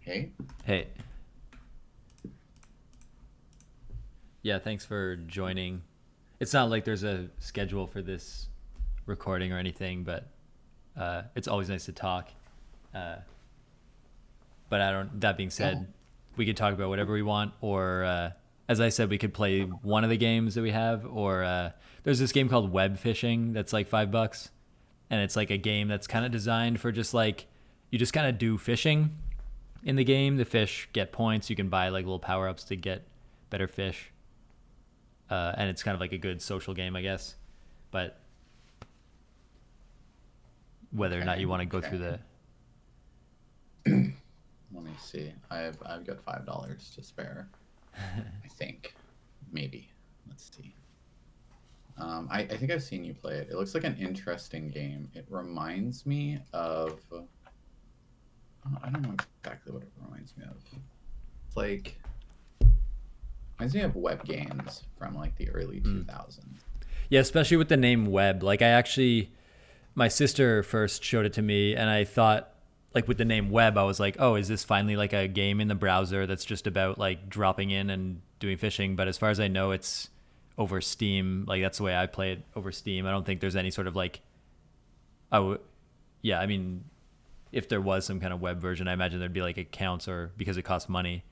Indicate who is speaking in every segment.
Speaker 1: Hey,
Speaker 2: Hey, yeah, thanks for joining. It's not like there's a schedule for this recording or anything, but it's always nice to talk. Uh, but I don't. That being
Speaker 1: yeah,
Speaker 2: said, we could talk about whatever we want, or as I said, we could play one of the games that we have, or there's this game called Web Fishing that's like $5, and it's like a game that's kind of designed for just like you just kind of do fishing in the game. The fish get points. You can buy like little power ups to get better fish. And it's kind of like a good social game, I guess. But whether or not
Speaker 1: okay,
Speaker 2: you want to go
Speaker 1: okay.
Speaker 2: through the
Speaker 1: Let me see. I've got $5 to spare. I think, maybe. Let's see. I think I've seen you play it. It looks like an interesting game. It reminds me of. I don't know exactly what it reminds me of. It's like reminds me of web games from like the early 2000s.
Speaker 2: yeah, especially with the name Web. Like I actually, my sister first showed it to me, and I thought like with the name Web, I was like, oh, is this finally like a game in the browser that's just about like dropping in and doing fishing? But as far as I know, it's over Steam. Like that's the way I play it over Steam. I don't think there's any sort of like, oh, yeah. I mean, if there was some kind of web version, I imagine there'd be like accounts or because it costs money.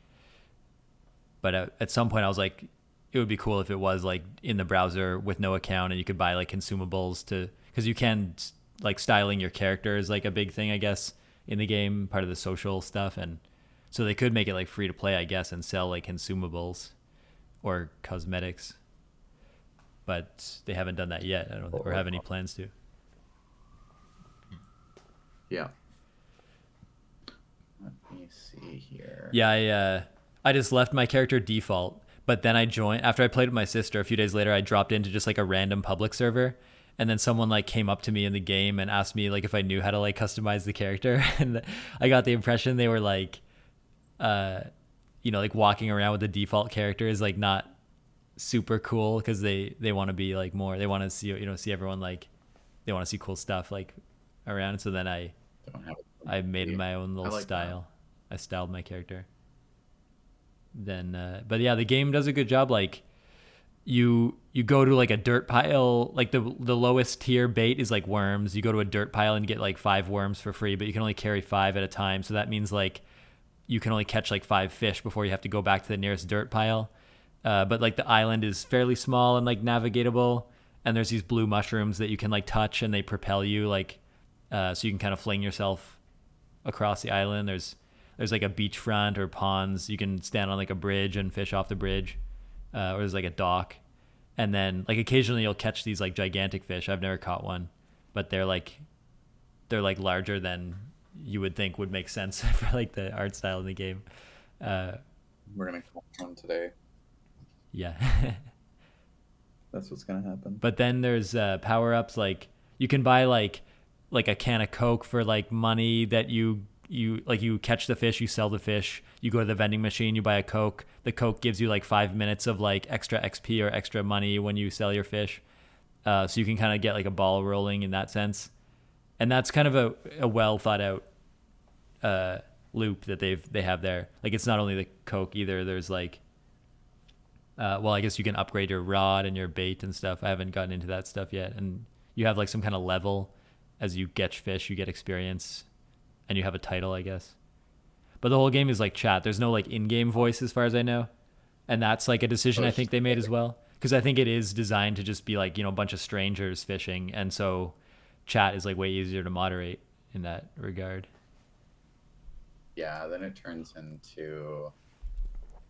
Speaker 2: But at some point, I was like, it would be cool if it was like in the browser with no account and you could buy like consumables to, because you can like styling your character is like a big thing, I guess, in the game, part of the social stuff. And so they could make it like free to play, I guess, and sell like consumables or cosmetics. But they haven't done that yet. I don't or have any plans to.
Speaker 1: Yeah. Let me see here.
Speaker 2: Yeah, I just left my character default, but then I joined after I played with my sister. A few days later, I dropped into just like a random public server, and then someone like came up to me in the game and asked me like if I knew how to like customize the character, and I got the impression they were like, uh, like walking around with the default character is like not super cool because they want to be like more. They want to see see everyone like they want to see cool stuff like around. So then
Speaker 1: Don't have
Speaker 2: I made
Speaker 1: it.
Speaker 2: my own
Speaker 1: I
Speaker 2: little
Speaker 1: like that.
Speaker 2: style. I styled my character. Then but yeah, the game does a good job. Like you go to like a dirt pile, like the lowest tier bait is like worms. You go to a dirt pile and get like 5 worms for free, but you can only carry 5 at a time. So that means like you can only catch like 5 fish before you have to go back to the nearest dirt pile. But like the island is fairly small and like navigatable, and there's these blue mushrooms that you can like touch and they propel you like so you can kind of fling yourself across the island. There's like a beachfront or ponds. You can stand on like a bridge and fish off the bridge, or there's like a dock, and then like occasionally you'll catch these like gigantic fish. I've never caught one, but they're like larger than you would think would make sense for like the art style in the game. Uh,
Speaker 1: We're gonna call one today.
Speaker 2: yeah,
Speaker 1: That's what's gonna happen.
Speaker 2: but then there's power ups like you can buy like a can of Coke for like money that you catch the fish, you sell the fish, you go to the vending machine, you buy a Coke. The Coke gives you like 5 minutes of like extra XP or extra money when you sell your fish. So you can kind of get like a ball rolling in that sense, and that's kind of a well thought out uh, loop that they have there. Like it's not only the Coke either. There's like well, I guess you can upgrade your rod and your bait and stuff. I haven't gotten into that stuff yet, and you have like some kind of level as you catch fish, you get experience, and you have a title, I guess. But the whole game is like chat. There's no like in-game voice as far as I know, and that's like a decision
Speaker 1: Oh,
Speaker 2: I
Speaker 1: it's
Speaker 2: think
Speaker 1: just
Speaker 2: they made as well. Because I think it is designed to just be like a bunch of strangers fishing, and so chat is like way easier to moderate in that regard.
Speaker 1: yeah. Then it turns into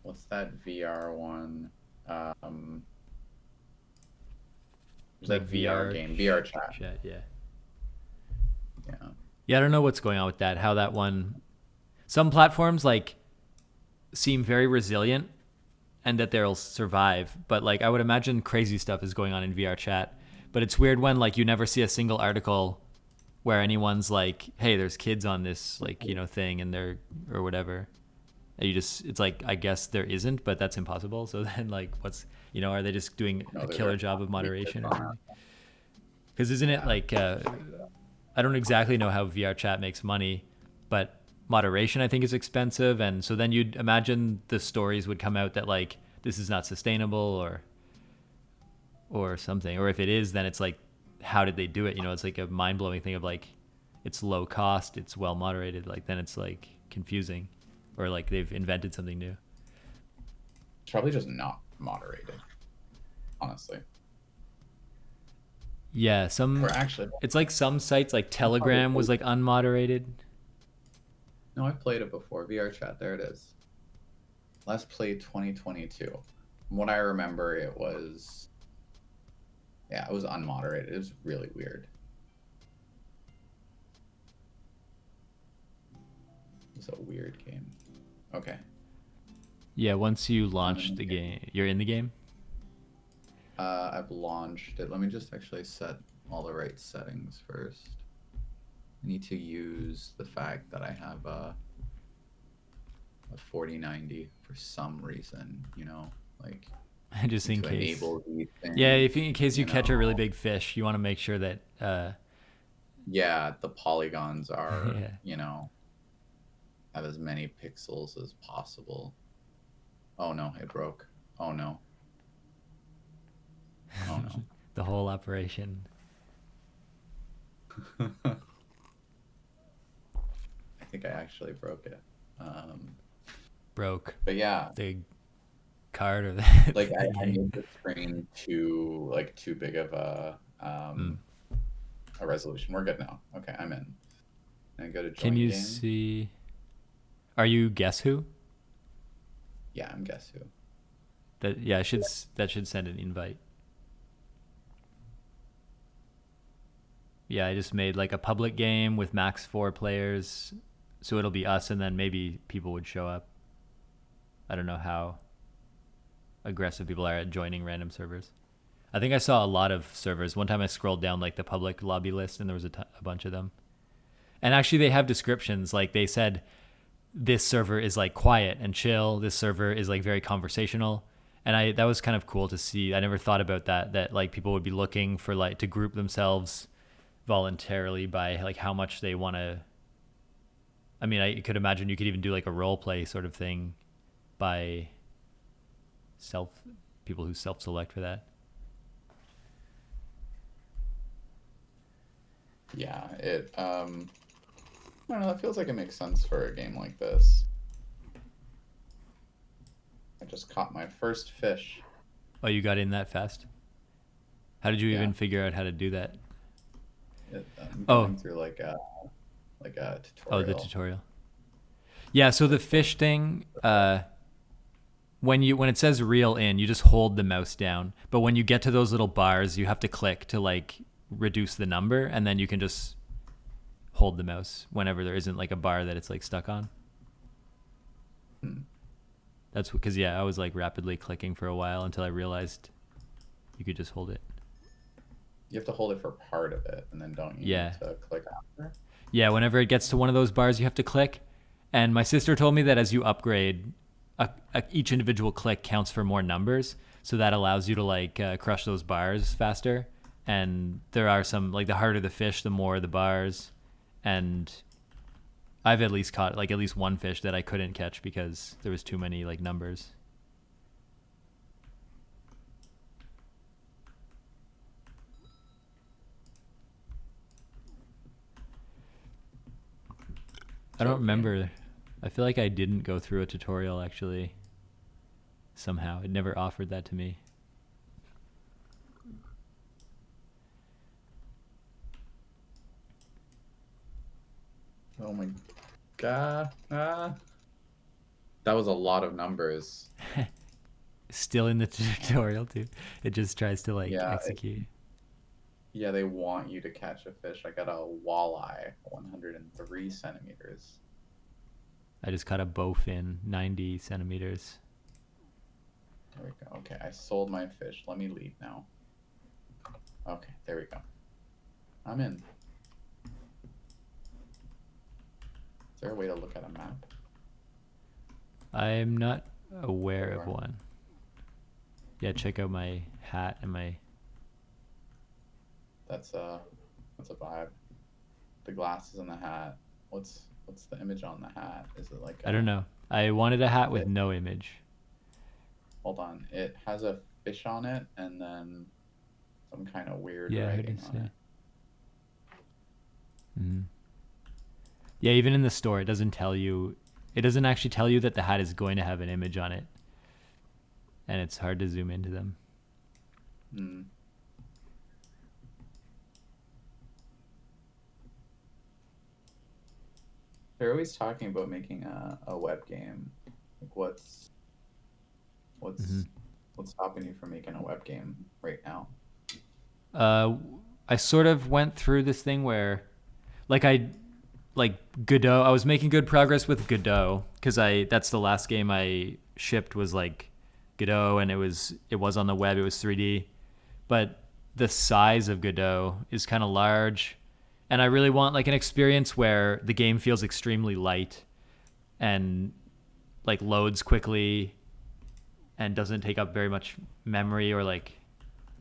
Speaker 1: what's that VR one? Um, there's
Speaker 2: Like
Speaker 1: that VR
Speaker 2: VR
Speaker 1: game, VR chat.
Speaker 2: chat, yeah.
Speaker 1: Yeah.
Speaker 2: Yeah, I don't know what's going on with that. How that one. Some platforms like seem very resilient and that they'll survive, but like I would imagine crazy stuff is going on in VR chat. But it's weird when like you never see a single article where anyone's like, "Hey, there's kids on this like thing," and they're or whatever. And you just it's like I guess there isn't, but that's impossible. So then like what's are they just doing
Speaker 1: No,
Speaker 2: a
Speaker 1: there
Speaker 2: killer job of
Speaker 1: have to be kids
Speaker 2: moderation or
Speaker 1: on that.
Speaker 2: something? Because isn't it
Speaker 1: Yeah.
Speaker 2: like I don't exactly know how VR chat makes money, but moderation I think is expensive, and so then you'd imagine the stories would come out that like this is not sustainable or something, or if it is, then it's like how did they do it? You know, it's like a mind-blowing thing of like it's low cost, it's well moderated, like then it's like confusing, or like they've invented something new.
Speaker 1: It's probably just not moderated, honestly.
Speaker 2: Yeah,
Speaker 1: Or
Speaker 2: some
Speaker 1: actually,
Speaker 2: it's like some sites like
Speaker 1: I probably
Speaker 2: Telegram was
Speaker 1: played.
Speaker 2: like unmoderated.
Speaker 1: No, I've played it before. VR chat, there it is. Let's play 2022. From what I remember, it was, yeah, it was unmoderated. It was really weird. It was a weird game. Okay,
Speaker 2: Yeah, once you
Speaker 1: I'm in
Speaker 2: launch
Speaker 1: the
Speaker 2: the
Speaker 1: game.
Speaker 2: game, you're in the game.
Speaker 1: I've launched it. Let me just actually set all the right settings first. I need to use the fact that I have a 4090 for some reason, like
Speaker 2: Just in
Speaker 1: to
Speaker 2: case.
Speaker 1: enable these
Speaker 2: Yeah,
Speaker 1: things,
Speaker 2: if in case you catch a really big fish, you want to make sure that
Speaker 1: yeah, the polygons are,
Speaker 2: yeah.
Speaker 1: have as many pixels as possible. Oh no, it broke. Oh no. Oh no.
Speaker 2: The whole operation
Speaker 1: I think I actually broke it. Um,
Speaker 2: broke
Speaker 1: but yeah,
Speaker 2: the card or the,
Speaker 1: like
Speaker 2: the
Speaker 1: I
Speaker 2: game.
Speaker 1: made the screen too big of
Speaker 2: Mm.
Speaker 1: a resolution. We're good now. Okay, I'm in. And I go to
Speaker 2: Can
Speaker 1: join
Speaker 2: you
Speaker 1: game.
Speaker 2: see? Are you guess who?
Speaker 1: Yeah, I'm guess who.
Speaker 2: That yeah, that should send an invite. Yeah, I just made like a public game with max 4 players, so it'll be us, and then maybe people would show up. I don't know how aggressive people are at joining random servers. I think I saw a lot of servers. One time I scrolled down like the public lobby list, and there was a bunch of them. And actually, they have descriptions. Like they said, this server is like quiet and chill. This server is like very conversational. And that was kind of cool to see. I never thought about that like people would be looking for like to group themselves voluntarily by like how much they want to. I mean, I could imagine you could even do like a role play sort of thing by self people who self select for that.
Speaker 1: Yeah, I don't know, that feels like it makes sense for a game like this. I just caught my first fish.
Speaker 2: Oh, you got in that fast? How did you
Speaker 1: Yeah,
Speaker 2: even figure out how to do that?
Speaker 1: I'm
Speaker 2: Oh,
Speaker 1: going through like a
Speaker 2: oh, the
Speaker 1: tutorial.
Speaker 2: tutorial. Yeah, so the
Speaker 1: Like what?
Speaker 2: fish thing, when it says reel in, you just hold the mouse down. But when you get to those little bars, you have to click to like reduce the number, and then you can just hold the mouse whenever there isn't like a bar that it's like stuck on.
Speaker 1: Hmm.
Speaker 2: That's because yeah, I was like rapidly clicking for a while until I realized you could just hold it.
Speaker 1: You have to hold it for part of it, and then don't you need
Speaker 2: Yeah.
Speaker 1: to click after?
Speaker 2: Yeah, whenever it gets to one of those bars, you have to click. And my sister told me that as you upgrade, each individual click counts for more numbers. So that allows you to like crush those bars faster. And there are some, like the harder the fish, the more the bars. And I've at least caught like at least one fish that I couldn't catch because there was too many like numbers. I don't
Speaker 1: Joking.
Speaker 2: remember. I feel like I didn't go through a tutorial actually. Somehow, it never offered that to me.
Speaker 1: Oh my god. That was a lot of numbers.
Speaker 2: Still in the tutorial too. It just tries to like
Speaker 1: Yeah,
Speaker 2: execute.
Speaker 1: yeah, they want you to catch a fish. I got a walleye, 103 centimeters.
Speaker 2: I just caught a bowfin, 90 centimeters.
Speaker 1: There we go. Okay, I sold my fish. Let me leave now. Okay, there we go. I'm in. Is there a way to look at a map?
Speaker 2: I'm not aware
Speaker 1: There you
Speaker 2: of
Speaker 1: are.
Speaker 2: one. Yeah, check out my hat and my.
Speaker 1: That's a vibe. The glasses and the hat. What's the image on the hat? Is it like
Speaker 2: I don't
Speaker 1: a?
Speaker 2: know. I wanted a hat with
Speaker 1: It,
Speaker 2: no image.
Speaker 1: hold on. It has a fish on it and then some kind of weird
Speaker 2: Yeah, who did
Speaker 1: writing
Speaker 2: it
Speaker 1: on
Speaker 2: say?
Speaker 1: it.
Speaker 2: Mm. Yeah, even in the store, it doesn't tell you. It doesn't actually tell you that the hat is going to have an image on it, and it's hard to zoom into them.
Speaker 1: Hmm. They're always talking about making a web game. Like
Speaker 2: Mm-hmm.
Speaker 1: what's what's stopping you from making a web game right now?
Speaker 2: Uh, I sort of went through this thing where, like, like Godot. I was making good progress with Godot because I that's the last game I shipped was like Godot, and it was on the web. It was 3D, but the size of Godot is kind of large, and I really want like an experience where the game feels extremely light and like loads quickly and doesn't take up very much memory or like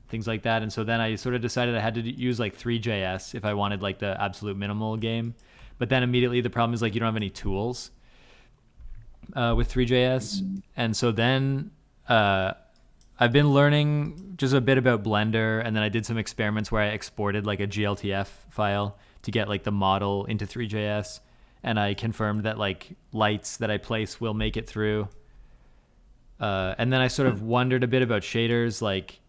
Speaker 2: things like that. And so then I sort of decided I had to use like 3JS if I wanted like the absolute minimal game. But then immediately the problem is like you don't have any tools with 3JS.
Speaker 1: Mhm.
Speaker 2: And so then uh, I've been learning just a bit about Blender, and then I did some experiments where I exported like a GLTF file to get like the model into 3JS, and I confirmed that like lights that I place will make it through. And then I sort of wondered a bit about shaders, like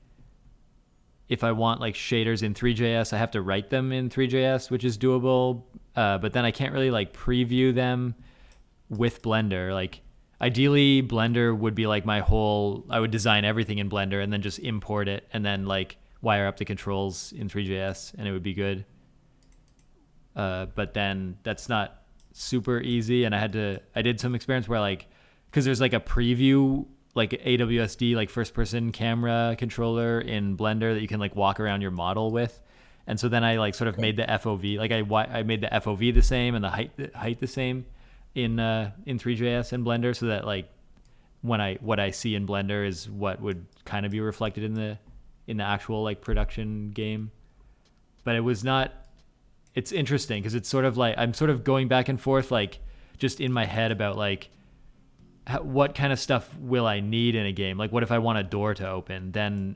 Speaker 2: if I want like shaders in 3JS, I have to write them in 3JS, which is doable. But then I can't really like preview them with Blender. Like ideally, Blender would be like my whole. I would design everything in Blender and then just import it and then like wire up the controls in 3JS, and it would be good. But then that's not super easy, and I did some experiments where like because there's like a preview like AWSD like first person camera controller in Blender that you can like walk around your model with. And so then I like sort of
Speaker 1: Okay.
Speaker 2: made the FOV like I made the FOV the same and the height the same in 3JS and Blender, so that like when I what I see in Blender is what would kind of be reflected in the actual like production game. But it was not. It's interesting because it's sort of like I'm sort of going back and forth like just in my head about like what kind of stuff will I need in a game? Like, what if I want a door to open? Then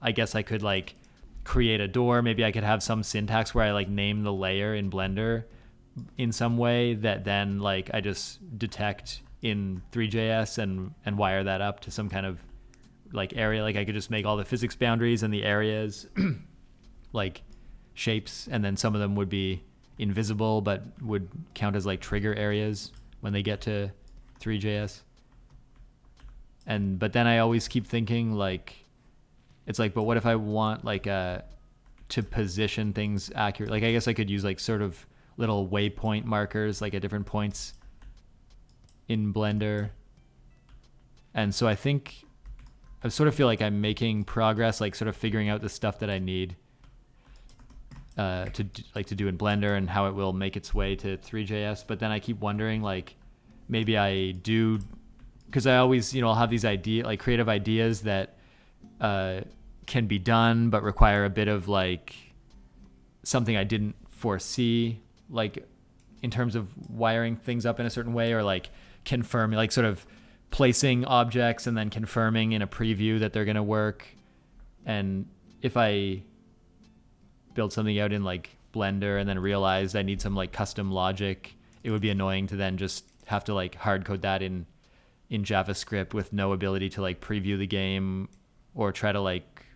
Speaker 2: I guess I could like create a door. Maybe I could have some syntax where I like name the layer in Blender in some way that then like I just detect in 3JS and wire that up to some kind of like area. Like I could just make all the physics boundaries and the areas like shapes, and then some of them would be invisible but would count as like trigger areas when they get to 3JS. And but then I always keep thinking like it's like, but what if I want like to position things accurate? Like I guess I could use like sort of little waypoint markers like at different points in Blender. And so I think I sort of feel like I'm making progress, like sort of figuring out the stuff that I need to do in Blender and how it will make its way to 3JS. But then I keep wondering like maybe I do, because I always I'll have these creative ideas that can be done but require a bit of like something I didn't foresee, like in terms of wiring things up in a certain way or like confirming, like sort of placing objects and then confirming in a preview that they're going to work. And if I build something out in like Blender and then realize I need some like custom logic, it would be annoying to then just have to like hard code that in JavaScript with no ability to like preview the game or try to like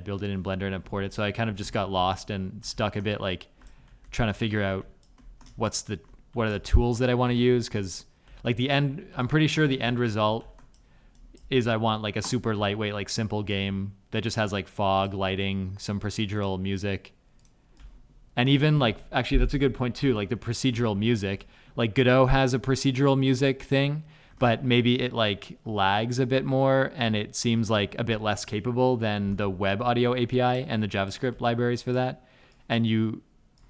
Speaker 2: build it in Blender and import it. So I kind of just got lost and stuck a bit like trying to figure out what are the tools that I want to use, because like I'm pretty sure the end result is I want like a super lightweight like simple game that just has like fog, lighting, some procedural music. And even like actually that's a good point too, like the procedural music. Like Godot has a procedural music thing, but maybe it like lags a bit more and it seems like a bit less capable than the web audio API and the JavaScript libraries for that. And you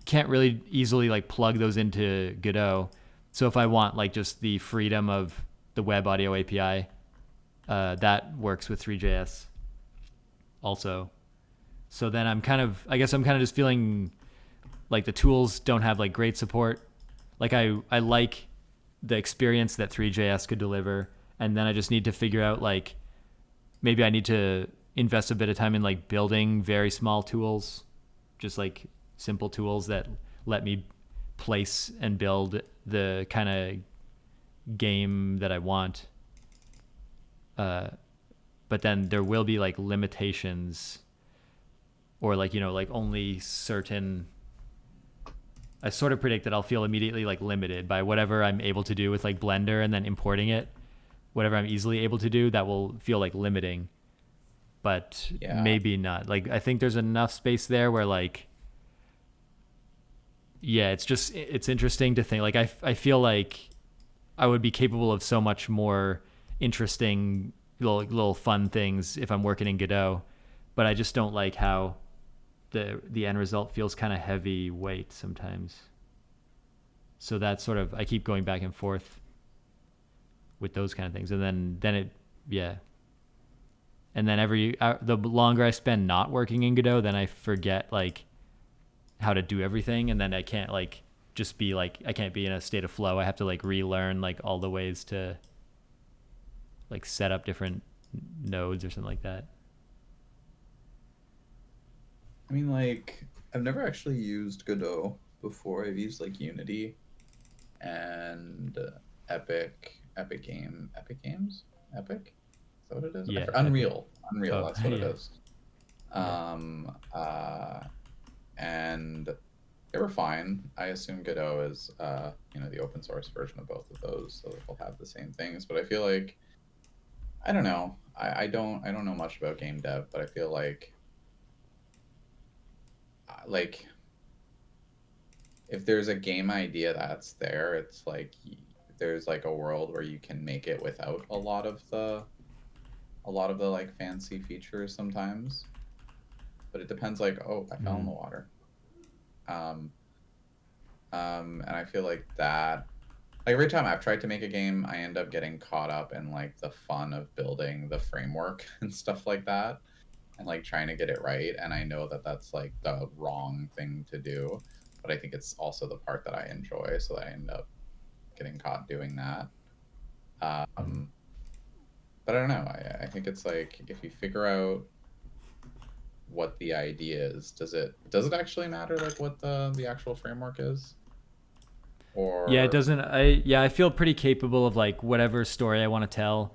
Speaker 2: can't really easily like plug those into Godot. So if I want like just the freedom of the web audio API, that works with 3JS also. So then I guess I'm kind of just feeling like the tools don't have like great support. Like I like the experience that 3JS could deliver, and then I just need to figure out like maybe I need to invest a bit of time in like building very small tools, just like simple tools that let me place and build the kind of game that I want. Uh, but then there will be like limitations, or like like only certain. I sort of predict that I'll feel immediately like limited by whatever I'm able to do with like Blender and then importing it. Whatever I'm easily able to do, that will feel like limiting, but
Speaker 1: Yeah.
Speaker 2: maybe not. Like I think there's enough space there where like yeah, it's interesting to think like I feel like I would be capable of so much more interesting little fun things if I'm working in Godot, but I just don't like how the end result feels kind of heavy weight sometimes. So that's sort of I keep going back and forth with those kind of things, and then it yeah, and then the longer I spend not working in Godot, then I forget like how to do everything, and then I can't like just be like I can't be in a state of flow. I have to like relearn like all the ways to like set up different nodes or something like that.
Speaker 1: I mean, like, I've never actually used Godot before. I've used like Unity and Epic Games, Epic. Is that what it is?
Speaker 2: Yeah, Epic.
Speaker 1: Unreal, Unreal.
Speaker 2: Oh
Speaker 1: That's what it
Speaker 2: yeah,
Speaker 1: is.
Speaker 2: yeah.
Speaker 1: Um, uh, and they were fine. I assume Godot is, the open source version of both of those, so they'll have the same things. But I feel like I don't know. I don't know much about game dev, but I feel like if there's a game idea that's there, it's like there's like a world where you can make it without a lot of the like fancy features sometimes. But it depends. Like, oh, I fell in
Speaker 2: Mm-hmm.
Speaker 1: the water. Um, and I feel like that. Like every time I've tried to make a game, I end up getting caught up in like the fun of building the framework and stuff like that, and like trying to get it right. And I know that that's like the wrong thing to do, but I think it's also the part that I enjoy, so that I end up getting caught doing that.
Speaker 2: Mm-hmm.
Speaker 1: Um, but I don't know. I think it's like if you figure out what the idea is, does it actually matter like what the actual framework is?
Speaker 2: Yeah, it
Speaker 1: Or
Speaker 2: doesn't. I feel pretty capable of like whatever story I want to tell.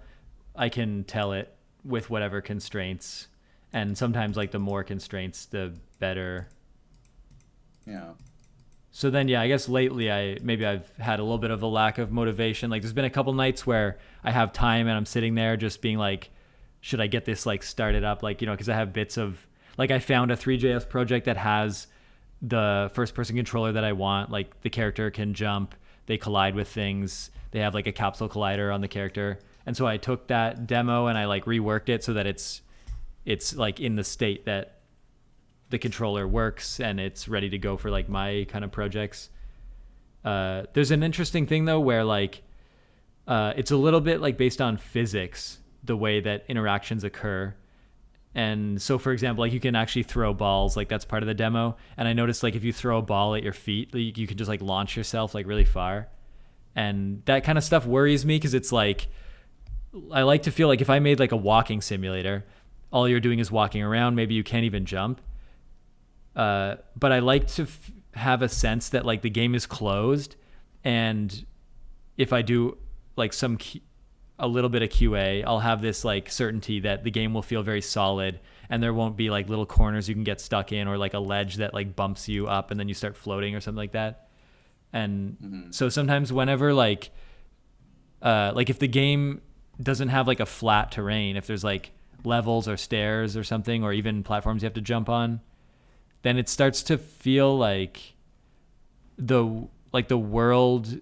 Speaker 2: I can tell it with whatever constraints, and sometimes like the more constraints, the better.
Speaker 1: yeah.
Speaker 2: So then, yeah, I guess lately I've had a little bit of a lack of motivation. Like there's been a couple nights where I have time and I'm sitting there just being like, should I get this like started up? Like because I have bits of like I found a 3JS project that has the first person controller that I want. Like the character can jump, they collide with things, they have like a capsule collider on the character, and so I took that demo and I like reworked it so that it's like in the state that the controller works and it's ready to go for like my kind of projects. There's an interesting thing though where like it's a little bit like based on physics, the way that interactions occur. And so for example, like you can actually throw balls, like that's part of the demo. And I noticed like if you throw a ball at your feet, you can just like launch yourself like really far. And that kind of stuff worries me because it's like I like to feel like if I made like a walking simulator, all you're doing is walking around, maybe you can't even jump. But I like to have a sense that like the game is closed, and if I do like a little bit of QA, I'll have this like certainty that the game will feel very solid, and there won't be like little corners you can get stuck in, or like a ledge that like bumps you up and then you start floating or something like that. And
Speaker 1: Hmm.
Speaker 2: so sometimes whenever like if the game doesn't have like a flat terrain, if there's like levels or stairs or something, or even platforms you have to jump on, then it starts to feel the world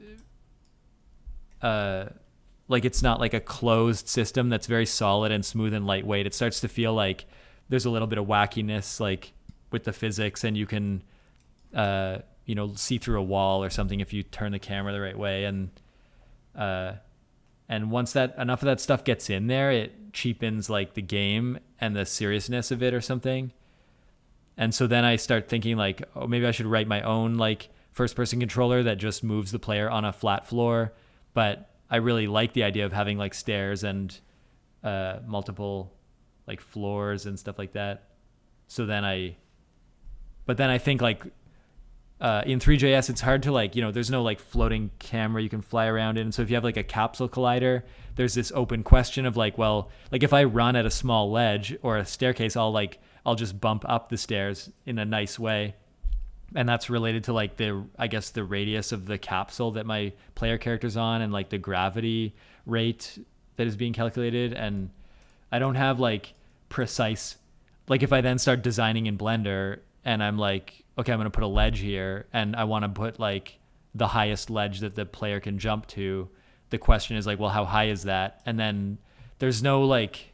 Speaker 2: uh like it's not like a closed system that's very solid and smooth and lightweight. It starts to feel like there's a little bit of wackiness like with the physics, and you can see through a wall or something if you turn the camera the right way. Uh and once that enough of that stuff gets in there, it cheapens like the game and the seriousness of it or something. And so then I start thinking like, oh, maybe I should write my own like first person controller that just moves the player on a flat floor. But I really like the idea of having like stairs and multiple like floors and stuff like that. So then but then I think like in 3JS, it's hard to like, there's no like floating camera you can fly around in. So if you have like a capsule collider, there's this open question of like, well, like if I run at a small ledge or a staircase, I'll just bump up the stairs in a nice way. And that's related to like I guess the radius of the capsule that my player character's on and like the gravity rate that is being calculated. And I don't have like precise, like if I then start designing in Blender and I'm like, okay, I'm going to put a ledge here and I want to put like the highest ledge that the player can jump to. The question is like, well, how high is that? And then there's no like,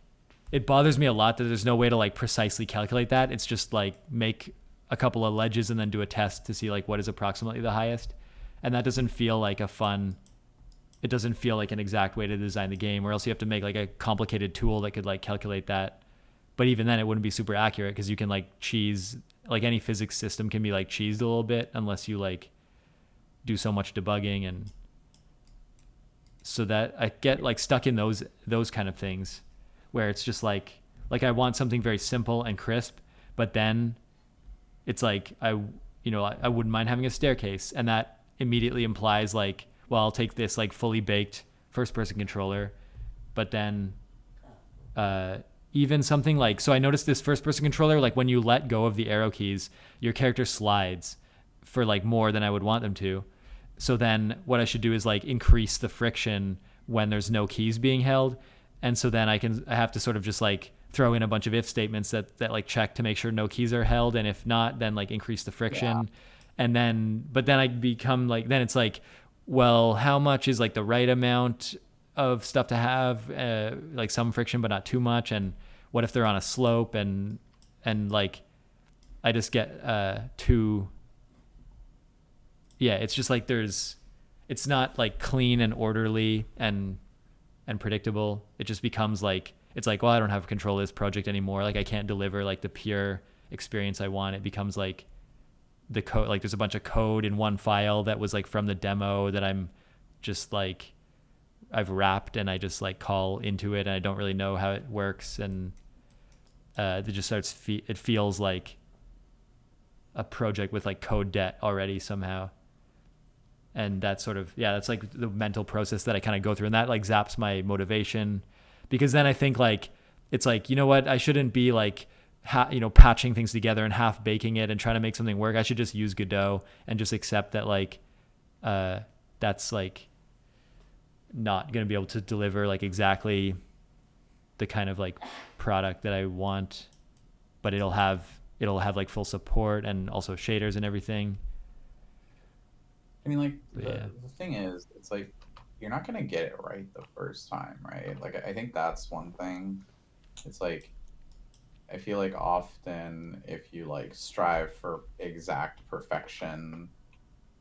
Speaker 2: it bothers me a lot that there's no way to like precisely calculate that. It's just like make a couple of ledges and then do a test to see like what is approximately the highest. And that doesn't feel like it doesn't feel like an exact way to design the game, or else you have to make like a complicated tool that could like calculate that. But even then it wouldn't be super accurate because you can like cheese, like any physics system can be like cheesed a little bit unless you like do so much debugging. And so that I get like stuck in those kind of things where it's just like I want something very simple and crisp, but then it's like I wouldn't mind having a staircase, and that immediately implies like, well, I'll take this like fully baked first person controller, but then even something like, so I noticed this first person controller, like when you let go of the arrow keys, your character slides for like more than I would want them to. So then what I should do is like increase the friction when there's no keys being held. And so then I have to sort of just like throw in a bunch of if statements that like check to make sure no keys are held. And if not, then like increase the friction. Yeah. And then, but then I become like, then it's like, well, how much is like the right amount of stuff to have, like some friction, but not too much. And what if they're on a slope and like, I just get too, yeah, it's just like it's not like clean and orderly and predictable. It just becomes like, it's like, well, I don't have control of this project anymore. Like I can't deliver like the pure experience I want. It becomes like the code, like there's a bunch of code in one file that was like from the demo that I'm just like, I've wrapped and I just like call into it and I don't really know how it works. And it just it feels like a project with like code debt already somehow. And that's sort of, yeah, that's like the mental process that I kind of go through, and that like zaps my motivation, because then I think like, it's like, you know what, I shouldn't be like, patching things together and half baking it and trying to make something work. I should just use Godot and just accept that like, that's like not going to be able to deliver like exactly the kind of like product that I want, but it'll have like full support and also shaders and everything.
Speaker 1: I mean, like, the thing is, it's like, you're not going to get it right the first time, right? Like, I think that's one thing. It's like, I feel like often if you, like, strive for exact perfection,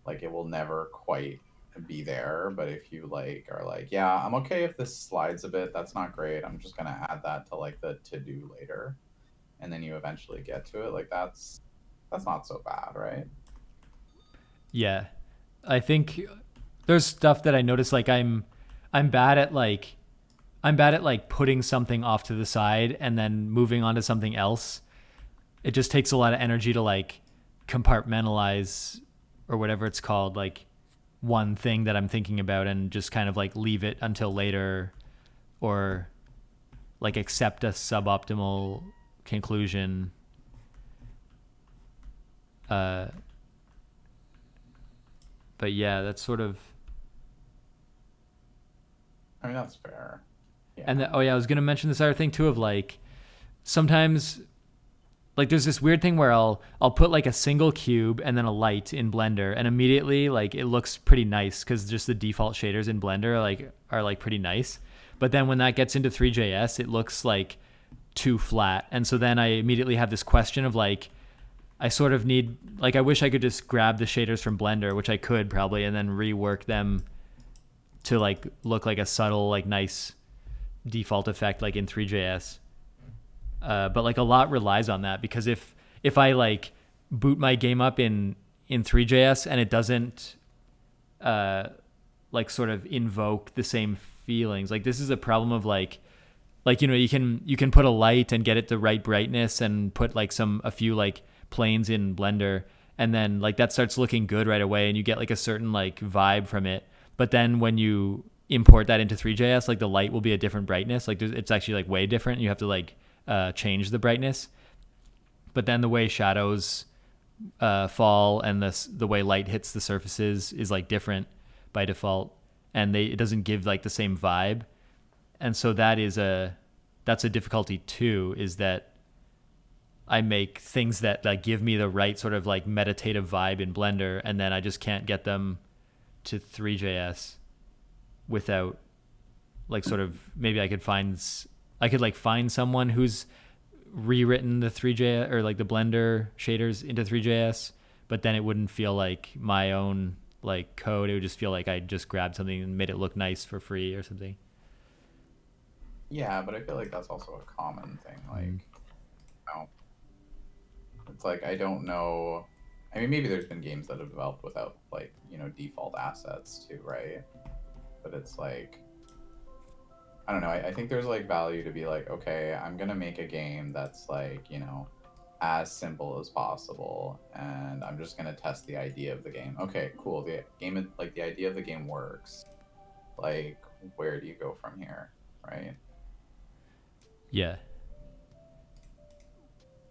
Speaker 1: like, it will never quite be there. But if you, like, are like, yeah, I'm okay if this slides a bit, that's not great, I'm just going to add that to, like, the to-do later. And then you eventually get to it. Like, that's not so bad, right?
Speaker 2: Yeah. I think there's stuff that I notice like I'm bad at like putting something off to the side and then moving on to something else. It just takes a lot of energy to like compartmentalize, or whatever it's called, like one thing that I'm thinking about and just kind of like leave it until later, or like accept a suboptimal conclusion. But yeah, that's sort of.
Speaker 1: I mean, that's fair. Yeah.
Speaker 2: And I was gonna mention this other thing too of like, sometimes, like there's this weird thing where I'll put like a single cube and then a light in Blender, and immediately like it looks pretty nice because just the default shaders in Blender are like pretty nice. But then when that gets into 3JS, it looks like too flat, and so then I immediately have this question of like, I sort of need, like, I wish I could just grab the shaders from Blender, which I could probably, and then rework them to like look like a subtle, like nice default effect like in 3JS. But like a lot relies on that, because if I like boot my game up in in 3JS, and it doesn't like sort of invoke the same feelings. Like this is a problem of like you can put a light and get it the right brightness and put like a few like planes in Blender, and then like that starts looking good right away and you get like a certain like vibe from it. But then when you import that into 3JS, like the light will be a different brightness. Like it's actually like way different. You have to like change the brightness. But then the way shadows fall and the way light hits the surfaces is like different by default, and it doesn't give like the same vibe. And so that's a difficulty too, is that I make things that like give me the right sort of like meditative vibe in Blender, and then I just can't get them to 3JS without like sort of maybe I could like find someone who's rewritten the 3JS or like the Blender shaders into 3JS, but then it wouldn't feel like my own like code. It would just feel like I just grabbed something and made it look nice for free or something.
Speaker 1: Yeah, but I feel like that's also a common thing. Like,
Speaker 2: Mm.
Speaker 1: know, it's like I don't know. I mean, maybe there's been games that have developed without like default assets too, right? But it's like I don't know. I think there's like value to be like, okay, I'm gonna make a game that's like as simple as possible, and I'm just gonna test the idea of the game. Okay, cool. The game, like the idea of the game works. Like, where do you go from here, right?
Speaker 2: Yeah.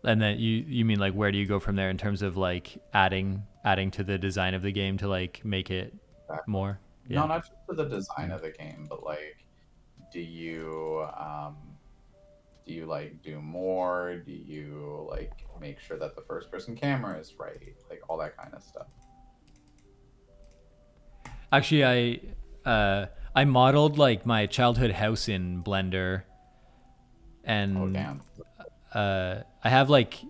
Speaker 2: And then you mean like where do you go from there in terms of like adding to the design of the game to like make it
Speaker 1: Exactly.
Speaker 2: more?
Speaker 1: No,
Speaker 2: Yeah.
Speaker 1: not just for the design
Speaker 2: Mm.
Speaker 1: of the game, but like, do you like do more? Do you like make sure that the first person camera is right? Like all that kind of stuff.
Speaker 2: Actually, I modeled like my childhood house in Blender,
Speaker 1: Oh
Speaker 2: and
Speaker 1: damn.
Speaker 2: I have like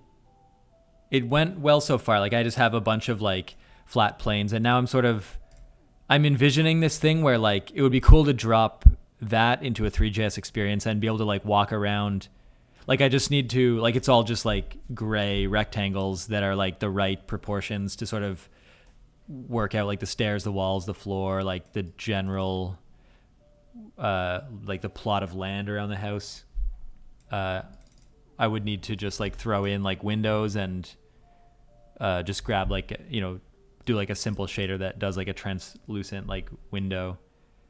Speaker 2: it went well so far. Like I just have a bunch of like flat planes, and now I'm envisioning this thing where like it would be cool to drop that into a 3JS experience and be able to like walk around. Like I just need to like it's all just like gray rectangles that are like the right proportions to sort of work out like the stairs, the walls, the floor, like the general like the plot of land around the house. Uh, I would need to just like throw in like windows and just grab like do like a simple shader that does like a translucent like window,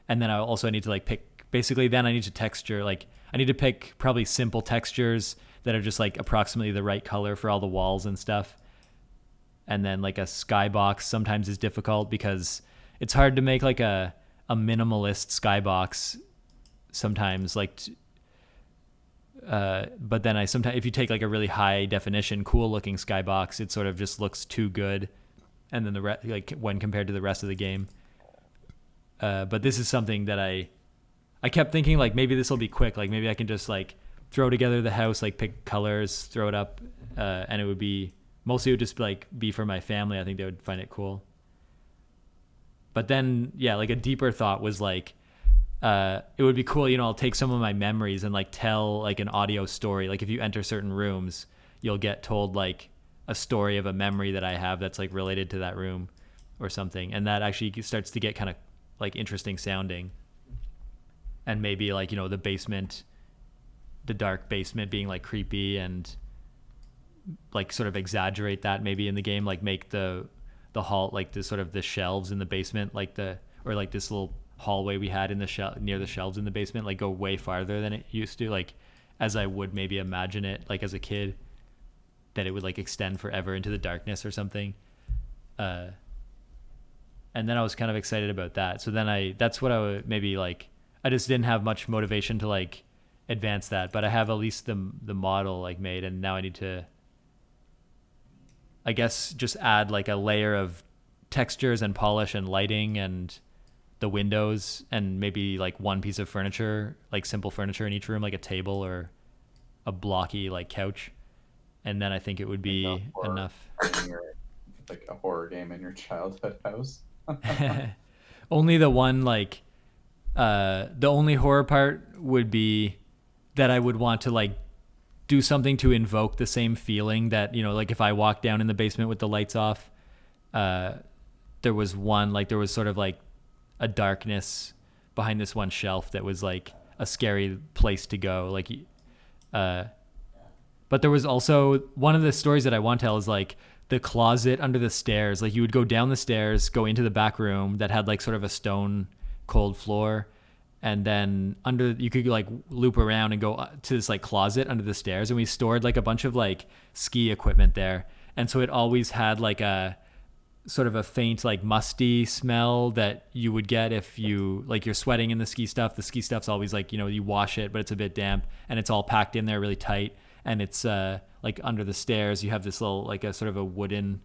Speaker 2: and then I also need to like pick basically then I need to texture like I need to pick probably simple textures that are just like approximately the right color for all the walls and stuff. And then like a skybox sometimes is difficult because it's hard to make like a minimalist skybox sometimes but then I sometimes if you take like a really high definition cool looking skybox it sort of just looks too good, and then like when compared to the rest of the game. But this is something that I kept thinking like maybe this will be quick, like maybe I can just like throw together the house, like pick colors, throw it up, and it would be mostly it would just like be for my family. I think they would find it cool. But then yeah, like a deeper thought was like it would be cool, I'll take some of my memories and like tell like an audio story. Like if you enter certain rooms, you'll get told like a story of a memory that I have that's like related to that room or something. And that actually starts to get kind of like interesting sounding. And maybe like, the basement, the dark basement being like creepy, and like sort of exaggerate that maybe in the game, like make the hall, like the sort of the shelves in the basement, like or like this little hallway we had in the near the shelves in the basement, like go way farther than it used to, like as I would maybe imagine it like as a kid, that it would like extend forever into the darkness or something. And then I was kind of excited about that. So then that's what I would maybe like, I just didn't have much motivation to like advance that, but I have at least the model like made, and now I need to, I guess, just add like a layer of textures and polish and lighting and the windows, and maybe like one piece of furniture, like simple furniture in each room, like a table or a blocky like couch, and then I think it would
Speaker 1: Like
Speaker 2: be enough.
Speaker 1: a horror game in your childhood house.
Speaker 2: Only the one like the only horror part would be that I would want to like do something to invoke the same feeling that like if I walk down in the basement with the lights off, there was one like there was sort of like a darkness behind this one shelf that was like a scary place to go. Like, uh, but there was also one of the stories that I want to tell is like the closet under the stairs. Like you would go down the stairs, go into the back room that had like sort of a stone cold floor, and then under you could like loop around and go to this like closet under the stairs, and we stored like a bunch of like ski equipment there. And so it always had like a sort of a faint like musty smell that you would get if you like you're sweating in the ski stuff. The ski stuff's always like, you know, you wash it but it's a bit damp and it's all packed in there really tight, and it's like under the stairs you have this little like a sort of a wooden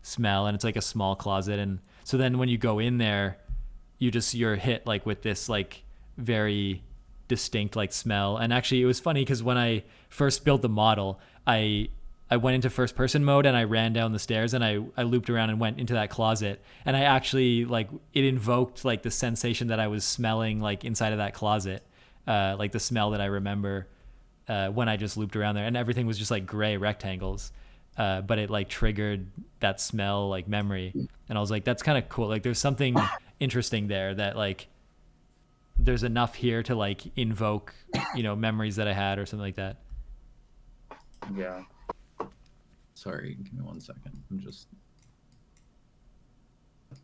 Speaker 2: smell, and it's like a small closet. And so then when you go in there you're hit like with this like very distinct like smell. And actually it was funny because when I first built the model, I went into first person mode and I ran down the stairs and I looped around and went into that closet, and I actually like it invoked like the sensation that I was smelling like inside of that closet, like the smell that I remember when I just looped around there, and everything was just like gray rectangles, but it like triggered that smell like memory. And I was like, that's kind of cool. Like there's something interesting there that like there's enough here to like invoke, you know, memories that I had or something like that.
Speaker 1: Yeah. Sorry, give me 1 second. I'm just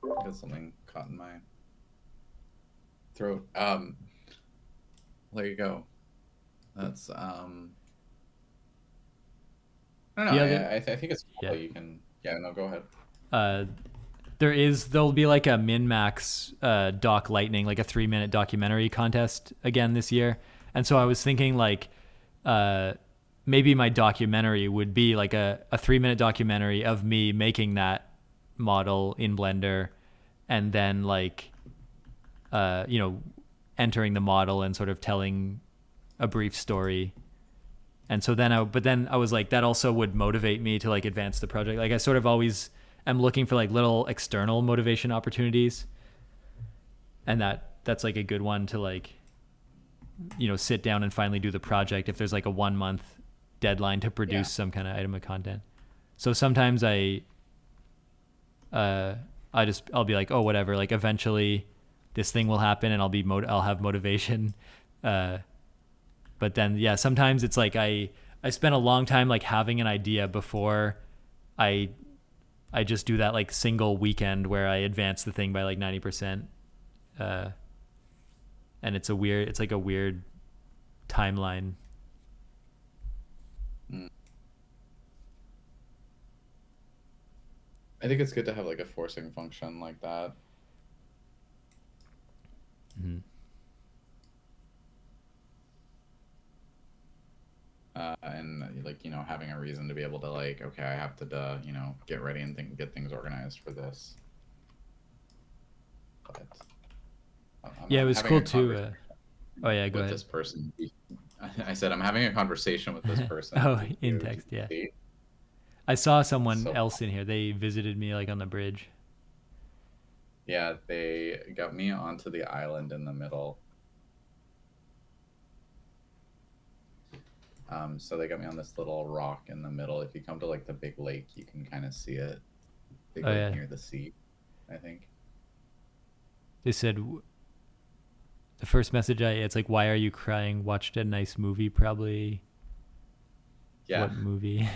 Speaker 1: got something caught in my throat. There you go. That's I don't know.
Speaker 2: Yeah,
Speaker 1: I think it's cool
Speaker 2: yeah.
Speaker 1: that you can. Yeah, no, go ahead.
Speaker 2: Uh, there'll be like a min max doc lightning, like a 3 minute documentary contest again this year. And so I was thinking like uh maybe my documentary would be like a 3 minute documentary of me making that model in Blender, and then like you know, entering the model and sort of telling a brief story. And so then I was like, that also would motivate me to like advance the project. Like I sort of always am looking for like little external motivation opportunities, and that's like a good one to like, you know, sit down and finally do the project if there's like a 1 month deadline to
Speaker 1: Yeah.
Speaker 2: produce some kind of item of content. So sometimes uh I'll be like, oh whatever, like eventually this thing will happen and I'll have motivation. uh but then yeah, sometimes it's like I spend a long time like having an idea before I I just do that like single weekend where I advance the thing by like 90%. uh and it's like a weird timeline.
Speaker 1: Mm. I think it's good to have like a forcing function like that.
Speaker 2: Mm-hmm.
Speaker 1: And like, you know, having a reason to be able to like, okay, I have to you know, get ready and get things organized for this. But
Speaker 2: Yeah, it
Speaker 1: I'm
Speaker 2: was
Speaker 1: having
Speaker 2: cool
Speaker 1: a
Speaker 2: too.
Speaker 1: conversation
Speaker 2: Oh yeah, go
Speaker 1: with
Speaker 2: ahead.
Speaker 1: this person. I said I'm having a conversation with this person
Speaker 2: Oh,
Speaker 1: via
Speaker 2: in text, yeah.
Speaker 1: GPT.
Speaker 2: I saw someone
Speaker 1: So
Speaker 2: else in here. They visited me like on the bridge.
Speaker 1: yeah, they got me onto the island in the middle. So they got me on this little rock in the middle. If you come to like the big lake, you can kind of see it. Big
Speaker 2: Oh
Speaker 1: lake
Speaker 2: yeah.
Speaker 1: near the sea, I think.
Speaker 2: They said the first message it's like, why are you crying? Watched a nice movie, probably.
Speaker 1: Yeah.
Speaker 2: What movie?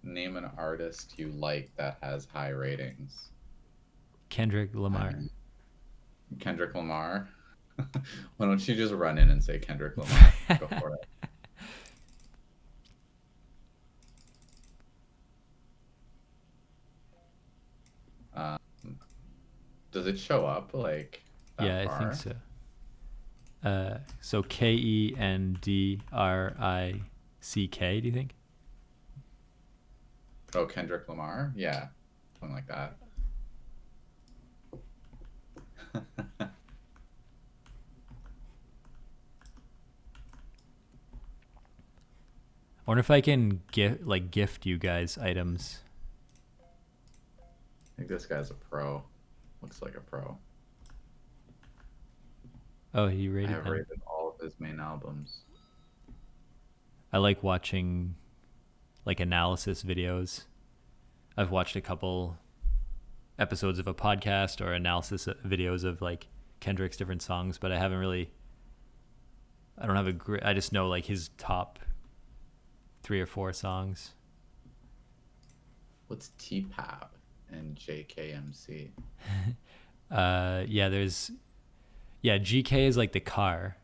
Speaker 1: Name an artist you like that has high ratings.
Speaker 2: Kendrick
Speaker 1: I
Speaker 2: Lamar.
Speaker 1: mean, Kendrick Lamar. Why don't you just run in and say Kendrick Lamar? Go for it. Um, does it show up like
Speaker 2: Yeah,
Speaker 1: that
Speaker 2: I think
Speaker 1: far?
Speaker 2: so. So KENDRICK. Do you think?
Speaker 1: Oh, Kendrick Lamar? Yeah, something like that.
Speaker 2: I wonder if I can gift you guys items.
Speaker 1: I think this guy's a pro. Looks like a pro.
Speaker 2: Oh, he
Speaker 1: I
Speaker 2: rated
Speaker 1: have
Speaker 2: them.
Speaker 1: rated all of his main albums.
Speaker 2: I like watching like analysis videos. I've watched a couple episodes of a podcast or analysis videos of like Kendrick's different songs, but I haven't really. I don't have I just know like his top 3 or 4 songs.
Speaker 1: What's TPAB and JKMC?
Speaker 2: GK is like the car.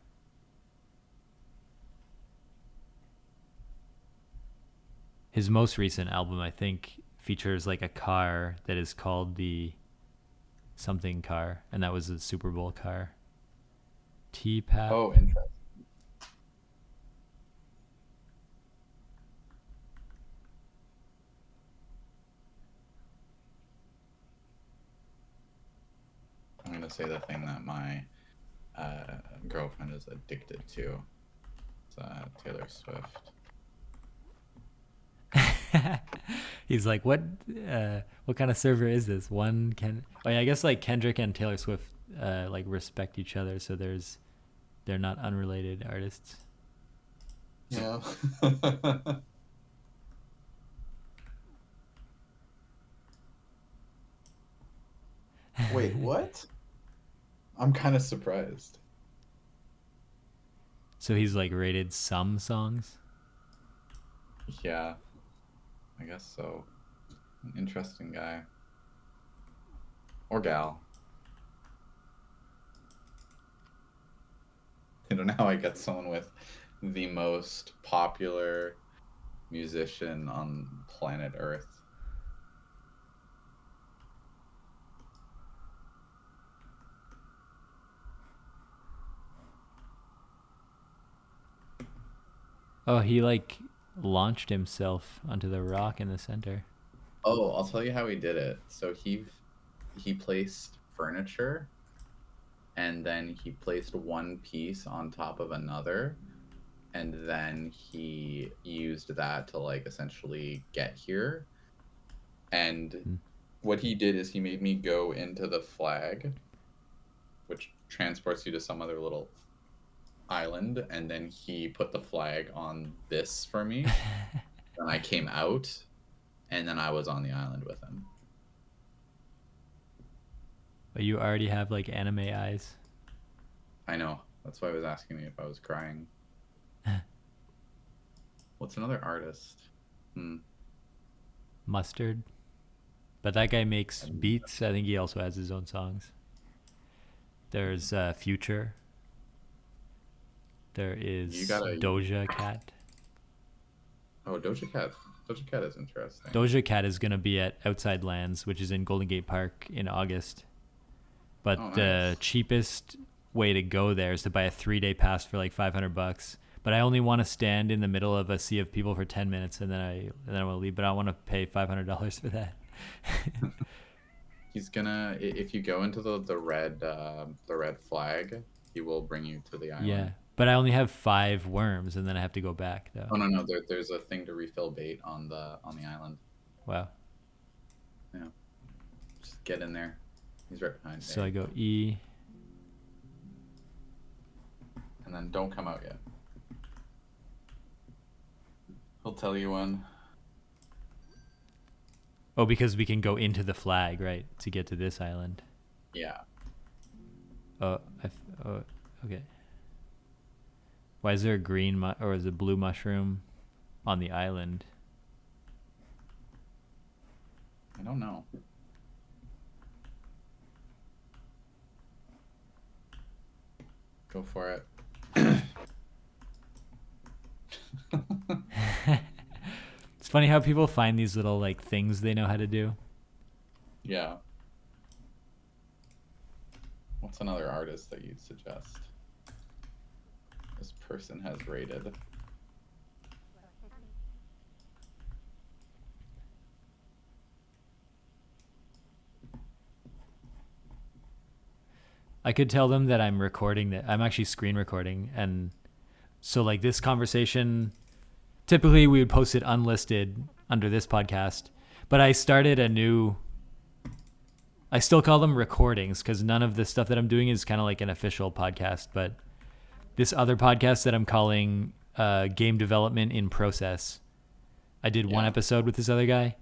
Speaker 2: His most recent album, I think, features like a car that is called the something car, and that was a Super Bowl car. TPAP.
Speaker 1: Oh, interesting. I'm gonna say the thing that my girlfriend is addicted to. It's Taylor Swift.
Speaker 2: He's like, what kind of server is this? I guess like Kendrick and Taylor Swift like respect each other, so they're not unrelated artists.
Speaker 1: Yeah. Wait, what? I'm kind of surprised.
Speaker 2: So he's like rated some songs.
Speaker 1: Yeah, I guess so. An interesting guy. Or gal. I don't know how I get someone with the most popular musician on planet Earth.
Speaker 2: Oh, he like launched himself onto the rock in the center.
Speaker 1: Oh, I'll tell you how he did it. So he placed furniture, and then he placed one piece on top of another, and then he used that to like essentially get here. And what he did is he made me go into the flag, which transports you to some other little island, and then he put the flag on this for me. And I came out, and then I was on the island with him.
Speaker 2: But you already have like anime eyes.
Speaker 1: I know. That's why I was asking me if I was crying. What's another artist?
Speaker 2: Mustard. But that guy makes beats. I think he also has his own songs. There's Future. There is Doja Cat.
Speaker 1: Oh, Doja Cat. Doja Cat is interesting.
Speaker 2: Doja Cat is going to be at Outside Lands, which is in Golden Gate Park in August. But the cheapest way to go there is to buy a 3-day pass for like $500. But I only want to stand in the middle of a sea of people for 10 minutes, and then I want to leave. But I want to pay $500 for that.
Speaker 1: He's gonna, if you go into the red flag, he will bring you to the island.
Speaker 2: Yeah, but I only have 5 worms, and then I have to go back though.
Speaker 1: Oh no, there's a thing to refill bait on the island.
Speaker 2: Wow.
Speaker 1: Yeah, just get in there. He's right behind me.
Speaker 2: So I go E.
Speaker 1: And then don't come out yet. He'll tell you when.
Speaker 2: Oh, because we can go into the flag, right, to get to this island.
Speaker 1: Yeah.
Speaker 2: Oh, okay. Why is there a green or is it blue mushroom on the island?
Speaker 1: I don't know. Go for it.
Speaker 2: It's funny how people find these little like things they know how to do.
Speaker 1: Yeah. What's another artist that you'd suggest? This person has rated.
Speaker 2: I could tell them that I'm recording, that I'm actually screen recording, and so like this conversation, typically we would post it unlisted under this podcast, but I started I still call them recordings because none of the stuff that I'm doing is kind of like an official podcast, but this other podcast that I'm calling Game Development in Process I did one
Speaker 1: Yeah.
Speaker 2: episode with this other guy.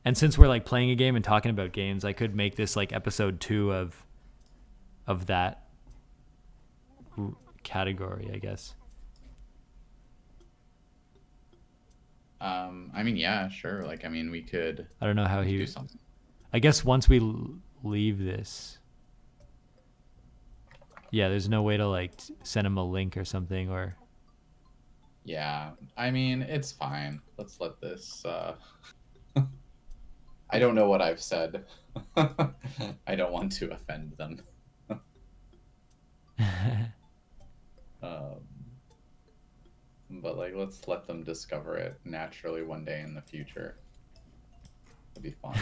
Speaker 2: And since we're like playing a game and talking about games, I could make this like episode 2 of that category, I guess.
Speaker 1: I mean, yeah, sure. Like, I mean,
Speaker 2: I don't know how
Speaker 1: we could do
Speaker 2: he.
Speaker 1: something.
Speaker 2: I guess once we leave this, yeah, there's no way to like send him a link or something, or
Speaker 1: Yeah. I mean, it's fine. Let's let this. I don't know what I've said. I don't want to offend them. Um, but like, let's let them discover it naturally one day in the future. It'd be fun.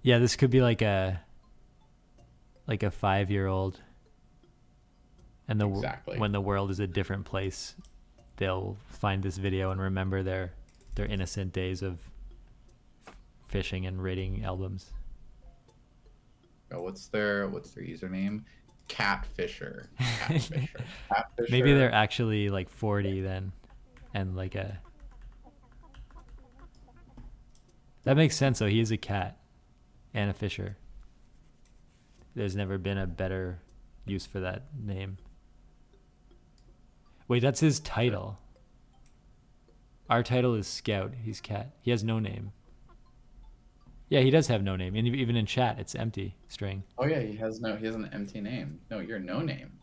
Speaker 2: yeah, this could be like a 5-year-old, and
Speaker 1: Exactly.
Speaker 2: when the world is a different place, they'll find this video and remember their innocent days of fishing and rating albums.
Speaker 1: Oh, what's their username? Catfisher. Catfisher.
Speaker 2: Maybe
Speaker 1: Catfisher.
Speaker 2: they're actually like 40 then, and like a that makes sense though. He is a cat and a fisher. There's never been a better use for that name. Wait, that's his title. Our title is Scout. He's cat. He has no name. Yeah, he does have no name. And even in chat, it's empty string.
Speaker 1: Oh yeah, he has an empty name. No, you're no name.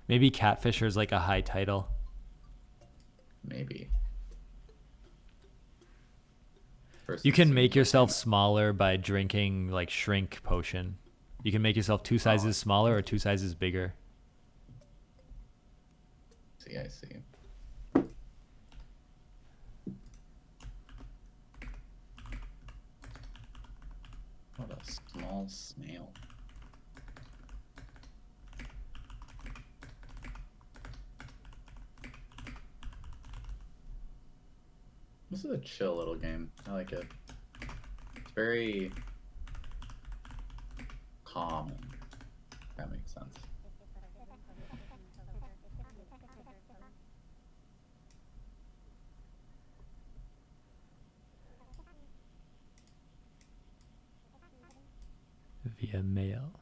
Speaker 2: Maybe Catfisher is like a high title.
Speaker 1: Maybe.
Speaker 2: You
Speaker 1: Person
Speaker 2: can
Speaker 1: seems
Speaker 2: make
Speaker 1: like they
Speaker 2: yourself
Speaker 1: know.
Speaker 2: smaller by drinking like shrink potion. You can make yourself 2
Speaker 1: Oh,
Speaker 2: sizes smaller or 2 sizes bigger.
Speaker 1: I see. What a small snail. This is a chill little game. I like it. It's very calm. If that makes sense.
Speaker 2: Via mail.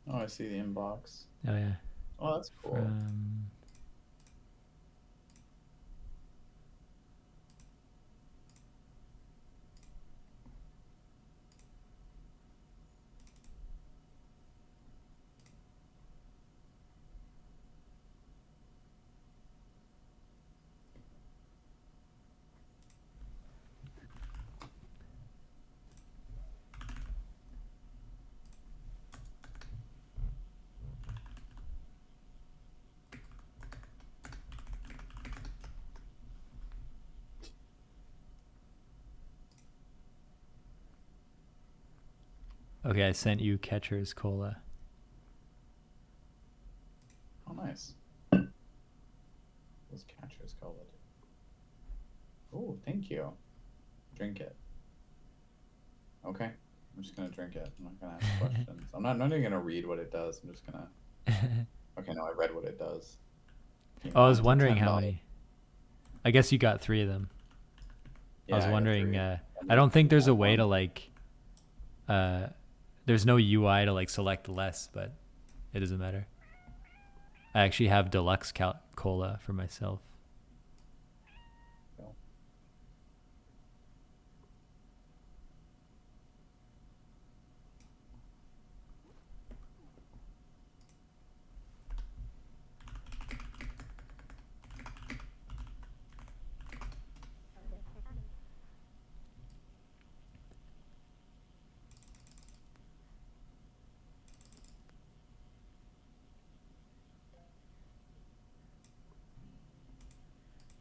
Speaker 1: Oh, I see the inbox.
Speaker 2: Oh yeah.
Speaker 1: Oh, that's cool.
Speaker 2: From Okay, I sent you Catcher's Cola.
Speaker 1: Oh, nice. Those catchers call it. Oh, thank you. Drink it. Okay. I'm just gonna drink it. I'm not gonna ask questions. I'm not even gonna read what it does. I'm just gonna. Okay, no, I read what it does.
Speaker 2: Oh, I was
Speaker 1: $1 to
Speaker 2: wondering how
Speaker 1: $10.
Speaker 2: many. I guess you got 3 of them. I was
Speaker 1: Yeah, I got
Speaker 2: wondering.
Speaker 1: 3.
Speaker 2: I don't think there's a way to
Speaker 1: One.
Speaker 2: like. There's no UI to like select less, but it doesn't matter. I actually have deluxe cola for myself.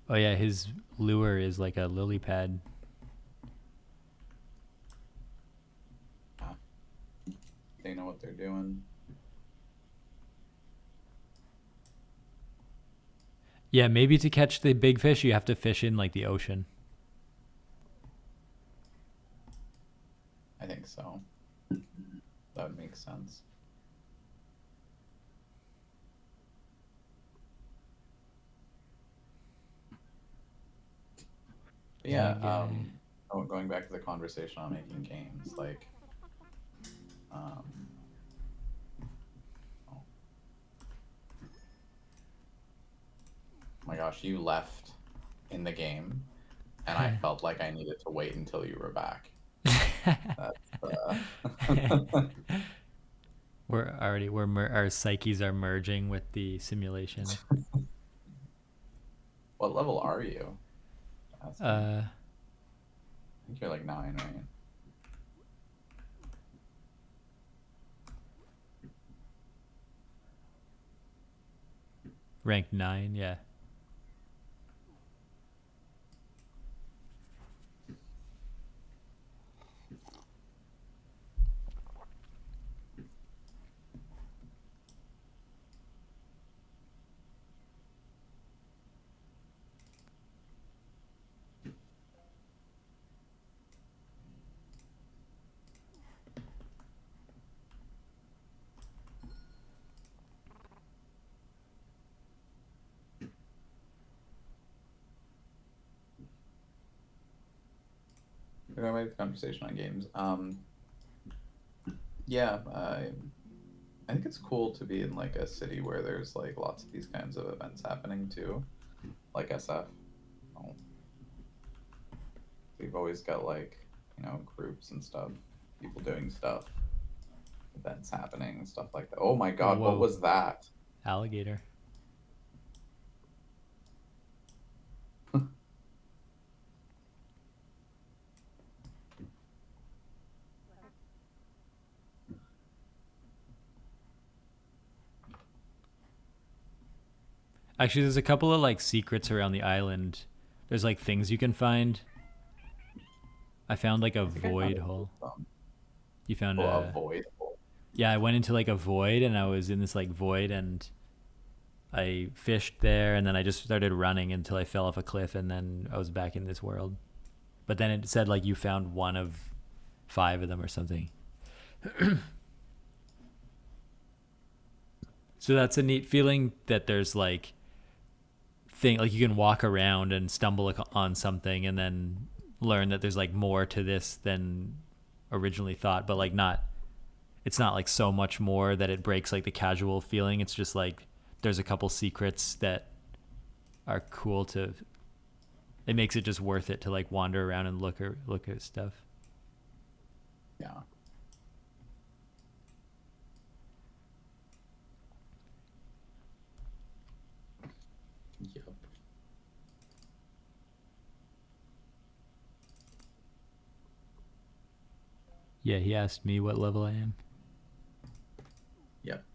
Speaker 2: Oh yeah, his lure is like a lily pad.
Speaker 1: They know what they're doing.
Speaker 2: Yeah, maybe to catch the big fish, you have to fish in like the ocean.
Speaker 1: I think so. That would make sense. But
Speaker 2: Yeah,
Speaker 1: yeah,
Speaker 2: guy.
Speaker 1: going back to the conversation on making games, like, um, oh my gosh, you left in the game, and I felt like I needed to wait until you were back. That's
Speaker 2: Our psyches are merging with the simulation.
Speaker 1: what level are you? Asking.
Speaker 2: Uh,
Speaker 1: I think you're like 9, right?
Speaker 2: rank 9. Yeah.
Speaker 1: We're going back to the conversation on games. Yeah, I think it's cool to be in like a city where there's like lots of these kinds of events happening too, like SF. Oh, we've always got like, groups and stuff, people doing stuff, events happening, stuff like that. Oh my God, what
Speaker 2: Whoa,
Speaker 1: was that?
Speaker 2: alligator. Actually, there's a couple of like secrets around the island. There's like things you can find. I found like a
Speaker 1: I think I found
Speaker 2: void
Speaker 1: a
Speaker 2: hole.
Speaker 1: system.
Speaker 2: You found
Speaker 1: Oh, a
Speaker 2: a
Speaker 1: void.
Speaker 2: Yeah, I went into like a void and I was in this like void and I fished there and then I just started running until I fell off a cliff and then I was back in this world. But then it said like you found one of 5 of them or something. So that's a neat feeling that there's like like you can walk around and stumble on something and then learn that there's like more to this than originally thought, but like not it's not like so much more that it breaks like the casual feeling. It's just like there's a couple secrets that are cool to it makes it just worth it to like wander around and look at stuff.
Speaker 1: Yeah. Yep.
Speaker 2: Yeah, he asked me what level I am.
Speaker 1: Yep.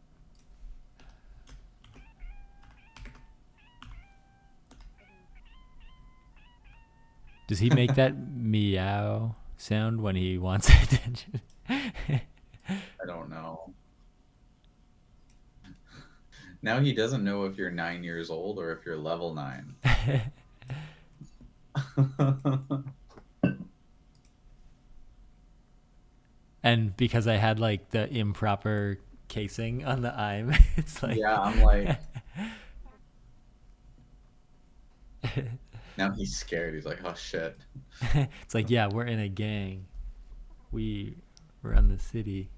Speaker 2: Does he make that meow sound when he wants attention?
Speaker 1: I don't know. Now he doesn't know if you're 9 years old or if you're level 9.
Speaker 2: And because I had like the improper casing on the I'm, it's like
Speaker 1: Yeah, I'm like, now he's scared. He's like, oh shit.
Speaker 2: it's like yeah, we're in a gang. We run the city.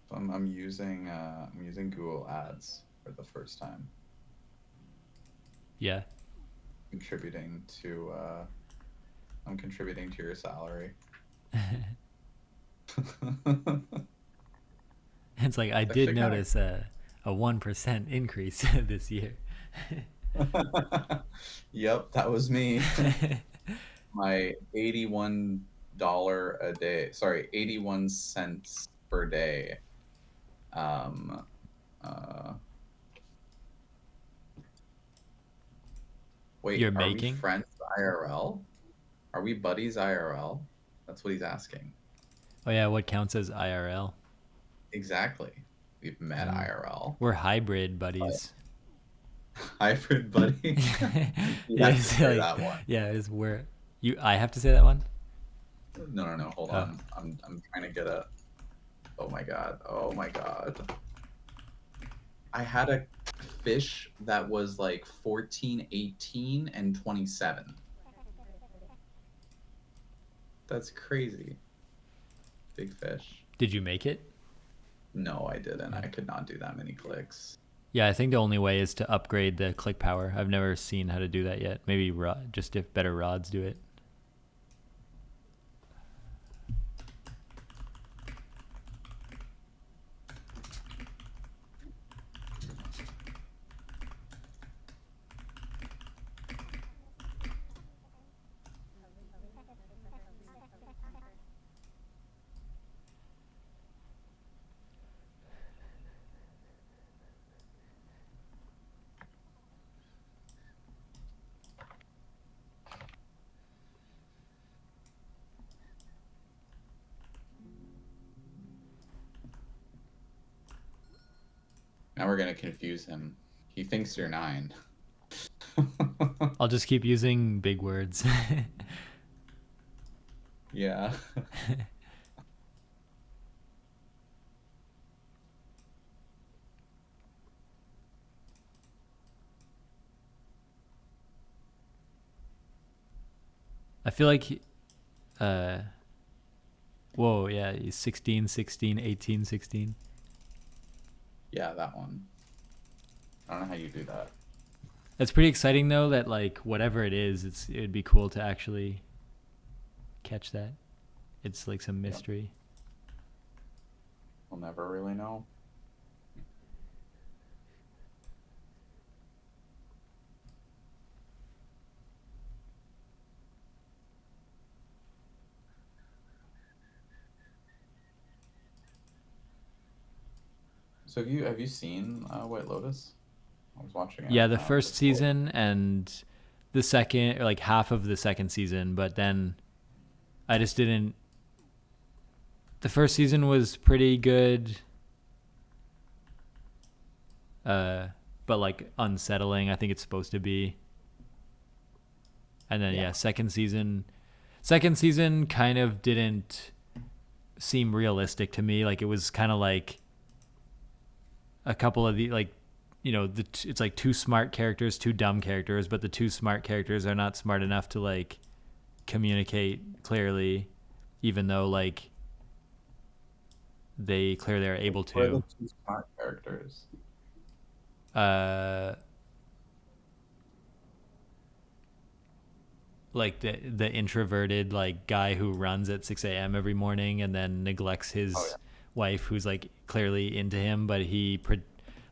Speaker 1: So I'm using Google Ads for the first time,
Speaker 2: Yeah.
Speaker 1: contributing to I'm contributing to your salary.
Speaker 2: It's like I
Speaker 1: It's
Speaker 2: did
Speaker 1: actually kind
Speaker 2: notice a 1% increase this year.
Speaker 1: of Yep, that was me. My a day. Sorry, 81 cents per day. Um, uh, Wait,
Speaker 2: You're
Speaker 1: are we
Speaker 2: making?
Speaker 1: friends IRL? Are we buddies IRL? That's what he's asking.
Speaker 2: Oh yeah, what counts as IRL?
Speaker 1: Exactly. We've met IRL.
Speaker 2: We're hybrid buddies.
Speaker 1: Hybrid buddy. You
Speaker 2: Yeah,
Speaker 1: have to
Speaker 2: it's
Speaker 1: say
Speaker 2: like,
Speaker 1: that one.
Speaker 2: yeah, it's where you. I have to say that one.
Speaker 1: No, no, no. Hold
Speaker 2: Oh,
Speaker 1: on. I'm trying to get a. Oh my god. Oh my god. I had a fish that was like 14, 18, and 27. That's crazy. Big fish.
Speaker 2: did you make it?
Speaker 1: No, I didn't.
Speaker 2: Oh.
Speaker 1: I could not do that many clicks.
Speaker 2: Yeah, I think the only way is to upgrade the click power. I've never seen how to do that yet. Maybe just if better rods do it.
Speaker 1: Now we're gonna confuse him. He thinks you're 9.
Speaker 2: I'll just keep using big words.
Speaker 1: Yeah.
Speaker 2: I feel like, uh, whoa, yeah, he's 16, 16, 18, 16.
Speaker 1: Yeah, that one. I don't know how you do that.
Speaker 2: That's pretty exciting though. That like whatever it is, it'd be cool to actually catch that. It's like some mystery.
Speaker 1: We'll never really know. So have you seen White Lotus? I was watching it
Speaker 2: Yeah, the first
Speaker 1: before.
Speaker 2: season and the second, or like half of the second season, but then I just didn't. The first season was pretty good, but like unsettling. I think it's supposed to be. And then
Speaker 1: Yeah.
Speaker 2: yeah, second season kind of didn't seem realistic to me. Like it was kind of like a couple of the like, it's like two smart characters, two dumb characters, but the two smart characters are not smart enough to like communicate clearly, even though like they clearly are able
Speaker 1: Who are the
Speaker 2: to.
Speaker 1: two smart characters?
Speaker 2: Uh, like the introverted like guy who runs at 6 a.m. every morning and then neglects
Speaker 1: Oh yeah.
Speaker 2: his wife who's like clearly into him, but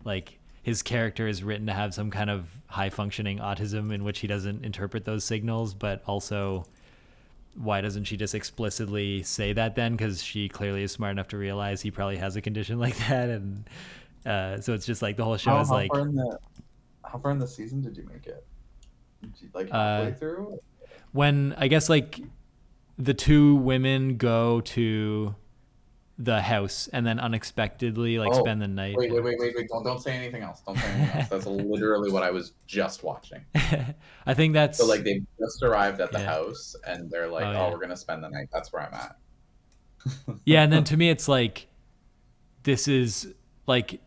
Speaker 2: like his character is written to have some kind of high functioning autism in which he doesn't interpret those signals. But also, why doesn't she just explicitly say that then? Because she clearly is smart enough to realize he probably has a condition like that. And so it's just like the whole show
Speaker 1: How
Speaker 2: is
Speaker 1: how far
Speaker 2: like,
Speaker 1: in the how far in the season did you make it? Like
Speaker 2: uh
Speaker 1: halfway through?
Speaker 2: when I guess like the two women go to the house and then unexpectedly like
Speaker 1: Oh,
Speaker 2: spend the night.
Speaker 1: wait! Don't say anything else. Don't say anything else. That's literally what I was just watching.
Speaker 2: I think
Speaker 1: So
Speaker 2: that's
Speaker 1: like they just arrived at the
Speaker 2: yeah.
Speaker 1: house and they're like,
Speaker 2: Oh
Speaker 1: "Oh,
Speaker 2: yeah.
Speaker 1: we're gonna spend the night." That's where I'm at.
Speaker 2: Yeah, and then to me it's like this is like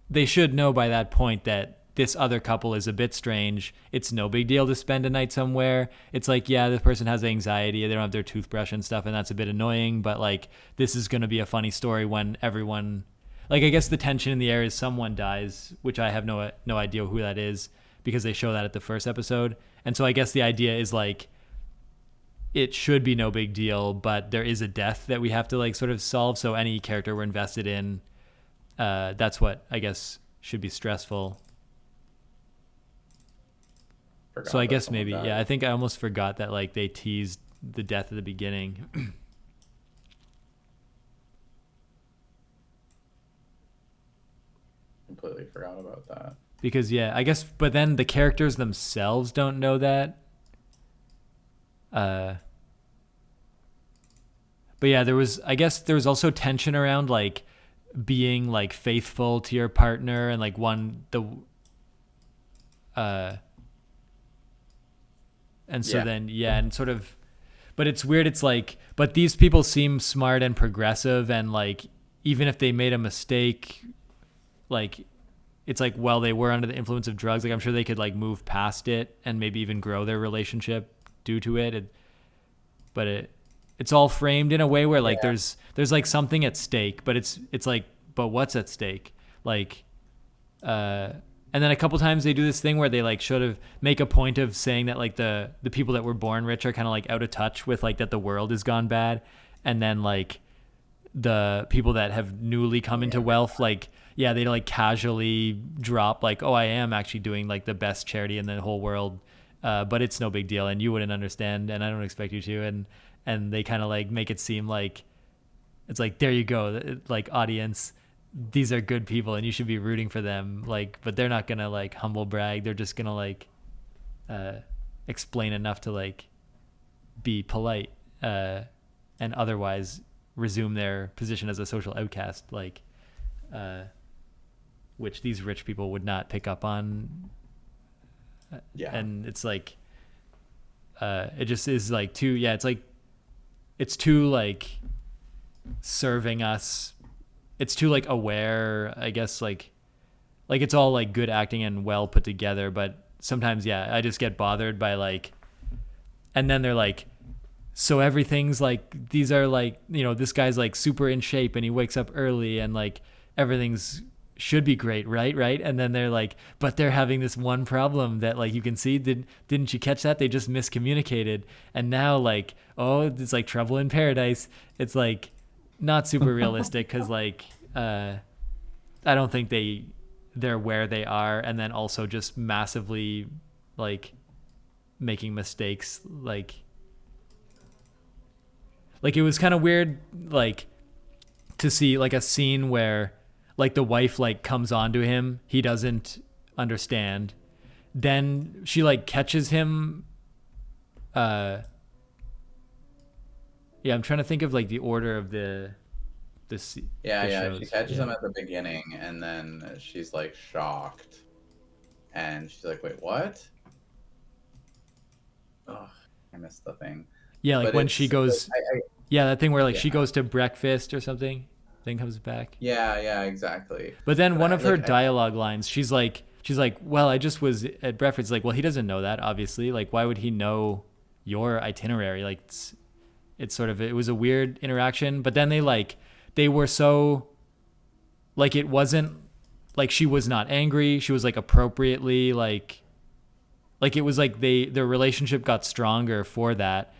Speaker 2: they should know by that point that this other couple is a bit strange. It's no big deal to spend a night somewhere. It's like, yeah, this person has anxiety, they don't have their toothbrush and stuff, and that's a bit annoying, but like this is going to be a funny story when everyone, like I guess the tension in the air is someone dies, which I have no idea who that is because they show that at the first episode. And so I guess the idea is like it should be no big deal, but there is a death that we have to like sort of solve. So any character we're invested in, that's what I guess should be stressful. So I
Speaker 1: Forgot that
Speaker 2: guess
Speaker 1: someone
Speaker 2: maybe, yeah,
Speaker 1: died.
Speaker 2: I think I almost forgot that like they teased the death at the beginning.
Speaker 1: completely forgot about that.
Speaker 2: Because yeah, I guess, but then the characters themselves don't know that. Uh, but yeah, I guess there was also tension around like being like faithful to your partner and like uh, and so
Speaker 1: Yeah.
Speaker 2: then yeah, and sort of, but it's weird. It's like, but these people seem smart and progressive, and like even if they made a mistake, like it's like, well, they were under the influence of drugs. Like I'm sure they could like move past it and maybe even grow their relationship due to it. But it's all framed in a way where like
Speaker 1: Yeah.
Speaker 2: there's like something at stake, but it's like, but what's at stake? Like, uh, and then a couple times they do this thing where they like should have make a point of saying that like the people that were born rich are kind of like out of touch with like that the world has gone bad, and then like the people that have newly come into wealth, like yeah, they like casually drop like, oh, I am actually doing like the best charity in the whole world, but it's no big deal, and you wouldn't understand, and I don't expect you to, and they kind of like make it seem like it's like, there you go, like audience, these are good people and you should be rooting for them, like, but they're not gonna like humble brag, they're just gonna like uh explain enough to like be polite, and otherwise resume their position as a social outcast, like uh, which these rich people would not pick up on.
Speaker 1: Yeah.
Speaker 2: And it's like it just is like too, yeah, it's like it's too like serving us, it's too like aware, I guess, like it's all like good acting and well put together, but sometimes yeah, I just get bothered by like, and then they're like, so everything's like, these are like, you know, this guy's like super in shape and he wakes up early and like everything's should be great, right, and then they're like, but they're having this one problem that like you can see, didn't you catch that, they just miscommunicated, and now like, oh, it's like trouble in paradise. It's like not super realistic because like I don't think they're where they are, and then also just massively like making mistakes, like it was kind of weird, like to see like a scene where like the wife like comes on to him, he doesn't understand, then she like catches him, uh yeah, I'm trying to think of like the order of
Speaker 1: Yeah,
Speaker 2: the
Speaker 1: yeah. She
Speaker 2: shows,
Speaker 1: catches
Speaker 2: yeah.
Speaker 1: him at the beginning, and then she's like shocked, and she's like, "Wait, what?" Oh, I missed the thing.
Speaker 2: Yeah, like
Speaker 1: But
Speaker 2: when she
Speaker 1: it's like,
Speaker 2: goes, yeah, that thing where like she
Speaker 1: yeah,
Speaker 2: goes to breakfast or something, then comes back.
Speaker 1: yeah, yeah, exactly.
Speaker 2: But then
Speaker 1: But
Speaker 2: one
Speaker 1: I
Speaker 2: of her
Speaker 1: like,
Speaker 2: dialogue lines, she's like, well, I just was at breakfast. Like, well, he doesn't know that, obviously. Like, why would he know your itinerary? Like, it's sort of, it was a weird interaction. But then they were so, like, it wasn't, like, she was not angry. She was like appropriately, like it was like their relationship got stronger for that.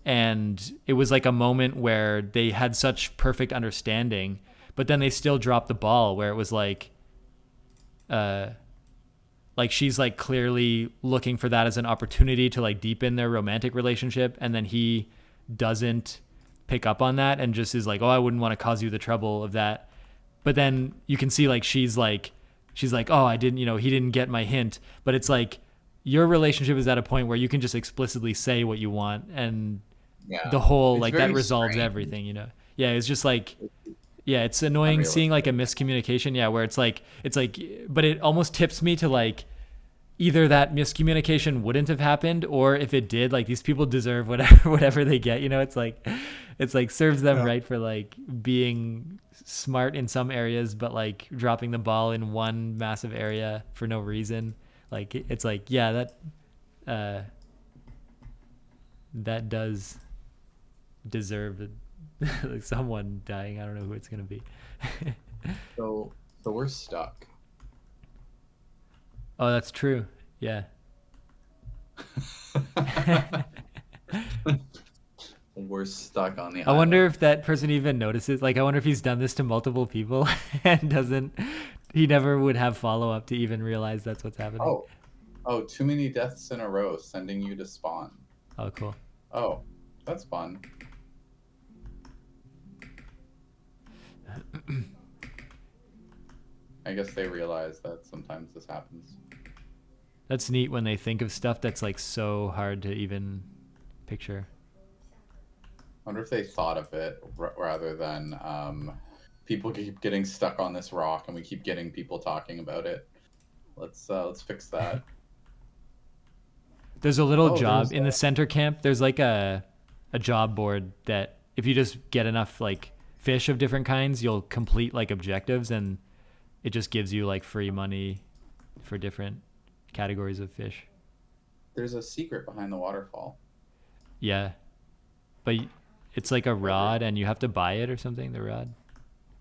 Speaker 2: And it was like a moment where they had such perfect understanding, but then they still dropped the ball where it was uh like she's like clearly looking for that as an opportunity to like deepen their romantic relationship, and then he doesn't pick up on that and just is like, oh, I wouldn't want to cause you the trouble of that. But then you can see like she's like, oh, I didn't, he didn't get my hint. But it's like your relationship is at a point where you can just explicitly say what you want, and
Speaker 1: yeah,
Speaker 2: the whole
Speaker 1: it's
Speaker 2: like that
Speaker 1: very
Speaker 2: resolves
Speaker 1: strange,
Speaker 2: everything. Yeah, it's just like, yeah, it's annoying seeing like a
Speaker 1: unrealistic.
Speaker 2: miscommunication, yeah, where it's like but it almost tips me to like either that miscommunication wouldn't have happened, or if it did, like these people deserve whatever whatever they get, it's like serves them
Speaker 1: Yeah.
Speaker 2: right for like being smart in some areas but like dropping the ball in one massive area for no reason. Like it's like, yeah, uh that does deserve like someone dying. I don't know who it's gonna be.
Speaker 1: So we're stuck.
Speaker 2: Oh, that's true. Yeah.
Speaker 1: We're stuck on the
Speaker 2: I wonder
Speaker 1: island.
Speaker 2: if that person even notices. Like, I wonder if he's done this to multiple people and doesn't. He never would have follow up to even realize that's what's happening.
Speaker 1: Oh, oh, too many deaths in a row, sending you to spawn.
Speaker 2: Oh, cool.
Speaker 1: Oh, that's fun. I guess they realize that sometimes this happens.
Speaker 2: That's neat when they think of stuff that's like so hard to even picture.
Speaker 1: I wonder if they thought of it rather than people keep getting stuck on this rock and we keep getting people talking about it. Let's fix that.
Speaker 2: There's a little
Speaker 1: Oh,
Speaker 2: job
Speaker 1: there's
Speaker 2: in the center camp. There's like a job board that if you just get enough like fish of different kinds, you'll complete like objectives, and it just gives you like free money for different categories of fish.
Speaker 1: there's a secret behind the waterfall.
Speaker 2: Yeah, but it's like a
Speaker 1: Whatever.
Speaker 2: rod, and you have to buy it or something. The rod.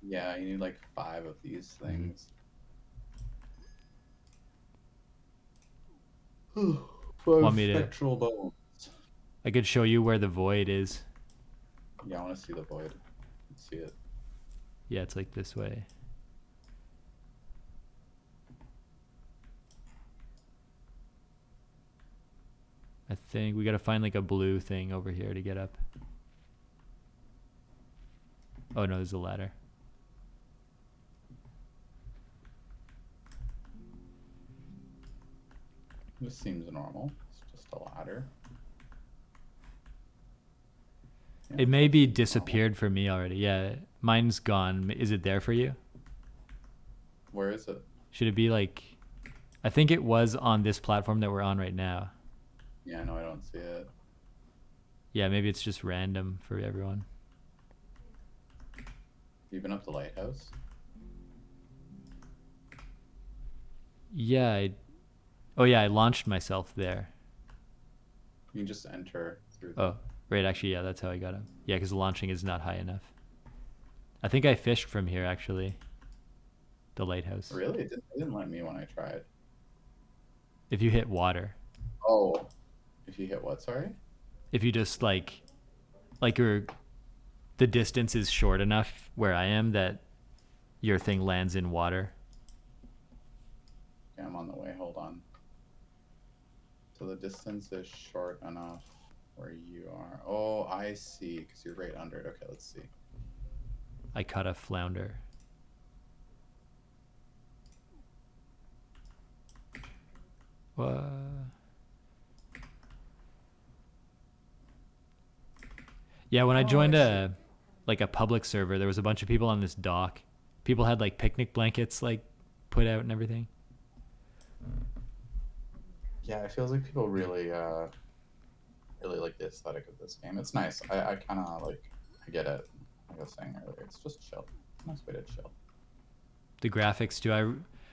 Speaker 1: Yeah, you need like 5 of these
Speaker 2: Mm-hmm.
Speaker 1: things.
Speaker 2: Want
Speaker 1: 5
Speaker 2: me to?
Speaker 1: spectral bones.
Speaker 2: I could show you where the void is.
Speaker 1: Yeah, I want to see the void. Let's see it.
Speaker 2: Yeah, it's like this way. I think we gotta find like a blue thing over here to get up. Oh no, there's a ladder.
Speaker 1: This seems normal. It's just a ladder. Yeah,
Speaker 2: It may
Speaker 1: that
Speaker 2: be
Speaker 1: seems normal.
Speaker 2: disappeared for me already. Yeah, mine's gone. Is it there for you?
Speaker 1: Where is it?
Speaker 2: Should it be like? I think it was on this platform that we're on right now.
Speaker 1: Yeah, no, I don't see it.
Speaker 2: Yeah, maybe it's just random for everyone.
Speaker 1: You been up the lighthouse?
Speaker 2: Yeah. Oh yeah, I launched myself there.
Speaker 1: You can just enter through the.
Speaker 2: Oh, right. Actually, yeah, that's how I got him. Yeah, because the launching is not high enough. I think I fished from here actually. The lighthouse.
Speaker 1: Really? It didn't let me when I tried.
Speaker 2: If you hit water,
Speaker 1: Oh, if you hit what? Sorry.
Speaker 2: if you just like your the distance is short enough where I am that your thing lands in water.
Speaker 1: Okay, I'm on the way. Hold on. So the distance is short enough where you are. Oh, I see. Because you're right under it. Okay, let's see.
Speaker 2: I caught a flounder. What? Yeah, when I
Speaker 1: Oh, I
Speaker 2: joined
Speaker 1: see.
Speaker 2: a public server, there was a bunch of people on this dock. People had like picnic blankets like put out and everything.
Speaker 1: Yeah, it feels like people really like the aesthetic of this game. It's nice. I kind of like. I get it. Like I was saying earlier, it's just chill. Nice way to chill.
Speaker 2: The graphics too.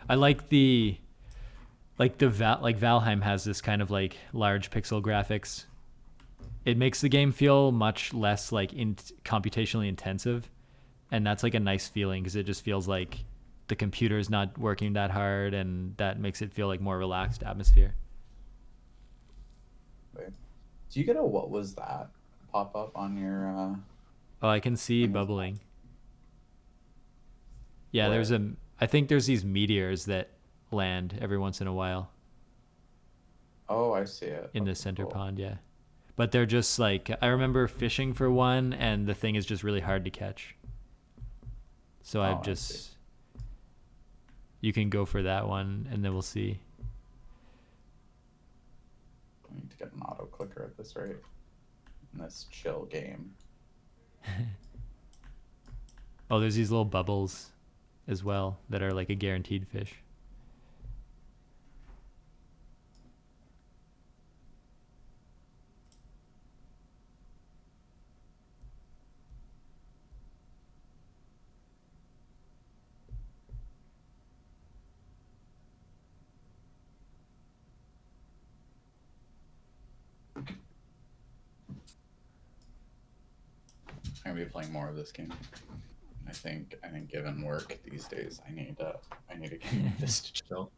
Speaker 2: I like like Valheim has this kind of like large pixel graphics. It makes the game feel much less like computationally intensive, and that's like a nice feeling because it just feels like the computer is not working that hard, and that makes it feel like more relaxed atmosphere.
Speaker 1: Wait. Do you get a what was that pop up
Speaker 2: Oh, I can see
Speaker 1: on your
Speaker 2: bubbling. Yeah,
Speaker 1: where?
Speaker 2: I think there's these meteors that land every once in a while
Speaker 1: Oh, I see it.
Speaker 2: in the
Speaker 1: Okay,
Speaker 2: center
Speaker 1: cool.
Speaker 2: pond. Yeah, but they're just like I remember fishing for one, and the thing is just really hard to catch. So I've
Speaker 1: Oh, I see.
Speaker 2: just you can go for that one, and then we'll see.
Speaker 1: I need to get an auto clicker at this rate in this chill game.
Speaker 2: Oh, there's these little bubbles as well that are like a guaranteed fish.
Speaker 1: I'm gonna be playing more of this game. I think given work these days, I need a game like this to chill.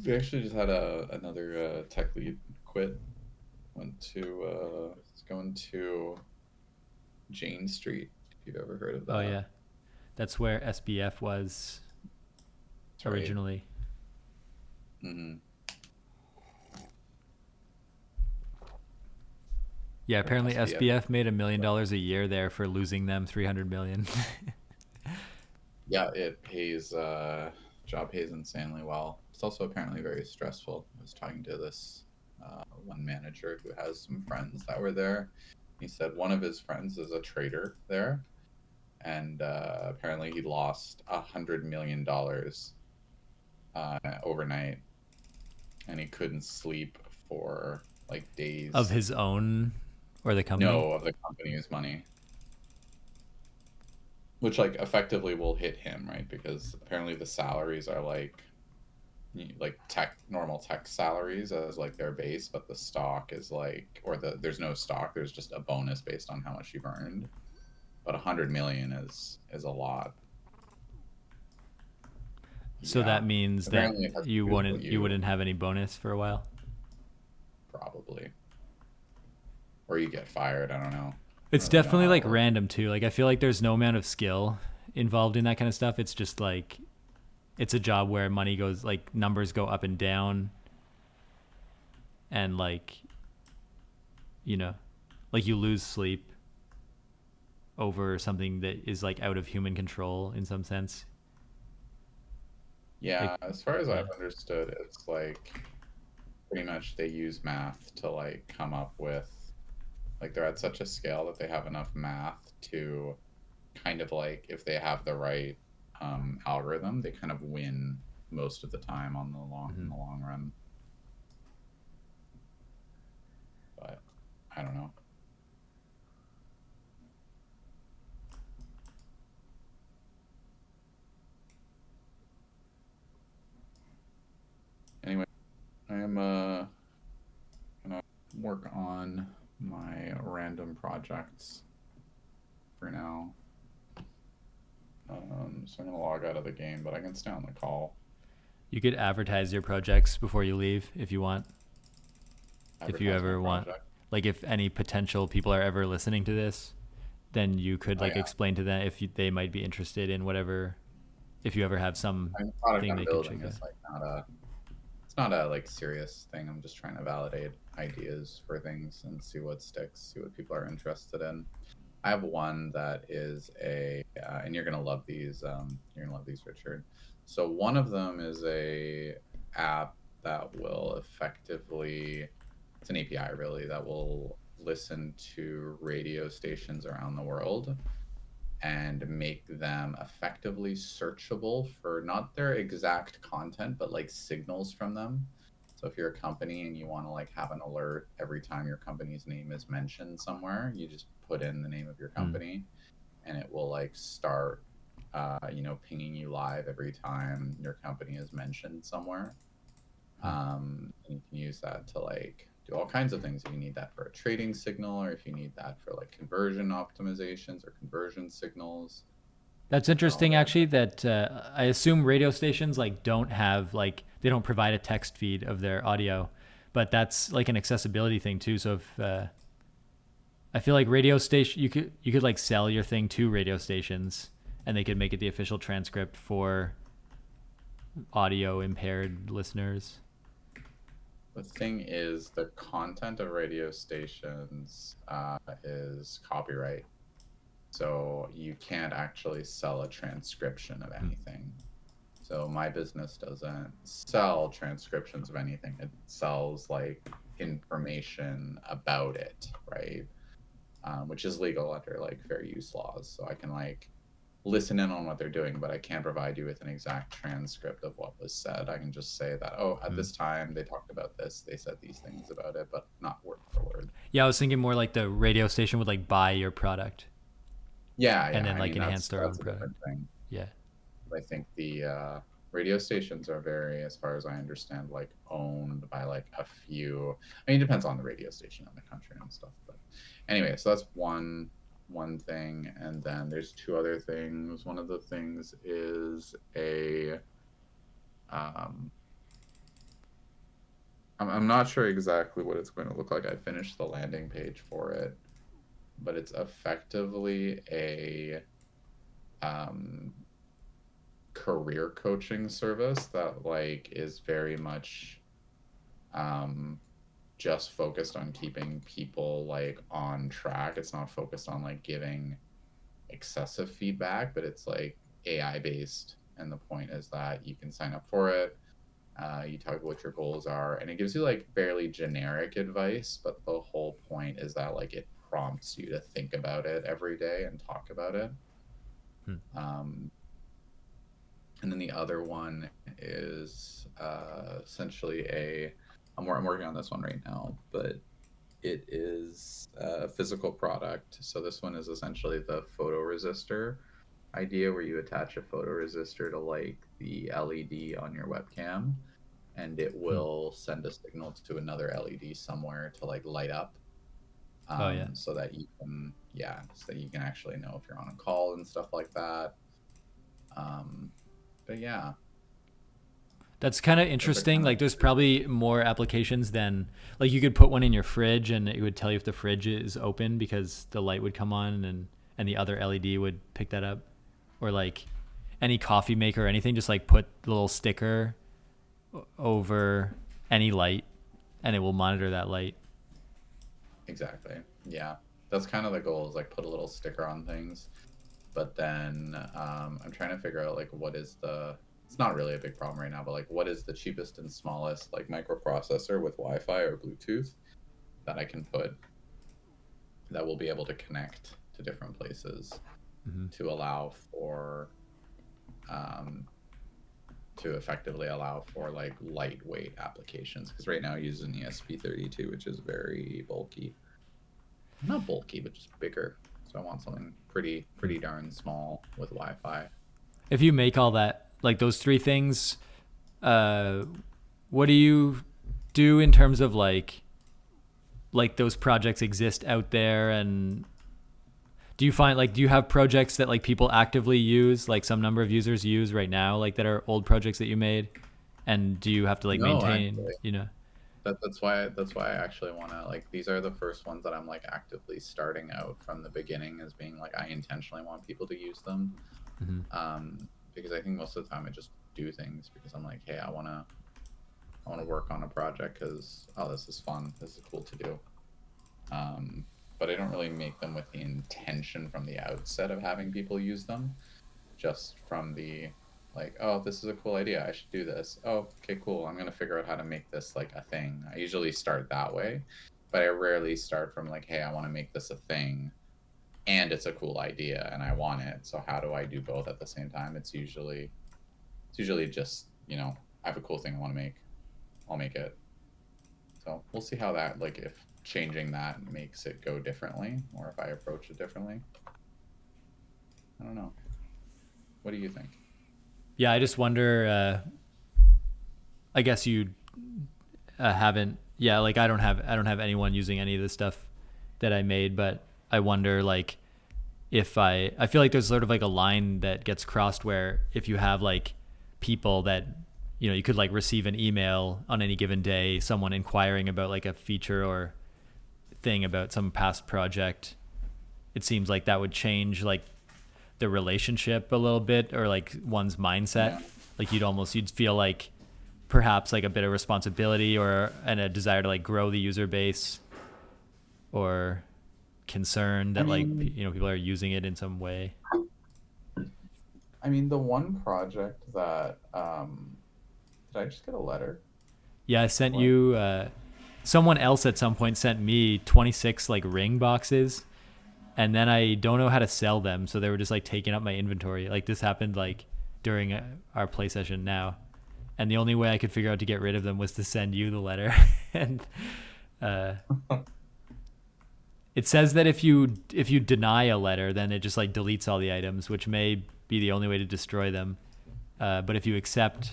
Speaker 1: We actually just had another tech lead quit. Went to he's going to Jane Street. If you've ever heard of
Speaker 2: Oh
Speaker 1: that,
Speaker 2: yeah, that's where SBF was
Speaker 1: that's right.
Speaker 2: originally.
Speaker 1: Mm-hmm.
Speaker 2: Yeah,
Speaker 1: or
Speaker 2: apparently
Speaker 1: SBF.
Speaker 2: SBF made $1 million a year there for losing them 300 million.
Speaker 1: Yeah, it pays. Job pays insanely well. It's also apparently very stressful. I was talking to this one manager who has some friends that were there. He said one of his friends is a trader there, and apparently he lost $100 million overnight, and he couldn't sleep for like
Speaker 2: Of
Speaker 1: days.
Speaker 2: his own or the company?
Speaker 1: No, of the company's money, which like effectively will hit him, right? Because apparently the salaries are like normal tech salaries as like their base, but the stock is like, or there's no stock, there's just a bonus based on how much you've earned. But 100 million is a lot.
Speaker 2: So
Speaker 1: Yeah,
Speaker 2: that means that
Speaker 1: apparently it has
Speaker 2: you
Speaker 1: to do with what
Speaker 2: wouldn't you
Speaker 1: you
Speaker 2: wouldn't have any bonus for a while.
Speaker 1: probably, or you get fired. I don't know. I
Speaker 2: It's
Speaker 1: don't really know
Speaker 2: definitely
Speaker 1: how it
Speaker 2: like
Speaker 1: works.
Speaker 2: random too. Like I feel like there's no amount of skill involved in that kind of stuff. It's just like it's a job where money goes like numbers go up and down and like you know, like you lose sleep over something that is like out of human control in some sense. Like
Speaker 1: Yeah, as far as
Speaker 2: yeah.
Speaker 1: I've understood, it's like pretty much they use math to like come up with, like they're at such a scale that they have enough math to kind of like, if they have the right algorithm, they kind of win most of the time on the long in
Speaker 2: Mhm.
Speaker 1: the long run. But I don't know. Anyway, I am gonna work on my random projects for now. So I'm gonna log out of the game, but I can stay on the call.
Speaker 2: You could advertise your projects before you leave if you want. If you
Speaker 1: Advertise my
Speaker 2: ever want,
Speaker 1: project.
Speaker 2: like if any potential people are ever listening to this, then you could
Speaker 1: Oh
Speaker 2: like
Speaker 1: yeah,
Speaker 2: explain to them if they might be interested in whatever, if you ever have some
Speaker 1: I mean, the product
Speaker 2: thing
Speaker 1: I'm
Speaker 2: they could
Speaker 1: building
Speaker 2: check out.
Speaker 1: is like not a it's not a like serious thing. I'm just trying to validate ideas for things and see what sticks, see what people are interested in. I have one that is and you're gonna love these. You're gonna love these, Richard. So one of them is a app that will effectively, it's an API really that will listen to radio stations around the world and make them effectively searchable for not their exact content, but like signals from them. So if you're a company and you want to like have an alert every time your company's name is mentioned somewhere, you just put in the name of your
Speaker 2: Hmm.
Speaker 1: company and it will like start pinging you live every time your company is mentioned somewhere.
Speaker 2: Hmm.
Speaker 1: And you can use that to like do all kinds of things if you need that for a trading signal or if you need that for like conversion optimizations or conversion signals.
Speaker 2: That's
Speaker 1: They're all
Speaker 2: interesting,
Speaker 1: there.
Speaker 2: actually. That I assume radio stations like don't have like they don't provide a text feed of their audio, but that's like an accessibility thing too. So if I feel like radio station, you could like sell your thing to radio stations, and they could make it the official transcript for audio impaired listeners.
Speaker 1: The thing is, the content of radio stations is copyright. So you can't actually sell a transcription of
Speaker 2: Hmm.
Speaker 1: anything. So my business doesn't sell transcriptions of anything. It sells like information about it, right? Which is legal under like fair use laws. So I can like listen in on what they're doing, but I can't provide you with an exact transcript of what was said. I can just say that, oh, at
Speaker 2: Hmm.
Speaker 1: this time they talked about this, they said these things about it, but not word for word.
Speaker 2: Yeah, I was thinking more like the radio station would like buy your product
Speaker 1: Yeah,
Speaker 2: and
Speaker 1: yeah.
Speaker 2: then
Speaker 1: I
Speaker 2: like
Speaker 1: mean,
Speaker 2: enhance their own
Speaker 1: that's a
Speaker 2: product.
Speaker 1: different thing.
Speaker 2: Yeah.
Speaker 1: I think the radio stations are very, as far as I understand, like owned by like a few. I mean, it depends on the radio station and the country and stuff. But anyway, so that's one thing, and then there's two other things. One of the things is a um, I'm not sure exactly what it's going to look like. I finished the landing page for it, but it's effectively a um, career coaching service that like is very much um, just focused on keeping people like on track. It's not focused on like giving excessive feedback, but it's like AI based. And the point is that you can sign up for it. You talk about what your goals are, and it gives you like fairly generic advice. But the whole point is that like it prompts you to think about it every day and talk about it.
Speaker 2: Hmm.
Speaker 1: Um, and then the other one is essentially I'm working on this one right now, but it is a physical product. So this one is essentially the photoresistor idea where you attach a photoresistor to like the LED on your webcam, and it
Speaker 2: Hmm.
Speaker 1: will send a signal to another LED somewhere to like light up,
Speaker 2: Oh yeah.
Speaker 1: so that you can, yeah, so that you can actually know if you're on a call and stuff like that. Um, but yeah,
Speaker 2: That's kind of
Speaker 1: those are
Speaker 2: interesting.
Speaker 1: kind of
Speaker 2: Like, there's probably more applications than like you could put one in your fridge, and it would tell you if the fridge is open because the light would come on, and the other LED would pick that up, or like any coffee maker or anything. Just like put the little sticker over any light, and it will monitor that light.
Speaker 1: exactly, yeah. That's kind of the goal, is like put a little sticker on things. But then I'm trying to figure out like what is the, it's not really a big problem right now, but like what is the cheapest and smallest like microprocessor with Wi-Fi or Bluetooth that I can put, that will be able to connect to different places
Speaker 2: Mm-hmm.
Speaker 1: to allow for um, to effectively allow for like lightweight applications, because right now I use an ESP32, which is very bulky, not bulky but just bigger. So I want something pretty darn small with Wi-Fi.
Speaker 2: If you make all that, like those three things, uh, what do you do in terms of like those projects exist out there, and do you find like do you have projects that like people actively use, like some number of users use right now, like that are old projects that you made, and do you have to like
Speaker 1: No,
Speaker 2: maintain,
Speaker 1: actually,
Speaker 2: you know?
Speaker 1: that's why I actually want to, like, these are the first ones that I'm like actively starting out from the beginning as being like I intentionally want people to use them,
Speaker 2: Mm-hmm.
Speaker 1: because I think most of the time I just do things because I'm like, hey, I want to work on a project because, oh, this is fun, this is cool to do. um, but I don't really make them with the intention from the outset of having people use them, just from the like, oh, this is a cool idea, I should do this. Oh, okay, cool, I'm gonna figure out how to make this like a thing. I usually start that way, but I rarely start from like, hey, I want to make this a thing and it's a cool idea and I want it, so how do I do both at the same time? It's usually just, I have a cool thing I want to make, I'll make it. So we'll see how that, like, if changing that makes it go differently or if I approach it differently. I don't know. What do you think?
Speaker 2: Yeah, I just wonder. I guess you haven't. Yeah, like I don't have anyone using any of the stuff that I made, but I wonder like if I feel like there's sort of like a line that gets crossed where if you have like people that you could like receive an email on any given day, someone inquiring about like a feature or thing about some past project, it seems like that would change like the relationship a little bit, or like one's mindset.
Speaker 1: Yeah.
Speaker 2: Like you'd feel like perhaps like a bit of responsibility or and a desire to like grow the user base, or concern
Speaker 1: I
Speaker 2: that like
Speaker 1: mean,
Speaker 2: people are using it in some way.
Speaker 1: the one project that did I just get a letter?
Speaker 2: Yeah, I sent
Speaker 1: What?
Speaker 2: you. Someone else at some point sent me 26 like ring boxes, and then I don't know how to sell them, so they were just like taking up my inventory. Like this happened like during our play session now, and the only way I could figure out to get rid of them was to send you the letter. And uh, it says that if you deny a letter, then it just like deletes all the items, which may be the only way to destroy them. But if you accept,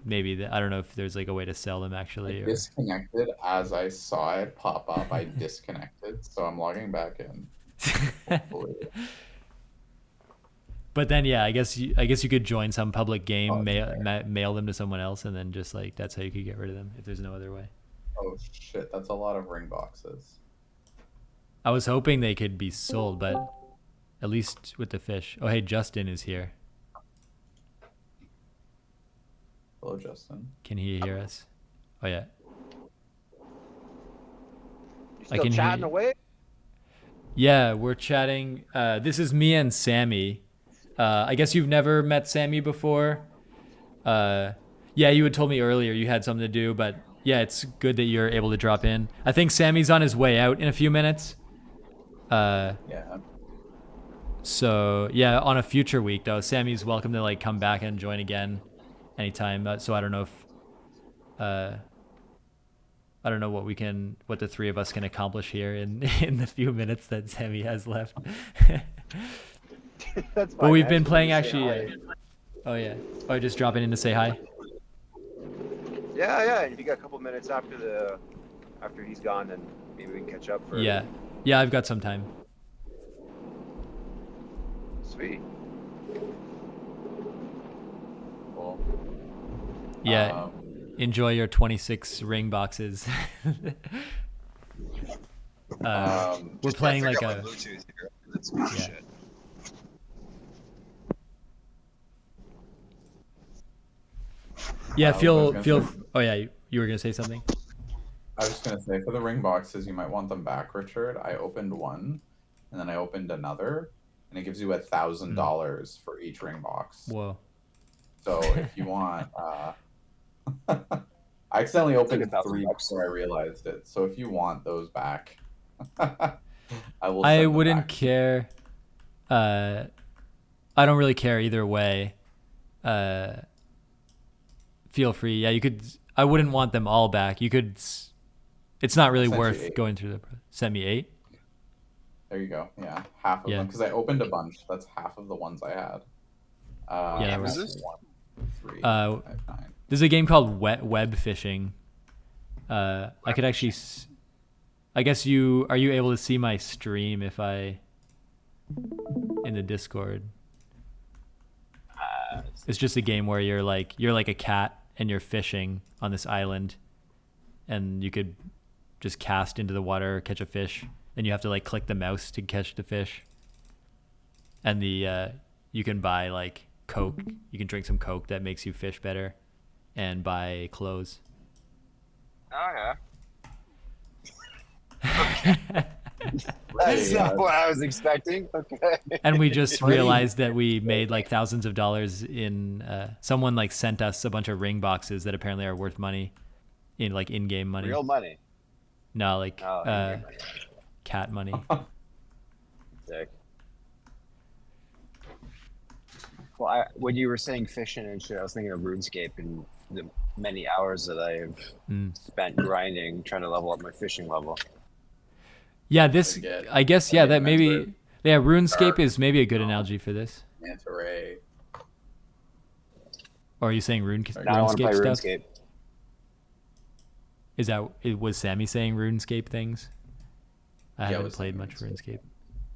Speaker 2: maybe I don't know if there's like a way to sell them
Speaker 1: I
Speaker 2: actually, or.
Speaker 1: disconnected as I saw it pop up. I disconnected, so I'm logging back in. Hopefully.
Speaker 2: But then yeah, I guess you could join some public
Speaker 1: Oh,
Speaker 2: game,
Speaker 1: it's
Speaker 2: mail them to someone else, and then just like that's how you could get rid of them if there's no other way.
Speaker 1: oh shit, that's a lot of ring boxes.
Speaker 2: I was hoping they could be sold, but at least with the fish. Oh hey, Justin is here.
Speaker 1: Hello, Justin.
Speaker 2: Can he hear us? Oh yeah. I
Speaker 3: Still
Speaker 2: can hear
Speaker 3: chatting
Speaker 2: you.
Speaker 3: away?
Speaker 2: Yeah, we're chatting. This is me and Sammy. I guess you've never met Sammy before. Uh, yeah, you had told me earlier you had something to do, but yeah, it's good that you're able to drop in. I think Sammy's on his way out in a few minutes. Uh,
Speaker 1: Yeah.
Speaker 2: so yeah, on a future week though, Sammy's welcome to like come back and join again anytime. So I don't know if uh, I don't know what the three of us can accomplish here in in the few minutes that Sammy has left.
Speaker 3: That's
Speaker 2: But
Speaker 3: fine,
Speaker 2: we've
Speaker 3: man.
Speaker 2: been
Speaker 3: Just wanted
Speaker 2: playing
Speaker 3: to say
Speaker 2: actually.
Speaker 3: hi.
Speaker 2: Oh yeah. Oh, just dropping in to say hi.
Speaker 3: Yeah, yeah. And if you got a couple minutes after he's gone, then maybe we can catch up for
Speaker 2: Yeah. Yeah, I've got some time.
Speaker 3: sweet.
Speaker 1: Cool.
Speaker 2: Yeah. Enjoy your 26 ring boxes. We're
Speaker 4: Just trying to
Speaker 2: playing
Speaker 4: figure
Speaker 2: like
Speaker 4: out my
Speaker 2: a
Speaker 4: Bluetooth here. That's some
Speaker 2: yeah.
Speaker 4: shit.
Speaker 2: Yeah,
Speaker 1: What I was
Speaker 2: feel
Speaker 1: gonna say.
Speaker 2: oh yeah, you were going to say something?
Speaker 1: I was just gonna say for the ring boxes, you might want them back, Richard. I opened one, and then I opened another, and it gives you $1,000 for each ring box.
Speaker 2: Whoa.
Speaker 1: So if you want, I accidentally
Speaker 3: It's like
Speaker 1: opened three
Speaker 3: $1,000.
Speaker 1: before I realized it. So if you want those back, I will
Speaker 2: I
Speaker 1: send them
Speaker 2: wouldn't
Speaker 1: back.
Speaker 2: care. Uh, I don't really care either way. Uh, feel free. Yeah, you could. I wouldn't want them all back. You could. It's not
Speaker 1: I
Speaker 2: really
Speaker 1: sent you
Speaker 2: worth
Speaker 1: 8.
Speaker 2: going through the. Send me 8.
Speaker 1: There you go. Yeah, half of
Speaker 2: Yeah.
Speaker 1: them because I opened a bunch. That's half of the ones I had.
Speaker 2: Yeah, that
Speaker 4: Game is
Speaker 2: works.
Speaker 4: this?
Speaker 1: 1, 3,
Speaker 2: Uh,
Speaker 1: 5, 9.
Speaker 2: there's a game called web fishing. I could actually. I guess are you able to see my stream if I in the Discord? It's just a game where you're like a cat and you're fishing on this island, and you could just cast into the water, catch a fish, and you have to like click the mouse to catch the fish. And you can buy like Coke. You can drink some Coke that makes you fish better, and buy clothes.
Speaker 4: Oh yeah.
Speaker 3: That's
Speaker 1: Yeah.
Speaker 3: not what I was expecting. Okay.
Speaker 2: And we just realized that we made like thousands of dollars in. Someone like sent us a bunch of ring boxes that apparently are worth money, in like in-game money.
Speaker 3: Real money.
Speaker 2: No, like
Speaker 3: Oh, in-game money.
Speaker 2: cat money.
Speaker 3: Sick. Well, when you were saying fishing and shit, I was thinking of RuneScape and the many hours that I've spent grinding, trying to level up my fishing level.
Speaker 2: Yeah, this
Speaker 1: Again,
Speaker 2: I guess yeah that
Speaker 1: Mentor,
Speaker 2: maybe yeah RuneScape
Speaker 1: Dark,
Speaker 2: is maybe a good analogy for this.
Speaker 1: Manta Ray.
Speaker 2: Or are you saying
Speaker 3: Now I want to
Speaker 2: RuneScape
Speaker 3: play
Speaker 2: stuff?
Speaker 3: RuneScape.
Speaker 2: Was Sammy saying RuneScape things? I
Speaker 1: Yeah, I
Speaker 2: haven't
Speaker 1: was
Speaker 2: played
Speaker 1: saying
Speaker 2: much
Speaker 1: RuneScape.
Speaker 2: RuneScape.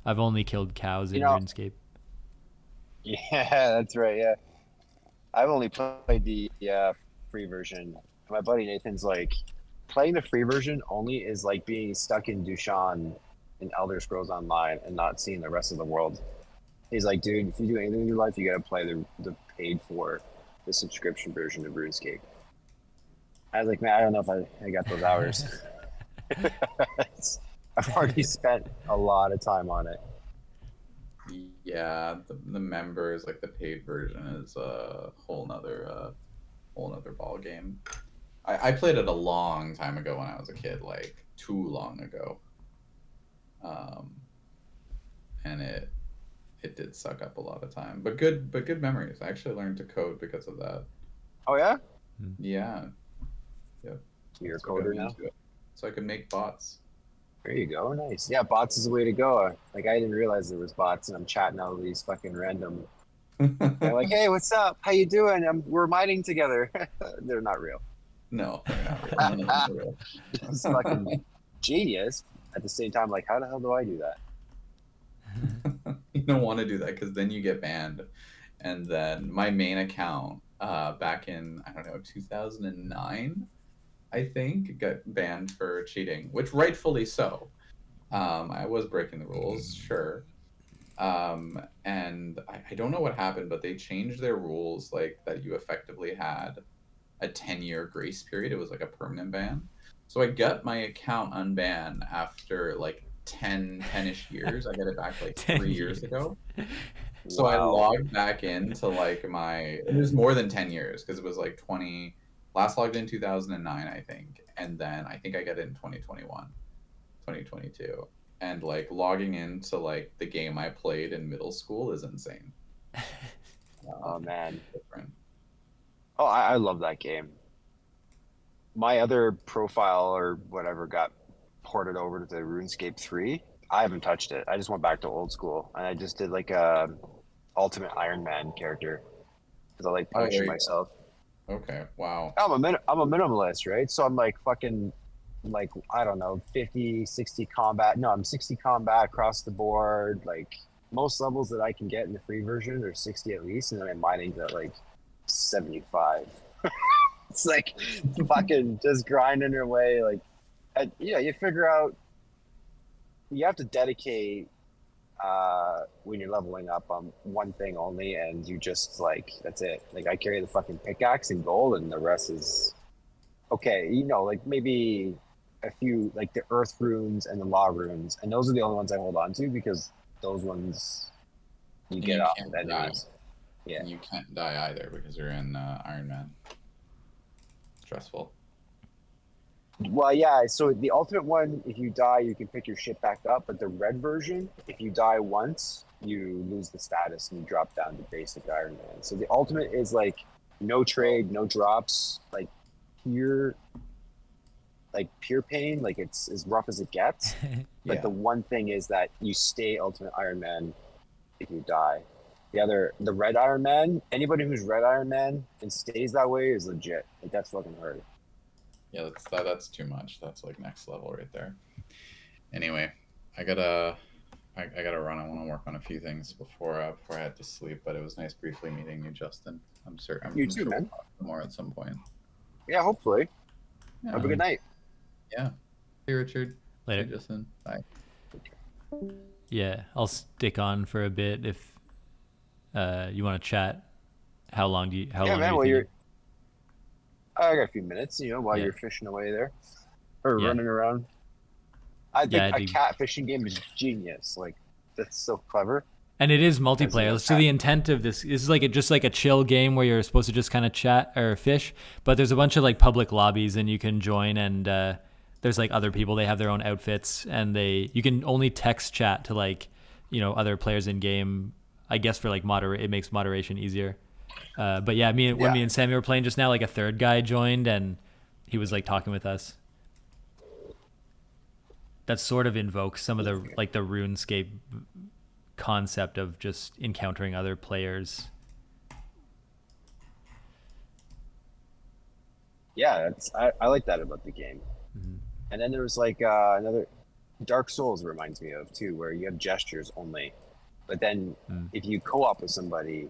Speaker 2: I've only killed cows in
Speaker 3: You know-
Speaker 2: RuneScape.
Speaker 3: Yeah, that's right. Yeah, I've only played the free version. My buddy Nathan's like, playing the free version only is like being stuck in Dushan in Elder Scrolls Online and not seeing the rest of the world. He's like, dude, if you do anything in your life, you gotta play the paid for the subscription version of RuneScape. I was like, man, I don't know if I got those hours. I've already spent a lot of time on it.
Speaker 1: Yeah, the members, like the paid version, is a whole nother ball game. I played it a long time ago when I was a kid, like too long ago. And it did suck up a lot of time, but good memories. I actually learned to code because of that.
Speaker 3: Oh yeah,
Speaker 1: Yeah, yep.
Speaker 3: you're a
Speaker 1: That's what got
Speaker 3: coder
Speaker 1: me
Speaker 3: now.
Speaker 1: into it. So I could make bots.
Speaker 3: There you go. Nice. Yeah, bots is the way to go. Like I didn't realize there was bots, and I'm chatting all these fucking random. They're like, "Hey, what's up? How you doing? We're mining together." They're not real.
Speaker 1: No, they're not real. None of them are real.
Speaker 3: It's fucking genius. At the same time, like, how the hell do I do that?
Speaker 1: You don't want to do that because then you get banned. And then my main account, back in, I don't know, 2009, I think, got banned for cheating, which rightfully so. I was breaking the rules, sure. And I don't know what happened, but they changed their rules, like that you effectively had a 10-year grace period. It was like a permanent ban. So I got my account unbanned after like 10-ish years. I got it back like
Speaker 2: 10
Speaker 1: 3 years
Speaker 2: years.
Speaker 1: ago. So I
Speaker 3: Wow.
Speaker 1: logged back into like my, it was more than 10 years because it was like 20, last logged in 2009, I think. And then I think I got it in 2021, 2022. And like logging into like the game I played in middle school is insane.
Speaker 3: Oh man.
Speaker 1: Different.
Speaker 3: Oh, I love that game. My other profile or whatever got ported over to the RuneScape 3. I haven't touched it. I just went back to old school and I just did like a Ultimate Iron Man character because I like
Speaker 1: Oh, there
Speaker 3: pushing
Speaker 1: you
Speaker 3: myself.
Speaker 1: go. Okay. Wow.
Speaker 3: I'm a minimalist, right? So I'm like fucking like I don't know, 50, 60 combat. No, I'm 60 combat across the board. Like most levels that I can get in the free version are 60 at least, and then I'm mining to like 75. It's like fucking just grinding your way. Like, yeah, you figure out you have to dedicate when you're leveling up on one thing only, and you just like that's it. Like I carry the fucking pickaxe and gold, and the rest is okay. You know, like maybe a few like the earth runes and the law runes, and those are the only ones I hold on to because those ones you
Speaker 1: And
Speaker 3: get
Speaker 1: you
Speaker 3: off
Speaker 1: can't
Speaker 3: of
Speaker 1: die.
Speaker 3: enemies. Yeah.
Speaker 1: And you can't die either because you're in Iron Man. Stressful.
Speaker 3: Well, yeah. So the ultimate one, if you die, you can pick your shit back up. But the red version, if you die once, you lose the status and you drop down to basic Iron Man. So the ultimate is like no trade, no drops, pure, like pure pain. Like it's as rough as it gets. But
Speaker 1: Yeah.
Speaker 3: the one thing is that you stay Ultimate Iron Man if you die. The Red Iron Man, anybody who's Red Iron Man and stays that way is legit. Like that's fucking hard.
Speaker 1: Yeah, that's too much. That's like next level right there. Anyway, I gotta I gotta run. I want to work on a few things before I head to sleep. But it was nice briefly meeting you, Justin.
Speaker 3: You
Speaker 1: I'm
Speaker 3: too,
Speaker 1: sure we'll
Speaker 3: man.
Speaker 1: talk more at some point.
Speaker 3: Yeah, hopefully.
Speaker 1: Yeah.
Speaker 3: Have a good night.
Speaker 1: Yeah. Hey, Richard.
Speaker 2: Later.
Speaker 1: Hey, Justin. Bye.
Speaker 2: Yeah, I'll stick on for a bit if you want to chat. How long do you? How
Speaker 3: Yeah,
Speaker 2: long
Speaker 3: man.
Speaker 2: are you
Speaker 3: Well,
Speaker 2: thinking?
Speaker 3: I got a few minutes, while
Speaker 2: Yeah.
Speaker 3: you're fishing away there or
Speaker 2: Yeah.
Speaker 3: running around. I
Speaker 2: Yeah,
Speaker 3: think
Speaker 2: it'd
Speaker 3: a
Speaker 2: be-
Speaker 3: cat fishing game is genius. Like that's so clever.
Speaker 2: And it is
Speaker 3: Because,
Speaker 2: multiplayer. So the intent of this is like just like a chill game where you're supposed to just kind of chat or fish, but there's a bunch of like public lobbies and you can join and there's like other people. They have their own outfits and you can only text chat to like other players in game. I guess for like it makes moderation easier. But yeah, when me and Sammy were playing just now, like a third guy joined and he was like talking with us. That sort of invokes some of the like the RuneScape concept of just encountering other players.
Speaker 3: Yeah, I like that about the game.
Speaker 2: Mm-hmm.
Speaker 3: And then there was like another Dark Souls reminds me of too, where you have gestures only, but then if you co-op with somebody,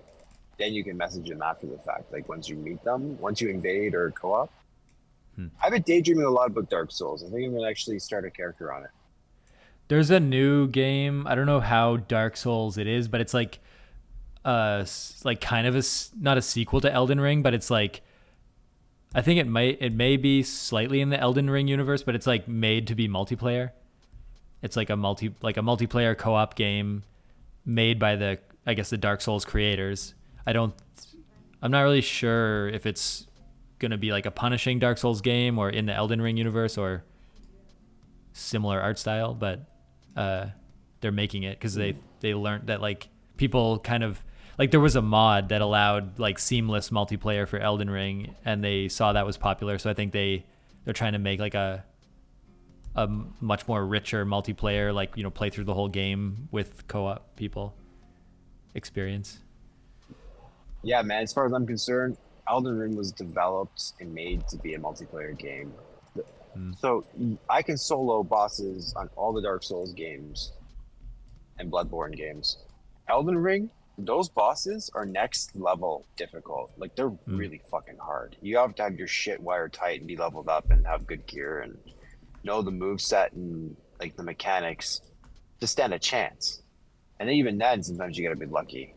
Speaker 3: then you can message them after the fact. Like once you meet them, once you invade or co-op. I've been daydreaming a lot about Dark Souls. I think I'm gonna actually start a character on it.
Speaker 2: There's a new game. I don't know how Dark Souls it is, but it's like kind of not a sequel to Elden Ring, but it's like I think it may be slightly in the Elden Ring universe, but it's like made to be multiplayer. It's like a multiplayer co-op game made by the Dark Souls creators. I'm not really sure if it's going to be like a punishing Dark Souls game or in the Elden Ring universe or similar art style, but they're making it because they learned that like people kind of like there was a mod that allowed like seamless multiplayer for Elden Ring and they saw that was popular, so I think they're trying to make like a much more richer multiplayer, like play through the whole game with co-op people experience.
Speaker 3: Yeah, man. As far as I'm concerned, Elden Ring was developed and made to be a multiplayer game. So I can solo bosses on all the Dark Souls games and Bloodborne games. Elden Ring, those bosses are next level difficult. Like they're really fucking hard. You have to have your shit wired tight and be leveled up and have good gear and know the move set and like the mechanics to stand a chance. And even then, sometimes you gotta be lucky.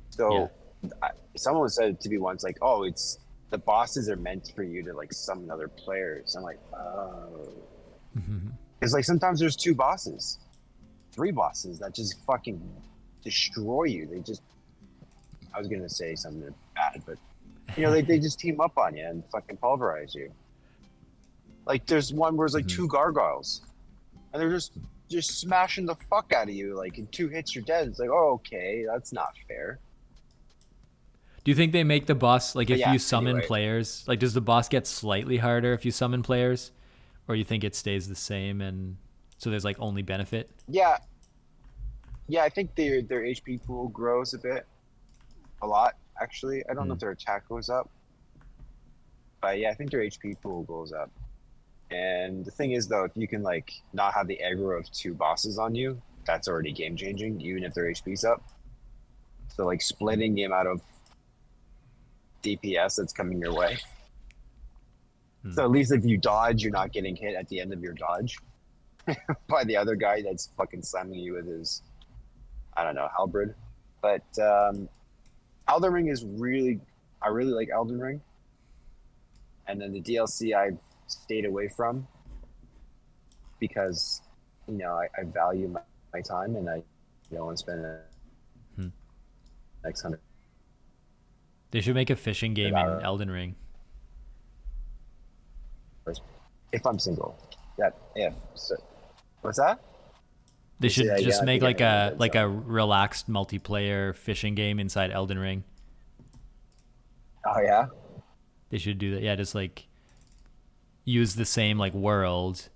Speaker 3: So someone said to me once, like, "Oh, it's the bosses are meant for you to like summon other players. I'm like, oh, because like sometimes there's 2 bosses, 3 bosses that just fucking destroy you. They just, I was gonna say something bad, but you know, they just team up on you and fucking pulverize you. Like there's one where it's like 2 gargoyles, and they're just smashing the fuck out of you. Like in 2 hits, you're dead. It's like, oh, okay, that's not fair.
Speaker 2: Do you think they make the boss, like
Speaker 3: But
Speaker 2: if
Speaker 3: yeah,
Speaker 2: you summon
Speaker 3: anyway.
Speaker 2: players, like does the boss get slightly harder if you summon players? Or you think it stays the same and so there's like only benefit?
Speaker 3: Yeah, yeah, I think their HP pool grows a lot. Actually, I don't know if their attack goes up, but yeah, I think their HP pool goes up. And the thing is, though, if you can like not have the aggro of 2 bosses on you, that's already game changing, even if their HP's up. So like splitting the amount of DPS that's coming your way. So at least if you dodge, you're not getting hit at the end of your dodge by the other guy that's fucking slamming you with his, I don't know, halberd. But Elden Ring is really, I really like Elden Ring. And then the DLC I've stayed away from because, you know, I value my time and I don't want to spend the next 100
Speaker 2: They should make a fishing game in
Speaker 3: hours
Speaker 2: Elden Ring.
Speaker 3: if I'm single. That if. So, what's that?
Speaker 2: They
Speaker 3: You say
Speaker 2: should
Speaker 3: that
Speaker 2: just
Speaker 3: again? I
Speaker 2: make
Speaker 3: think I
Speaker 2: like
Speaker 3: heard
Speaker 2: a
Speaker 3: that,
Speaker 2: like
Speaker 3: so.
Speaker 2: a relaxed multiplayer fishing game inside Elden Ring.
Speaker 3: Oh, yeah?
Speaker 2: They should do that. Yeah, just like use the same like world,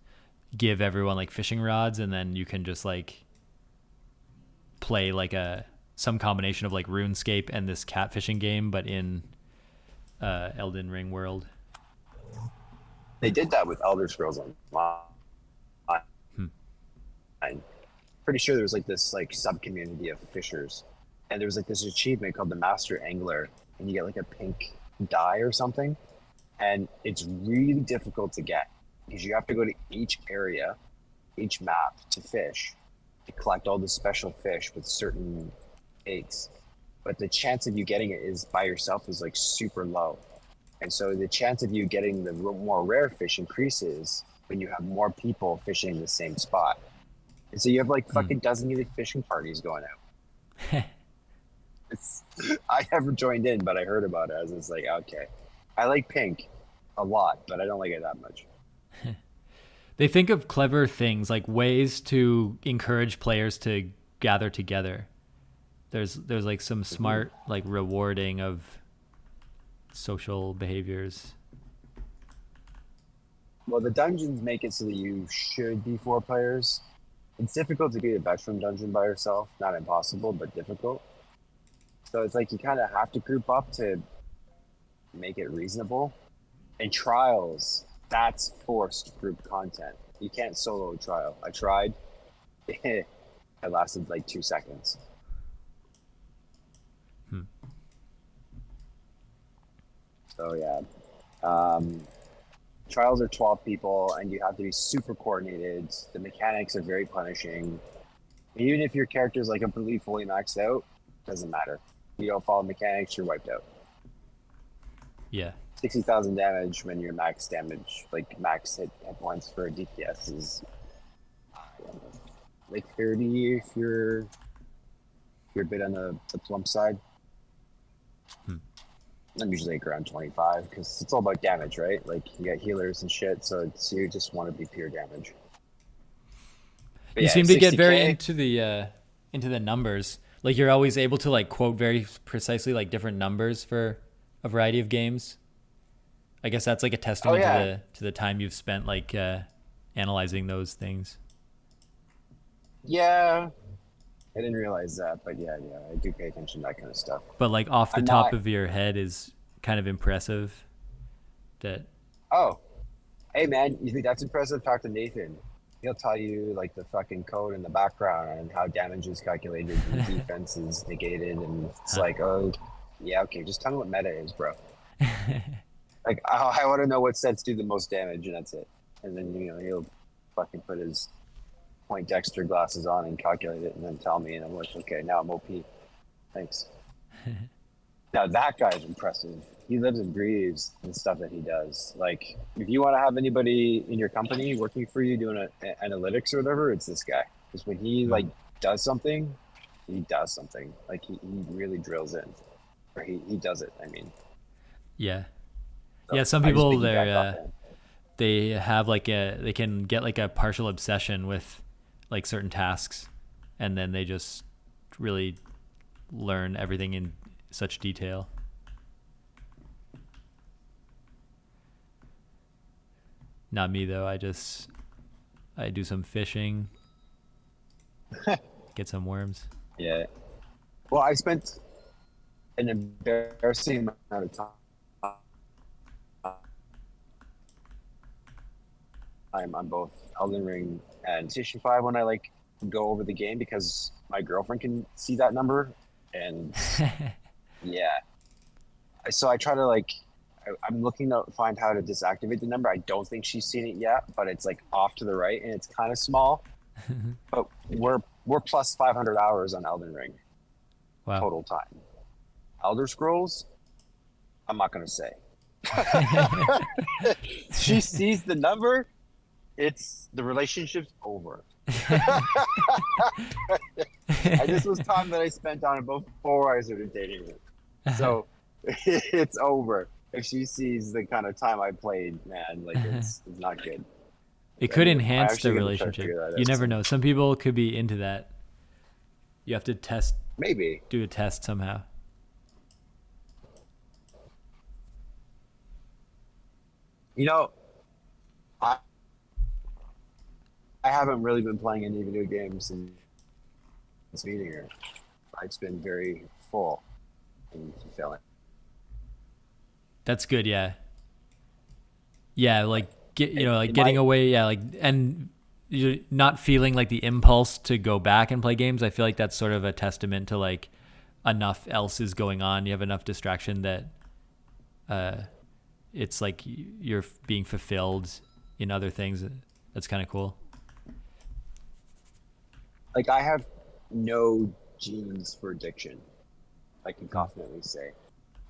Speaker 2: give everyone like fishing rods, and then you can just like play like some combination of like RuneScape and this catfishing game, but in Elden Ring world.
Speaker 3: They did that with Elder Scrolls Online. I'm pretty sure there was like this like sub community of fishers, and there was like this achievement called the Master Angler, and you get like a pink dye or something, and it's really difficult to get because you have to go to each area, each map to fish, to collect all the special fish with certain baits. But the chance of you getting it is by yourself is like super low. And so the chance of you getting the more rare fish increases when you have more people fishing the same spot. And so you have like fucking designated fishing parties going out. It's, I never joined in, but I heard about it. I was just like, okay. I like pink a lot, but I don't like it that much.
Speaker 2: They think of clever things like ways to encourage players to gather together. There's like some smart like rewarding of social behaviors.
Speaker 3: Well, the dungeons make it so that you should be 4 players. It's difficult to beat a veteran dungeon by yourself. Not impossible, but difficult. So it's like you kind of have to group up to make it reasonable. And trials, that's forced group content. You can't solo a trial. I tried. It lasted like 2 seconds. So yeah. Trials are 12 people, and you have to be super coordinated. The mechanics are very punishing. Even if your character is like completely fully maxed out, doesn't matter. You don't follow mechanics, you're wiped out.
Speaker 2: Yeah.
Speaker 3: 60,000 damage when your max damage, like max hit points for a DPS is like 30 if you're a bit on the plump side. I'm usually like around 25 because it's all about damage, right? Like you got healers and shit, so you just want to be pure damage. But
Speaker 2: You
Speaker 3: yeah,
Speaker 2: seem to get very
Speaker 3: 60K.
Speaker 2: into the numbers. Like you're always able to like quote very precisely like different numbers for a variety of games. I guess that's like a testament to the time you've spent like analyzing those things.
Speaker 3: Yeah, I didn't realize that, but yeah, I do pay attention to that kind of stuff.
Speaker 2: But like off the
Speaker 3: I'm
Speaker 2: top
Speaker 3: not-
Speaker 2: of your head is kind of impressive. That
Speaker 3: Oh, hey man, you think that's impressive? Talk to Nathan. He'll tell you like the fucking code in the background and how damage is calculated and defense is negated, and it's like, oh, yeah, okay, just tell me what meta is, bro. Like, I want to know what sets do the most damage, and that's it. And then he'll fucking put his Poindexter glasses on and calculate it, and then tell me, and I'm like, okay, now I'm OP. Thanks. Now that guy is impressive. he lives and breathes the stuff that he does. Like, if you want to have anybody in your company working for you doing analytics or whatever, it's this guy. Because when he like does something, he does something. Like he really drills in, or he does it. I mean,
Speaker 2: Yeah.
Speaker 3: so
Speaker 2: Yeah, some
Speaker 3: I just
Speaker 2: people
Speaker 3: piggyback off him.
Speaker 2: they have like they can get like a partial obsession with like certain tasks, and then they just really learn everything in such detail. Not me though. I do some fishing, get some worms.
Speaker 3: Yeah. Well, I spent an embarrassing amount of time on both Elden Ring and PlayStation 5 when I like go over the game because my girlfriend can see that number, and yeah. So I try to like I'm looking to find how to deactivate the number. I don't think she's seen it yet, but it's like off to the right and it's kind of small. But we're plus 500 hours on Elden Ring
Speaker 2: Wow.
Speaker 3: total time. Elder Scrolls, I'm not gonna say. She sees the number, it's the relationship's over. This was time that I spent on it before I started dating her. So it's over. If she sees the kind of time I played, man, like it's not good.
Speaker 2: It could
Speaker 3: I'm
Speaker 2: enhance the
Speaker 3: actually gonna try to
Speaker 2: relationship.
Speaker 3: figure that
Speaker 2: You
Speaker 3: out
Speaker 2: never
Speaker 3: soon.
Speaker 2: know. Some people could be into that. You have to
Speaker 3: Maybe.
Speaker 2: do a test somehow.
Speaker 3: You know, I I haven't really been playing any video games since meeting her. It's been very full and fulfilling.
Speaker 2: That's good. Yeah. Yeah. Like like
Speaker 3: In
Speaker 2: getting
Speaker 3: my
Speaker 2: away. Yeah. Like, and you're not feeling like the impulse to go back and play games. I feel like that's sort of a testament to like enough else is going on. You have enough distraction that, it's like you're being fulfilled in other things. That's kind of cool.
Speaker 3: like I have no genes for addiction. I can confidently say.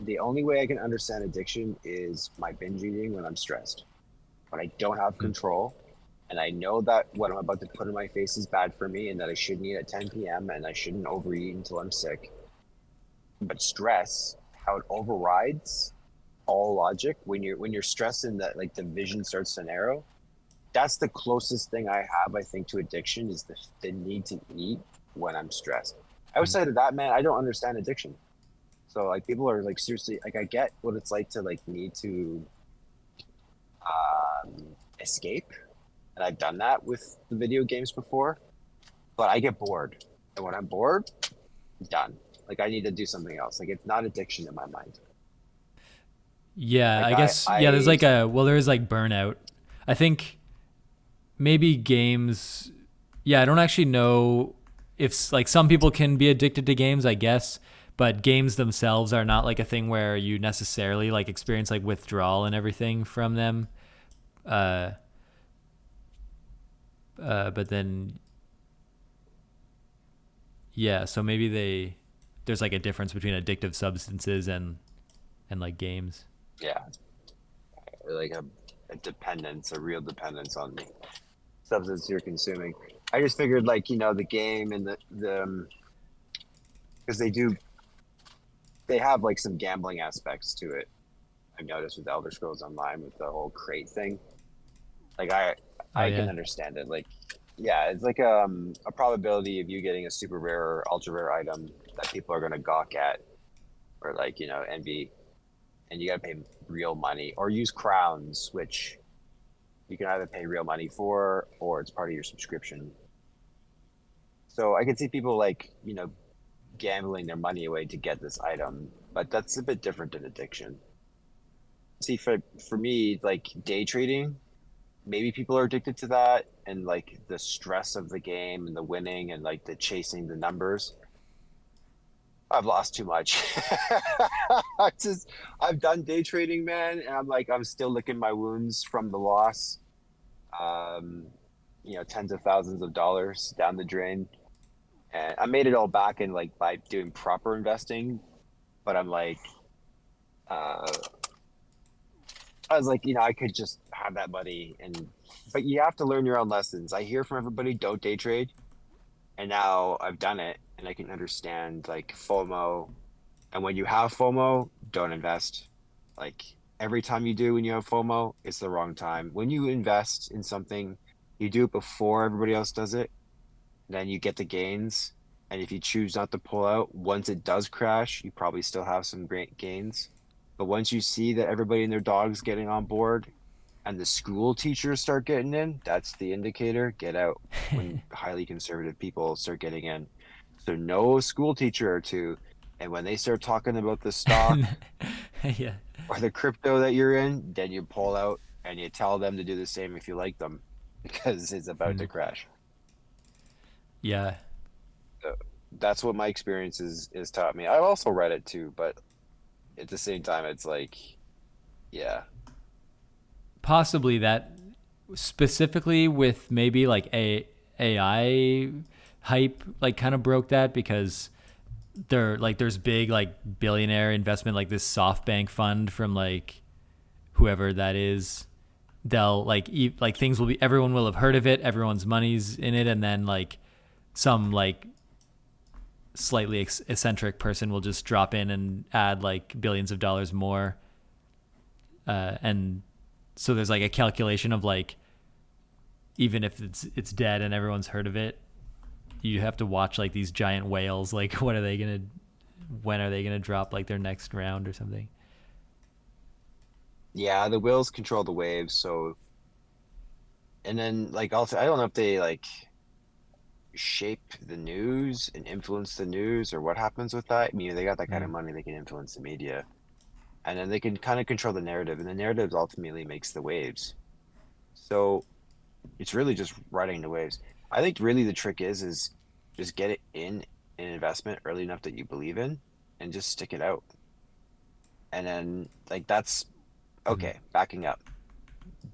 Speaker 3: The only way I can understand addiction is my binge eating when I'm stressed. When I don't have control and I know that what I'm about to put in my face is bad for me and that I shouldn't eat at 10 p.m. and I shouldn't overeat until I'm sick. But stress, how it overrides all logic when you're stressed and that like the vision starts to narrow. That's the closest thing I have, I think, to addiction is the need to eat when I'm stressed. Outside of that, man, I don't understand addiction. So like people are like seriously like I get what it's like to like need to escape, and I've done that with the video games before. But I get bored, and when I'm bored, I'm done. Like I need to do something else. Like it's not addiction in my mind.
Speaker 2: Yeah.
Speaker 3: Like
Speaker 2: I guess, yeah, there's like there is like burnout. I think maybe games, yeah, I don't actually know if like some people can be addicted to games, I guess, but games themselves are not like a thing where you necessarily like experience like withdrawal and everything from them. Uh, but then, yeah, so maybe there's like a difference between addictive substances and like games.
Speaker 3: yeah, like a dependence, a real dependence on the substance you're consuming. I just figured like the game and the because they have like some gambling aspects to it. I've noticed with Elder Scrolls Online with the whole crate thing. Like
Speaker 2: Oh
Speaker 3: I can
Speaker 2: yeah.
Speaker 3: understand it. Like yeah, it's like a probability of you getting a super rare or ultra rare item that people are gonna gawk at or like envy, and you gotta pay real money or use crowns, which you can either pay real money for or it's part of your subscription. So I can see people like gambling their money away to get this item, but that's a bit different than addiction. See, for me, like day trading, maybe people are addicted to that and like the stress of the game and the winning and like the chasing the numbers. I've lost too much. I've done day trading, man, and I'm still licking my wounds from the loss. Um, tens of thousands of dollars down the drain, and I made it all back in like by doing proper investing. But I'm like, I was like, I could just have that money, but you have to learn your own lessons. I hear from everybody, don't day trade, and now I've done it, and I can understand like FOMO. And when you have FOMO, don't invest. Like every time you do when you have FOMO, it's the wrong time. When you invest in something, you do it before everybody else does it, then you get the gains. And if you choose not to pull out, once it does crash, you probably still have some great gains. But once you see that everybody and their dog's getting on board and the school teachers start getting in, that's the indicator. Get out when highly conservative people start getting in. So know a school teacher or two. And when they start talking about the stock
Speaker 2: Yeah.
Speaker 3: or the crypto that you're in, then you pull out and you tell them to do the same if you like them because it's about to crash.
Speaker 2: Yeah.
Speaker 3: So that's what my experience is taught me. I've also read it too, but at the same time, it's like, yeah.
Speaker 2: Possibly that specifically with maybe like AI hype, like kind of broke that because there's big like billionaire investment, like this SoftBank fund from like whoever that is. They'll like like things will be, everyone will have heard of it, everyone's money's in it, and then like some like slightly eccentric person will just drop in and add like billions of dollars more, and so there's like a calculation of like, even if it's dead and everyone's heard of it, you have to watch like these giant whales, like when are they gonna drop like their next round or something.
Speaker 3: Yeah, the whales control the waves, so and then like also I don't know if they like shape the news and influence the news or what happens with that. I mean, they got that kind of money, they can influence the media. And then they can kind of control the narrative, and the narrative ultimately makes the waves. So it's really just riding the waves. I think really the trick is just get it in an investment early enough that you believe in and just stick it out. And then like that's okay, backing up.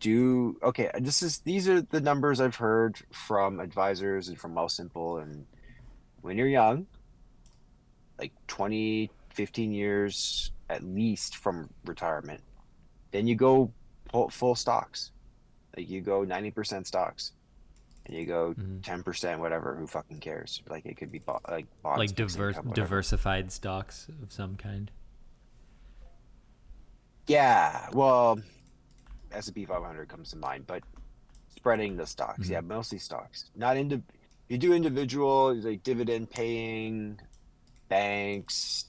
Speaker 3: These are the numbers I've heard from advisors and from Simple. And when you're young, like 20, 15 years at least from retirement, then you go full stocks. Like you go 90% stocks and you go 10% whatever, who fucking cares? Like it could be like bonds,
Speaker 2: Like diversified stocks of some kind.
Speaker 3: Yeah, well, S&P 500 comes to mind, but spreading the stocks. Yeah, mostly stocks. Not into you do individual like dividend paying banks,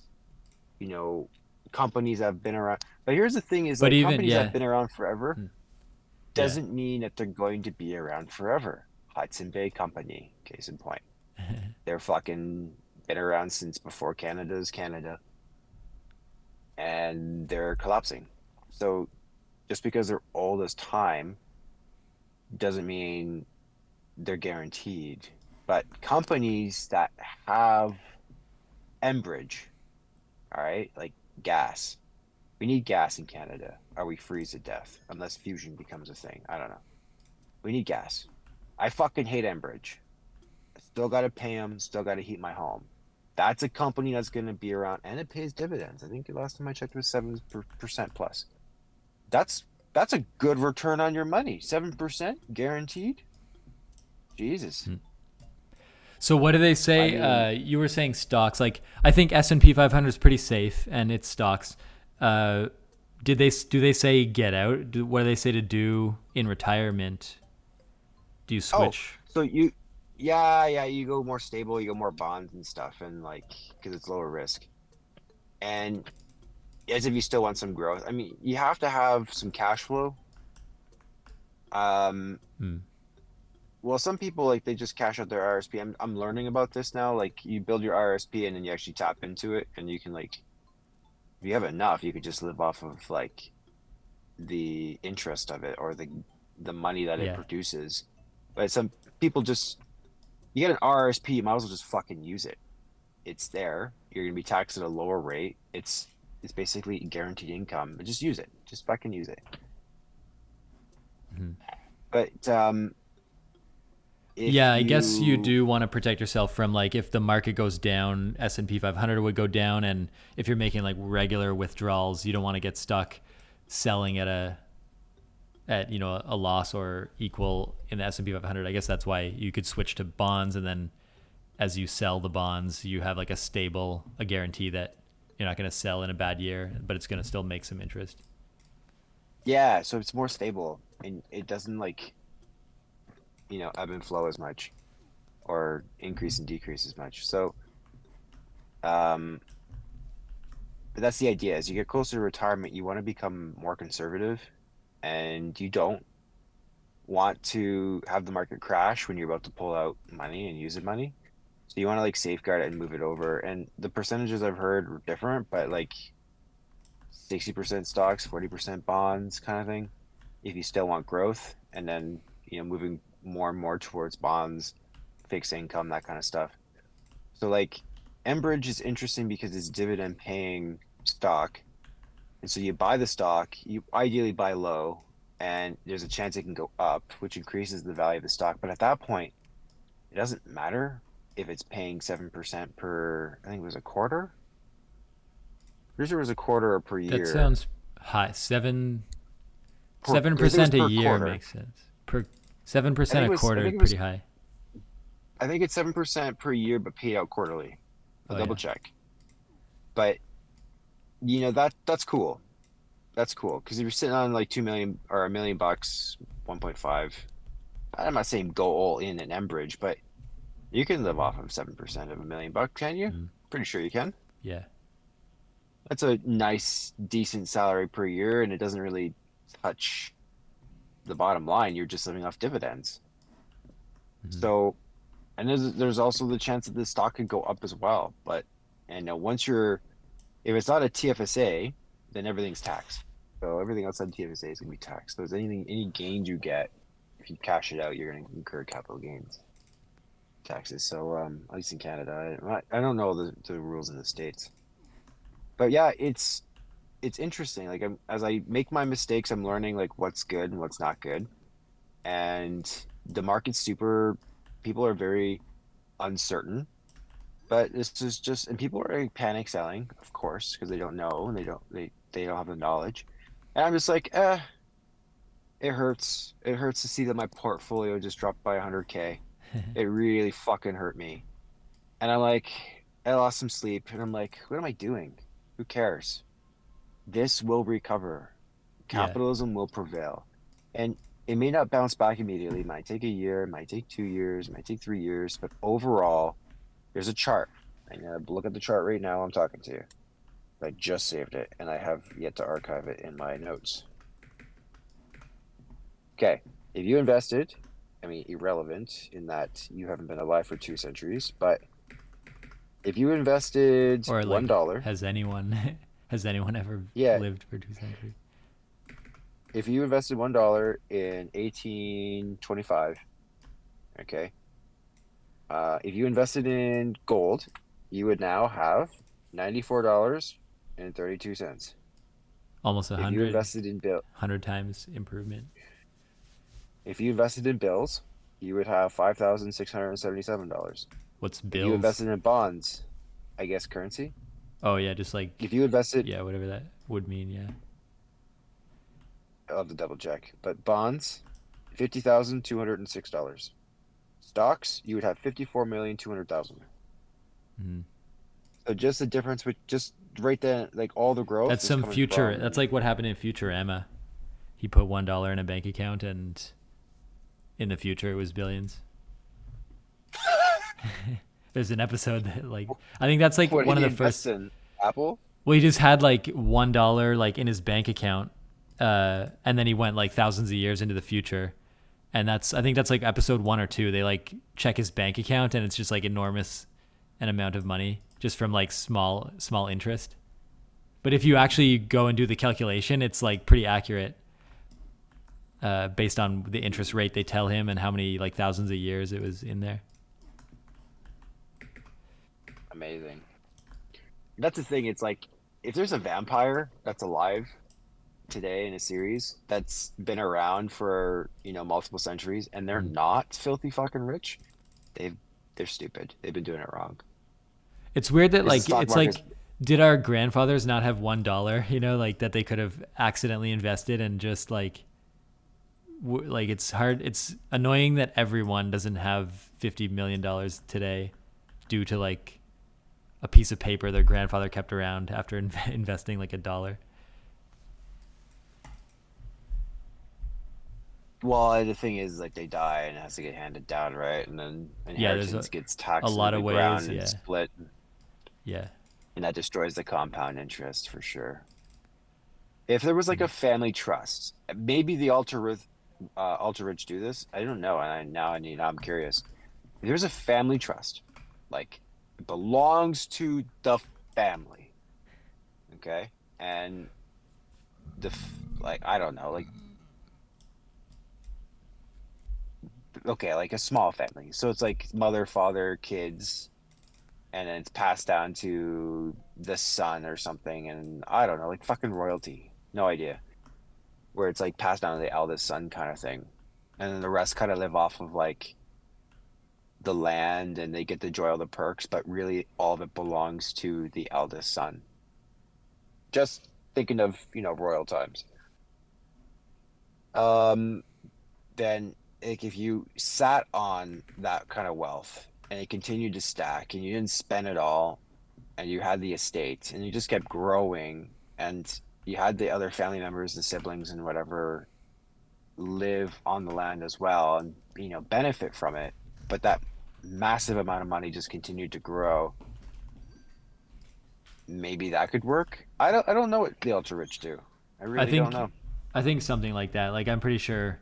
Speaker 3: companies that have been around. But here's the thing is
Speaker 2: But
Speaker 3: like
Speaker 2: even
Speaker 3: companies that have been around forever doesn't
Speaker 2: yeah.
Speaker 3: mean that they're going to be around forever. Hudson Bay Company, case in point. They're fucking been around since before Canada's Canada. And they're collapsing. So just because they're old as time doesn't mean they're guaranteed. But companies that have Enbridge, all right, like gas. We need gas in Canada, or we freeze to death unless fusion becomes a thing. I don't know. We need gas. I fucking hate Enbridge. Still got to pay them. Still got to heat my home. That's a company that's going to be around, and it pays dividends. I think the last time I checked it was 7% plus. That's a good return on your money. 7% guaranteed. Jesus.
Speaker 2: So what do they say? You were saying stocks. Like I think S&P 500 is pretty safe, and it's stocks. Do they say get out? What do they say to do in retirement? Do you switch?
Speaker 3: So you go more stable, you go more bonds and stuff, and like because it's lower risk. And as if you still want some growth. I mean, you have to have some cash flow. Well, some people like they just cash out their RSP. I'm learning about this now. Like you build your RSP and then you actually tap into it, and you can like, if you have enough, you could just live off of like the interest of it or the money that it produces. But some people just, you get an RSP, you might as well just fucking use it. It's there. You're gonna be taxed at a lower rate. It's basically guaranteed income. But just use it. Just fucking use it. But
Speaker 2: I guess you do want to protect yourself from like if the market goes down, S&P 500 would go down, and if you're making like regular withdrawals, you don't want to get stuck selling at a at a loss or equal in the S&P 500. I guess that's why you could switch to bonds, and then as you sell the bonds, you have like a guarantee that you're not going to sell in a bad year, but it's going to still make some interest.
Speaker 3: Yeah, so it's more stable and it doesn't like, ebb and flow as much or increase and decrease as much. So, um, but that's the idea. As you get closer to retirement, you want to become more conservative and you don't want to have the market crash when you're about to pull out money and use the money. So you want to like safeguard it and move it over. And the percentages I've heard were different, but like 60% stocks, 40% bonds kind of thing. If you still want growth, and then, moving more and more towards bonds, fixed income, that kind of stuff. So like Enbridge is interesting because it's dividend paying stock. And so you buy the stock, you ideally buy low, and there's a chance it can go up, which increases the value of the stock. But at that point, it doesn't matter if it's paying 7% per, I think it was a quarter. Pretty sure it was a quarter or per year.
Speaker 2: That sounds high. 7%
Speaker 3: I think it was
Speaker 2: a
Speaker 3: per
Speaker 2: year
Speaker 3: quarter.
Speaker 2: makes sense. 7%
Speaker 3: I
Speaker 2: a
Speaker 3: was- I
Speaker 2: quarter
Speaker 3: think
Speaker 2: is
Speaker 3: it was-
Speaker 2: pretty high.
Speaker 3: I think it's 7% per year, but paid out quarterly. I'll
Speaker 2: Oh,
Speaker 3: double
Speaker 2: yeah.
Speaker 3: check. But that's cool. That's cool because if you're sitting on like 2 million or $1 million, 1.5. I'm not saying go all in an Enbridge, but you can live off of 7% of $1 million, can you?
Speaker 2: Mhm.
Speaker 3: Pretty sure you can.
Speaker 2: Yeah.
Speaker 3: That's a nice, decent salary per year, and it doesn't really touch the bottom line. You're just living off dividends.
Speaker 2: Mhm.
Speaker 3: So, and there's also the chance that the stock could go up as well. But if it's not a TFSA, then everything's taxed. So everything outside TFSA is gonna be taxed. So any gains you get, if you cash it out, you're gonna incur capital gains taxes. So at least in Canada, I don't know the rules in the States. But yeah, it's interesting. Like as I make my mistakes, I'm learning like what's good and what's not good. And the market's people are very uncertain. But this is just, and people are like, panic selling, of course, because they don't know and they don't have the knowledge. And I'm just like, it hurts. It hurts to see that my portfolio just dropped by 100K. It really fucking hurt me. And I'm like, I lost some sleep, and I'm like, what am I doing? Who cares? This will recover.
Speaker 2: Yeah.
Speaker 3: Capitalism will prevail. And it may not bounce back immediately. It might take a year, it might take 2 years, it might take 3 years, but overall, there's a chart. I'm gonna look at the chart right now. I'm talking to you. I just saved it, and I have yet to archive it in my notes. Okay, if you invested, I mean, irrelevant in that you haven't been alive for 2 centuries, but if you invested
Speaker 2: Or like,
Speaker 3: $1,
Speaker 2: has anyone ever
Speaker 3: yeah,
Speaker 2: lived for 2 centuries?
Speaker 3: if you invested $1 in 1825, okay, if you invested in gold, you would now have $94.32.
Speaker 2: Almost
Speaker 3: If you invested in
Speaker 2: 100 times improvement.
Speaker 3: If you invested in bills, you would have $5,677.
Speaker 2: What's
Speaker 3: If you
Speaker 2: bills?
Speaker 3: invested in bonds, I guess currency.
Speaker 2: Oh, yeah, just like,
Speaker 3: If you invested,
Speaker 2: yeah, whatever that would mean, yeah.
Speaker 3: I'll have to double check, but bonds, $50,206. Stocks, you would have 54,200,000.
Speaker 2: Mhm.
Speaker 3: So just the difference with just right then, like all the growth.
Speaker 2: That's
Speaker 3: is
Speaker 2: some
Speaker 3: coming
Speaker 2: future.
Speaker 3: from-
Speaker 2: That's like what happened in Futurama. He put $1 in a bank account, and in the future, it was billions. There's an episode that, like, I think that's like
Speaker 3: What
Speaker 2: one
Speaker 3: did
Speaker 2: of
Speaker 3: he
Speaker 2: the first.
Speaker 3: invest in? Apple.
Speaker 2: Well, he just had like $1 like in his bank account, and then he went like thousands of years into the future, and I think that's like episode 1 or 2. They like check his bank account, and it's just like enormous an amount of money just from like small interest. But if you actually go and do the calculation, it's like pretty accurate, based on the interest rate they tell him and how many like thousands of years it was in there.
Speaker 3: Amazing. That's the thing. It's like if there's a vampire that's alive today in a series that's been around for multiple centuries and they're not filthy fucking rich, they're stupid. They've been doing it wrong.
Speaker 2: It's weird that
Speaker 3: It's the
Speaker 2: like
Speaker 3: stock
Speaker 2: it's
Speaker 3: market's-
Speaker 2: like, did our grandfathers not have $1? Like that they could have accidentally invested and just like like it's hard. It's annoying that everyone doesn't have $50 million today, due to like a piece of paper their grandfather kept around after investing like $1.
Speaker 3: Well, the thing is, like, they die and it has to get handed down, right? And then
Speaker 2: Yeah, there's
Speaker 3: inheritance gets
Speaker 2: a
Speaker 3: taxed into
Speaker 2: lot
Speaker 3: the
Speaker 2: of ways.
Speaker 3: ground and
Speaker 2: Yeah,
Speaker 3: split,
Speaker 2: yeah,
Speaker 3: and that destroys the compound interest for sure. If there was like a family trust, maybe the ultra rich do this. I don't know, and I'm curious. If there's a family trust, like it belongs to the family, okay, and like I don't know, like okay, like a small family. So it's like mother, father, kids, and then it's passed down to the son or something, and I don't know, like fucking royalty. No idea. Where it's like passed down to the eldest son kind of thing. And then the rest kind of live off of like the land and they get to enjoy all the perks, but really all of it belongs to the eldest son. Just thinking of, royal times. Um, then like if you sat on that kind of wealth and it continued to stack and you didn't spend it all and you had the estate and you just kept growing and you had the other family members, the siblings and whatever live on the land as well and benefit from it, but that massive amount of money just continued to grow. Maybe that could work. I don't know what the ultra rich do. I
Speaker 2: I
Speaker 3: really don't
Speaker 2: think
Speaker 3: know.
Speaker 2: I think something like that. Like I'm pretty sure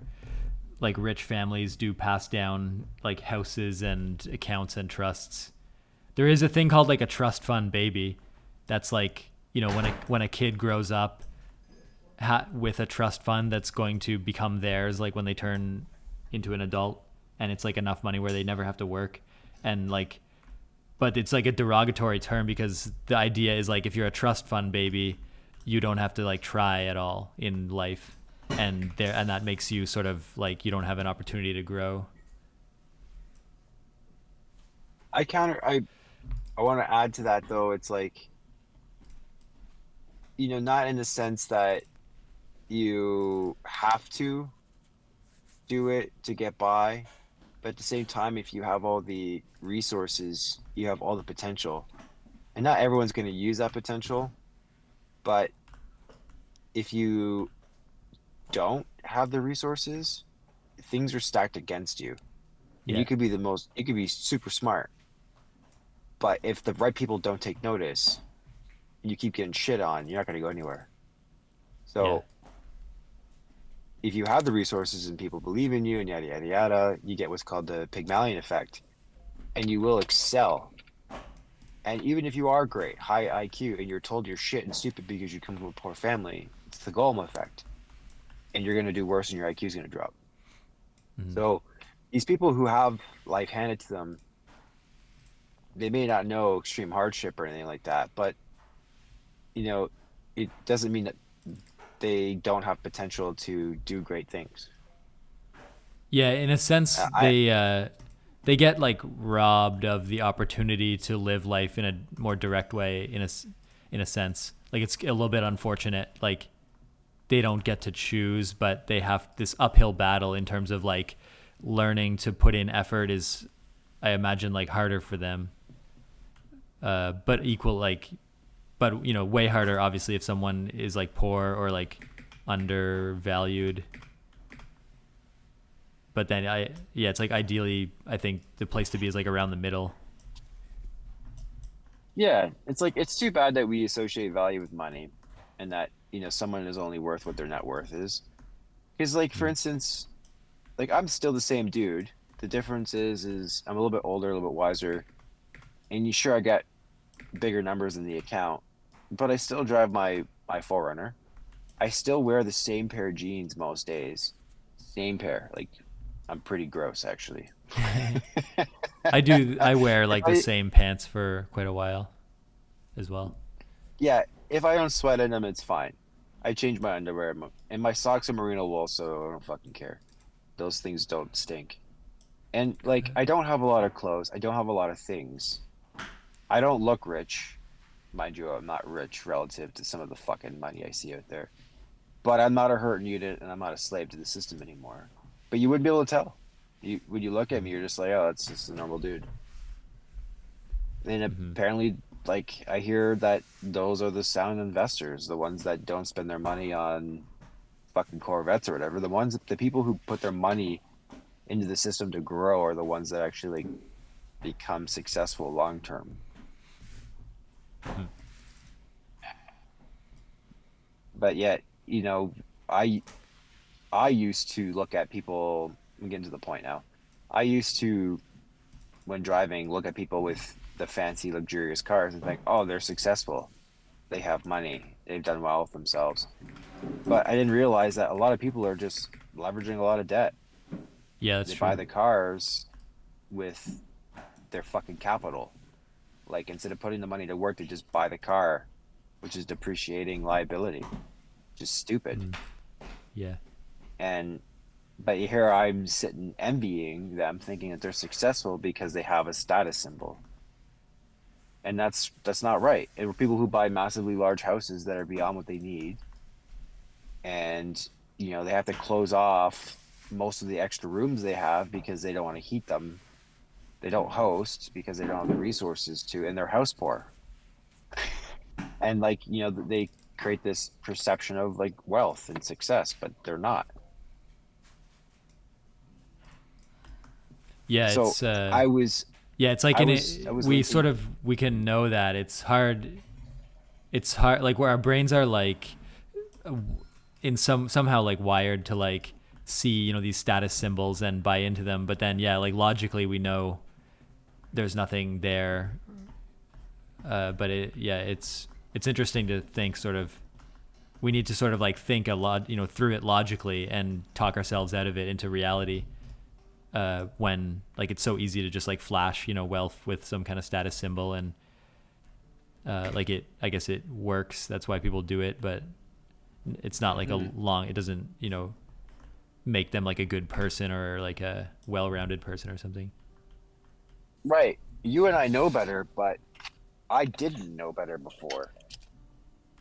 Speaker 2: like rich families do pass down like houses and accounts and trusts. There is a thing called like a trust fund baby. That's like, when a kid grows up with a trust fund that's going to become theirs like when they turn into an adult, and it's like enough money where they never have to work. And like, but it's like a derogatory term because the idea is like if you're a trust fund baby, you don't have to like try at all in life, and that makes you sort of like you don't have an opportunity to grow.
Speaker 3: I want to add to that though. It's like, not in the sense that you have to do it to get by, but at the same time, if you have all the resources, you have all the potential. And not everyone's going to use that potential, but if you don't have the resources, things are stacked against you. And
Speaker 2: Yeah,
Speaker 3: you could be super smart, but if the right people don't take notice, you keep getting shit on, you're not going to go anywhere.
Speaker 2: yeah,
Speaker 3: So if you have the resources and people believe in you and yada, yada, yada, you get what's called the Pygmalion effect and you will excel. And even if you are great, high IQ, and you're told you're shit and stupid because you come from a poor family, it's the Golem effect. And you're going to do worse and your IQ is going to drop.
Speaker 2: mm-hmm.
Speaker 3: So these people who have life handed to them, they may not know extreme hardship or anything like that, but it doesn't mean that they don't have potential to do great things.
Speaker 2: Yeah. In a sense,
Speaker 3: I
Speaker 2: they get like robbed of the opportunity to live life in a more direct way. In a sense, like it's a little bit unfortunate. Like they don't get to choose, but they have this uphill battle in terms of like learning to put in effort is, I imagine, like harder for them. But equal like, but way harder obviously if someone is like poor or like undervalued. But then yeah, it's like ideally I think the place to be is like around the middle.
Speaker 3: Yeah, it's like it's too bad that we associate value with money and that, someone is only worth what their net worth is. Because like for
Speaker 2: Mm.
Speaker 3: instance, like I'm still the same dude. The difference is I'm a little bit older, a little bit wiser, and sure I got bigger numbers in the account, but I still drive my Forerunner. I still wear the same pair of jeans most days. Same pair. Like I'm pretty gross actually.
Speaker 2: I wear
Speaker 3: If
Speaker 2: like the
Speaker 3: I
Speaker 2: same pants for quite a while as well.
Speaker 3: Yeah, if I don't sweat in them, it's fine. I change my underwear and my socks are merino wool, so I don't fucking care. Those things don't stink. And like, I don't have a lot of clothes. I don't have a lot of things. I don't look rich. Mind you, I'm not rich relative to some of the fucking money I see out there. but I'm not a hurting unit and I'm not a slave to the system anymore. But you wouldn't be able to tell. When you look at me, you're just like, oh, that's just a normal dude. And apparently, like, I hear that those are the sound investors, the ones that don't spend their money on fucking Corvettes or whatever. The people who put their money into the system to grow are the ones that actually like become successful long term. But yet, you know, I used to look at people. I'm getting to the point now. I used to, when driving, look at people with the fancy, luxurious cars and think, oh, they're successful. They have money. They've done well with themselves. But I didn't realize that a lot of people are just leveraging a lot of debt.
Speaker 2: Yeah, that's
Speaker 3: They
Speaker 2: true.
Speaker 3: buy the cars with their fucking capital. Like, instead of putting the money to work, they just buy the car, which is depreciating liability. Just stupid.
Speaker 2: Yeah.
Speaker 3: But here I'm sitting envying them, thinking that they're successful because they have a status symbol. And that's not right. It were people who buy massively large houses that are beyond what they need. And, you know, they have to close off most of the extra rooms they have because they don't want to heat them. They don't host because they don't have the resources to, and they're house poor. And, like, you know, they create this perception of like wealth and success, but they're not.
Speaker 2: Yeah,
Speaker 3: So
Speaker 2: it's
Speaker 3: I was
Speaker 2: yeah, it's like
Speaker 3: I was
Speaker 2: we
Speaker 3: linking,
Speaker 2: sort of we can know that it's hard. It's hard, like where our brains are like in somehow like wired to like see, you know, these status symbols and buy into them, but then yeah, like logically we know there's nothing there. But it's interesting to think sort of we need to sort of like think a lot, you know, through it logically and talk ourselves out of it into reality. When like it's so easy to just like flash, you know, wealth with some kind of status symbol, and like I guess it works. That's why people do it, but it's not like it doesn't, you know, make them like a good person or like a well-rounded person or something.
Speaker 3: right. You and I know better, but I didn't know better before.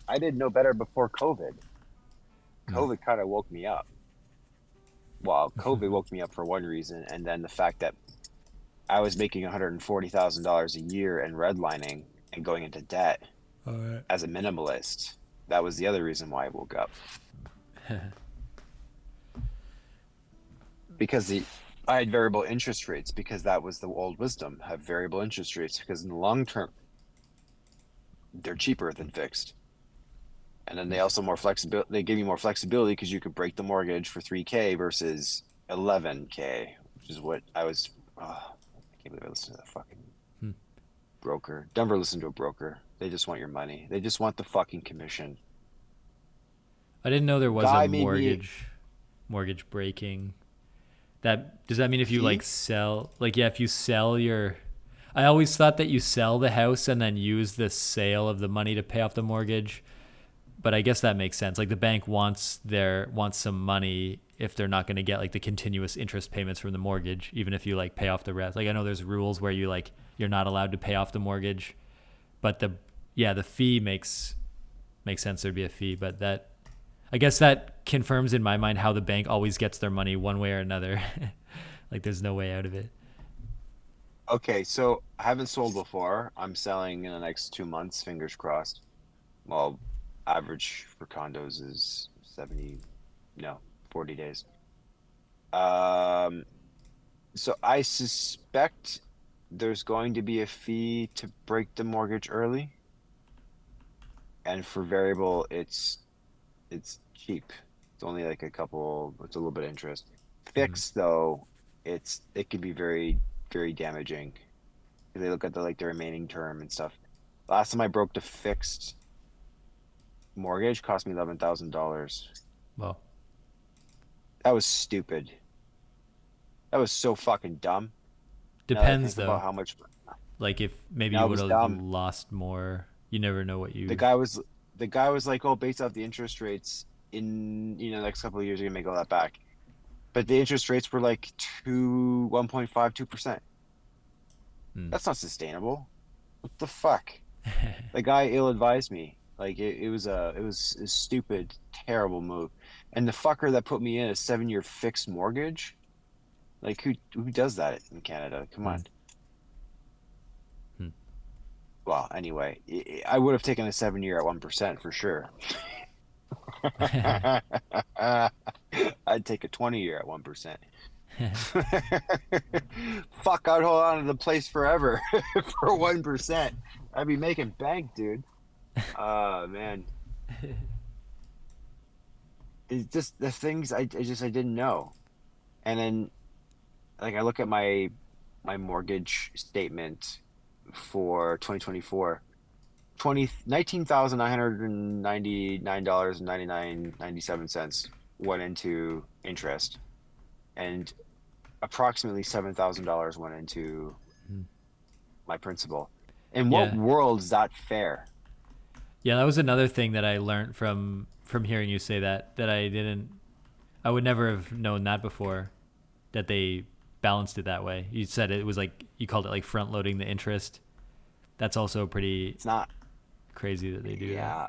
Speaker 3: I didn't know better before COVID. COVID kind of woke me up. Well, COVID woke me up for one reason, and then the fact that I was making $140,000 a year and redlining and going into debt as a minimalist. That was the other reason why I woke up. Because I had variable interest rates, because that was the old wisdom, have variable interest rates, because in the long term, they're cheaper than fixed. And then they also more flexibility. They give you more flexibility because you could break the mortgage for $3K versus $11K, which is what I was. I can't believe I listened to that fucking broker. Never listen to a broker. They just want your money. They just want the fucking commission.
Speaker 2: I didn't know there was
Speaker 3: Guy
Speaker 2: a
Speaker 3: made me
Speaker 2: mortgage breaking. That does that mean if you
Speaker 3: fee?
Speaker 2: like sell, like, yeah, if you sell your, I always thought that you sell the house and then use the sale of the money to pay off the mortgage. But I guess that makes sense. Like the bank wants some money if they're not going to get like the continuous interest payments from the mortgage, even if you like pay off the rest. Like I know there's rules where you're not allowed to pay off the mortgage, but the fee makes sense. There'd be a fee, but that, I guess that confirms in my mind how the bank always gets their money one way or another. Like there's no way out of it.
Speaker 3: Okay, so I haven't sold before. I'm selling in the next 2 months, fingers crossed. Well, average for condos is 40 days. So I suspect there's going to be a fee to break the mortgage early. And for variable, it's cheap. It's only like it's a little bit of interest. Fixed though, it can be very, very damaging. If they look at the remaining term and stuff. Last time I broke the fixed mortgage, cost me $11,000.
Speaker 2: Well,
Speaker 3: That was stupid. That was so fucking dumb.
Speaker 2: depends
Speaker 3: About
Speaker 2: though.
Speaker 3: how much.
Speaker 2: Like if maybe
Speaker 3: That
Speaker 2: you would
Speaker 3: was
Speaker 2: have
Speaker 3: dumb.
Speaker 2: lost more. You never know what you.
Speaker 3: The guy was like, "Oh, based off the interest rates in the next couple of years, you're gonna make all that back." But the interest rates were like 1.52%. That's not sustainable. What the fuck? The guy ill-advised me. Like it was a stupid, terrible move. And the fucker that put me in a 7-year fixed mortgage, like who does that in Canada? Come
Speaker 2: Hmm.
Speaker 3: on.
Speaker 2: Hmm.
Speaker 3: Well, anyway, I would have taken a 7-year at 1% for sure. I'd take a 20-year at 1%. Fuck, I'd hold on to the place forever for 1%. I'd be making bank, dude. Man, it's just the things I didn't know. And then like I look at my mortgage statement for 2024, $19,999.97 went into interest, and approximately $7,000 went into my principal. In what
Speaker 2: Yeah.
Speaker 3: world is that fair?
Speaker 2: Yeah, that was another thing that I learned from hearing you say that I would never have known that before, that they balanced it that way. You said it was like you called it like front loading the interest. That's also pretty
Speaker 3: It's not.
Speaker 2: crazy that they do that.
Speaker 3: Yeah,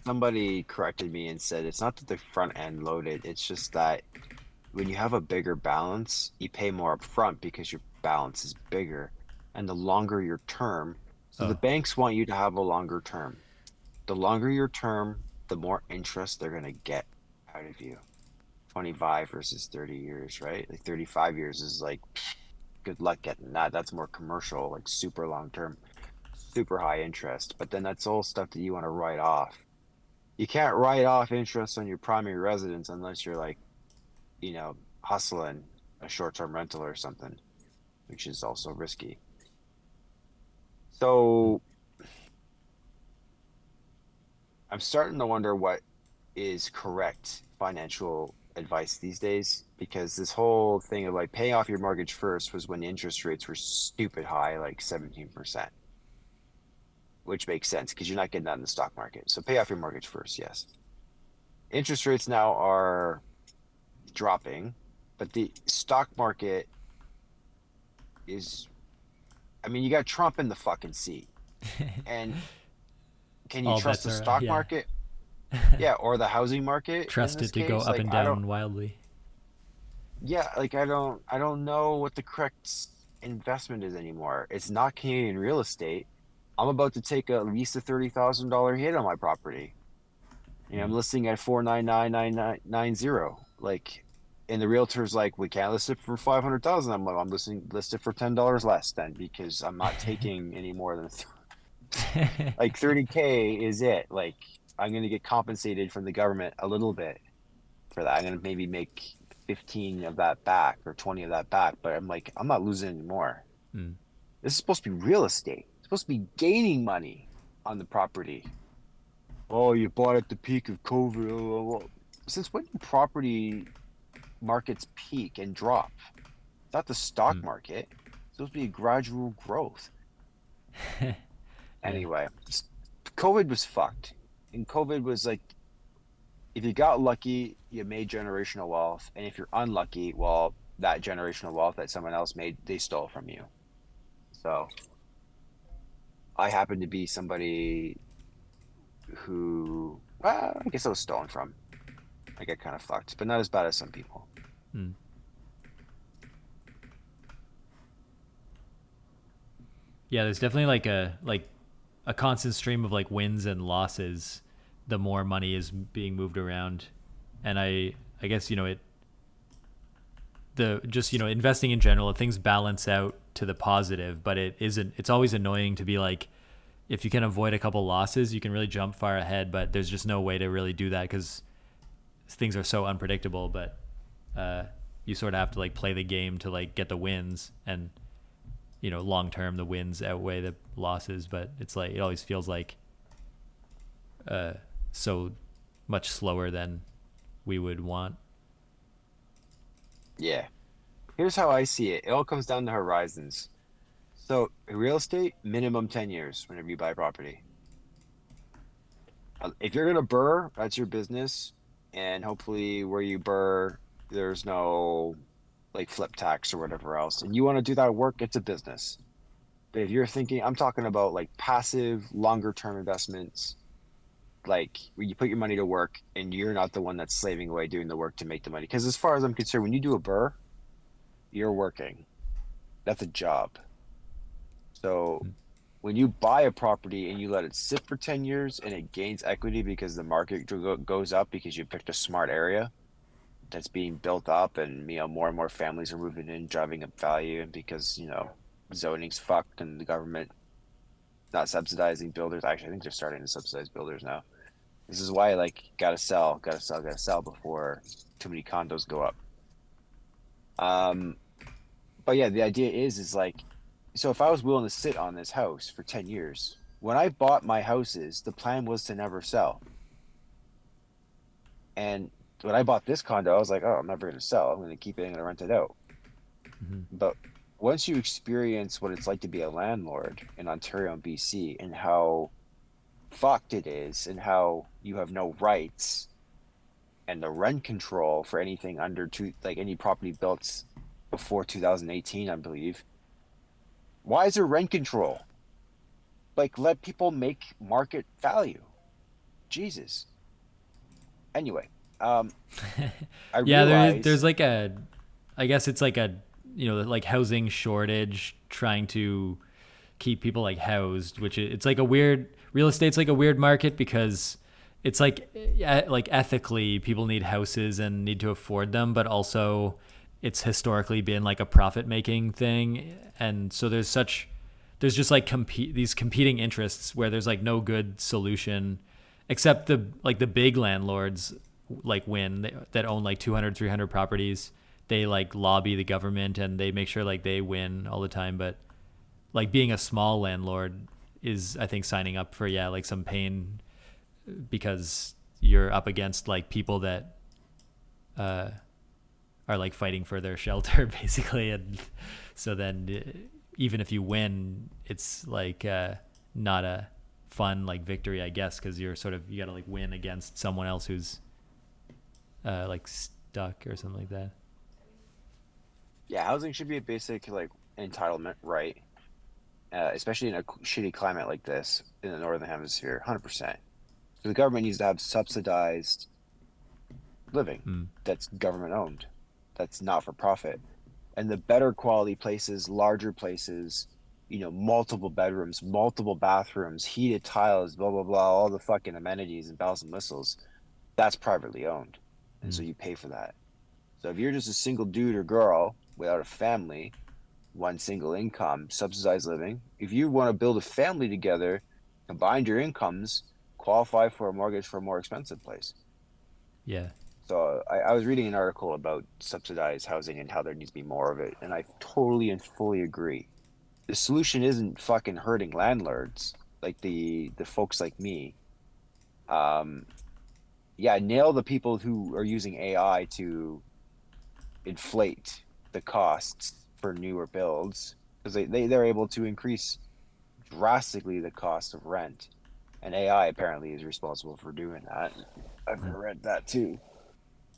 Speaker 3: somebody corrected me and said it's not that the front end loaded, it's just that when you have a bigger balance, you pay more upfront because your balance is bigger and the longer your term. So the
Speaker 2: Oh,
Speaker 3: banks want you to have a longer term. The longer your term, the more interest they're going to get out of you. 25 versus 30 years, right? Like 35 years is like, good luck getting that. That's more commercial, like super long term, super high interest. But then that's all stuff that you want to write off. You can't write off interest on your primary residence unless you're like, hustling a short-term rental or something, which is also risky. So I'm starting to wonder what is correct financial advice these days, because this whole thing of like pay off your mortgage first was when interest rates were stupid high, like 17%, which makes sense because you're not getting that in the stock market. So pay off your mortgage first, yes. Interest rates now are dropping, but the stock market is, I mean, you got Trump in the fucking seat. And can you
Speaker 2: all
Speaker 3: trust
Speaker 2: bets
Speaker 3: the
Speaker 2: are
Speaker 3: stock
Speaker 2: yeah.
Speaker 3: market? Yeah, or the housing market in
Speaker 2: Trust
Speaker 3: this
Speaker 2: it to go
Speaker 3: case?
Speaker 2: up
Speaker 3: Like
Speaker 2: and
Speaker 3: I don't,
Speaker 2: down wildly.
Speaker 3: yeah, like I don't know what the correct investment is anymore. It's not Canadian real estate. I'm about to take at least a $30,000 hit on my property. I'm listing at 499,990. Like, and the realtor's like, we can't list it for 500,000. I'm like, I'm listed for $10 less then because I'm not taking any more than like 30K is it. Like, I'm gonna get compensated from the government a little bit for that. I'm gonna maybe make 15 of that back or 20 of that back, but I'm like, I'm not losing any more.
Speaker 2: Mm.
Speaker 3: This is supposed to be real estate. It's supposed to be gaining money on the property. Oh, you bought at the peak of COVID. Well, since when do property markets peak and drop? It's not the stock
Speaker 2: Mm.
Speaker 3: market. It's supposed to be a gradual growth.
Speaker 2: Yeah.
Speaker 3: Anyway, COVID was fucked. And COVID was like, if you got lucky, you made generational wealth. And if you're unlucky, well, that generational wealth that someone else made, they stole from you. So I happen to be somebody who, well, I guess I was stolen from. I got kind of fucked, but not as bad as some people.
Speaker 2: Mm. Yeah, there's definitely like a constant stream of like wins and losses the more money is being moved around. And I guess, it the just, investing in general, things balance out to the positive, but it's always annoying to be like, if you can avoid a couple losses, you can really jump far ahead, but there's just no way to really do that because things are so unpredictable. But uh, you sort of have to like play the game to like get the wins, and long term the wins outweigh the losses. But it's like it always feels like so much slower than we would want.
Speaker 3: Yeah. Here's how I see it. It all comes down to horizons. So real estate, minimum 10 years whenever you buy property. If you're gonna burr, that's your business. And hopefully where you burr, there's no like flip tax or whatever else. And you want to do that work, it's a business. But if you're thinking, I'm talking about like passive, longer term investments, like when you put your money to work and you're not the one that's slaving away doing the work to make the money. Because as far as I'm concerned, when you do a burr, you're working. That's a job. So when you buy a property and you let it sit for 10 years and it gains equity because the market goes up because you picked a smart area that's being built up, and more and more families are moving in, driving up value, and because zoning's fucked and the government not subsidizing builders. Actually, I think they're starting to subsidize builders now. This is why, like, gotta sell before too many condos go up. Um, but yeah, the idea is like, so if I was willing to sit on this house for 10 years, when I bought my houses, the plan was to never sell. And when I bought this condo, I was like, oh, I'm never going to sell. I'm going to keep it and rent it out. But once you experience what it's like to be a landlord in Ontario and BC, and how fucked it is, and how you have no rights, and the rent control for anything under any property built before 2018, I believe. Why is there rent control? Like, let people make market value. Jesus. Anyway, I
Speaker 2: Yeah,
Speaker 3: realize,
Speaker 2: there's like a, I guess it's like a, like housing shortage, trying to keep people like housed, which it's like a weird, real estate's like a weird market because it's like ethically people need houses and need to afford them, but also it's historically been like a profit making thing. And so there's just like these competing interests where there's like no good solution, except the big landlords like that own like 200, 300 properties. They like lobby the government and they make sure like they win all the time. But like being a small landlord is, I think, signing up for, yeah, like some pain, because you're up against like people that are like fighting for their shelter basically. And so then even if you win, it's like not a fun like victory, I guess, because you gotta like win against someone else who's like stuck or something like that.
Speaker 3: yeah, housing should be a basic like entitlement, right? Especially in a shitty climate like this in the northern hemisphere, 100%. So the government needs to have subsidized living that's government owned, that's not for profit. And the better quality places, larger places, multiple bedrooms, multiple bathrooms, heated tiles, blah, blah, blah, all the fucking amenities and bells and whistles, that's privately owned. And so you pay for that. So if you're just a single dude or girl without a family, one single income, subsidized living, if you want to build a family together, combine your incomes, qualify for a mortgage for a more expensive place.
Speaker 2: Yeah.
Speaker 3: So I was reading an article about subsidized housing and how there needs to be more of it, and I totally and fully agree. The solution isn't fucking hurting landlords like the folks like me. Um, yeah, nail the people who are using AI to inflate the costs for newer builds, because they're able to increase drastically the cost of rent. And AI apparently is responsible for doing that. I've read that too.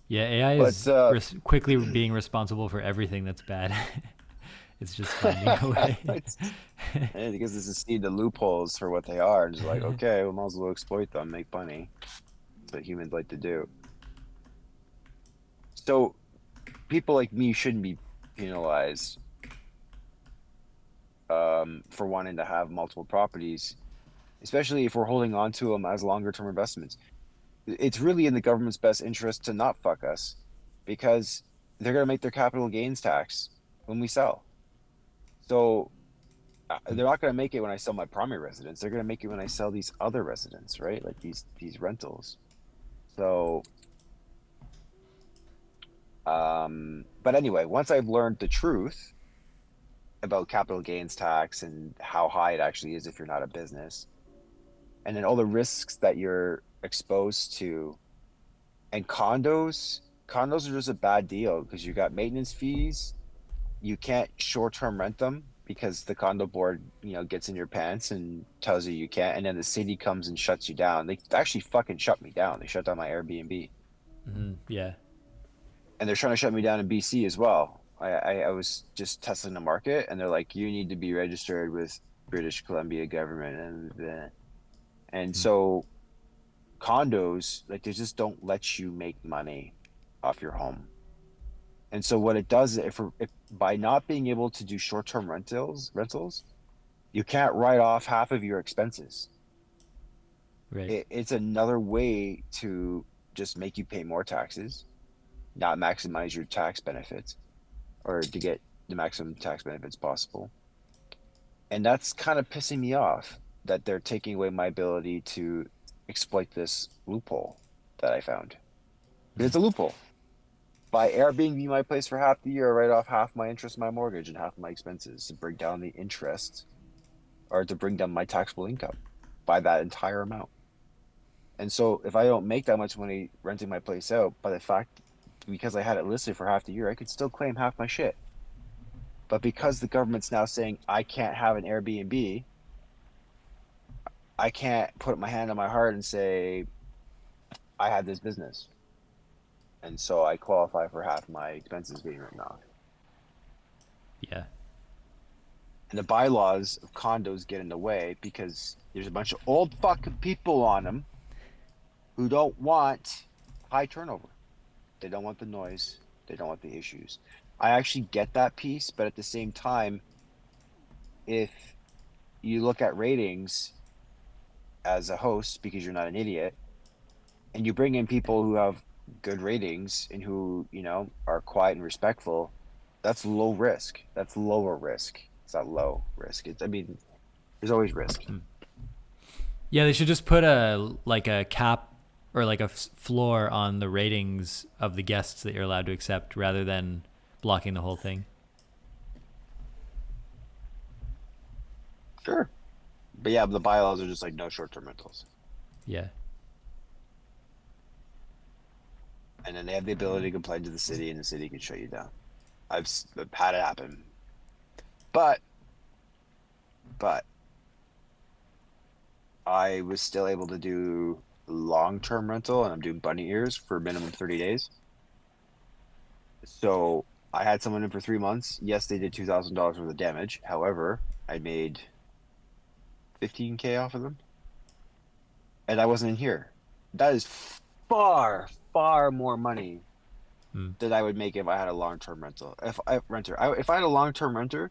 Speaker 2: Yeah, AI
Speaker 3: But
Speaker 2: is quickly being responsible for everything that's bad. It's just finding a way.
Speaker 3: because this is see the loopholes for what they are, and just like, okay, we might as well exploit them, make money. That's what humans like to do. So people like me shouldn't be penalized for wanting to have multiple properties, especially if we're holding on to them as longer term investments. It's really in the government's best interest to not fuck us, because they're going to make their capital gains tax when we sell. So they're not going to make it when I sell my primary residence. They're going to make it when I sell these other residents, right? Like these rentals. So, but anyway, once I've learned the truth about capital gains tax and how high it actually is if you're not a business, and then all the risks that you're exposed to, and condos are just a bad deal because you got maintenance fees. You can't short-term rent them because the condo board, gets in your pants and tells you can't, and then the city comes and shuts you down. They actually fucking shut me down. They shut down my Airbnb,
Speaker 2: Yeah.
Speaker 3: and they're trying to shut me down in BC as well. I was just testing the market, and they're like, you need to be registered with British Columbia government, and so condos, like they just don't let you make money off your home. And so what it does, if by not being able to do short-term rentals, you can't write off half of your expenses.
Speaker 2: Right.
Speaker 3: It's another way to just make you pay more taxes, not maximize your tax benefits, or to get the maximum tax benefits possible. And that's kind of pissing me off that they're taking away my ability to exploit this loophole that I found. Because it's a loophole. By Airbnb my place for half the year, I write off half my interest, my mortgage, and half my expenses to bring down the interest or to bring down my taxable income by that entire amount. And so if I don't make that much money renting my place out, by the fact because I had it listed for half the year, I could still claim half my shit. But because the government's now saying I can't have an Airbnb, I can't put my hand on my heart and say I had this business. And so I qualify for half my expenses being written off.
Speaker 2: Yeah.
Speaker 3: And the bylaws of condos get in the way because there's a bunch of old fucking people on them who don't want high turnover. They don't want the noise. They don't want the issues. I actually get that piece, but at the same time, if you look at ratings as a host, because you're not an idiot, and you bring in people who have good ratings and who, are quiet and respectful, that's low risk. That's lower risk. It's not low risk. There's always risk.
Speaker 2: Yeah, they should just put a cap or like a floor on the ratings of the guests that you're allowed to accept rather than blocking the whole thing.
Speaker 3: Sure. But yeah, the bylaws are just like no short-term rentals.
Speaker 2: Yeah.
Speaker 3: And then they have the ability to complain to the city, and the city can shut you down. I've had it happen. But I was still able to do long-term rental, and I'm doing bunny ears for minimum 30 days. So I had someone in for 3 months. Yes, they did $2,000 worth of damage. However, I made $15K off of them. And I wasn't in here. That is far, far more money that I would make if I had a long-term rental. If I had a long-term renter,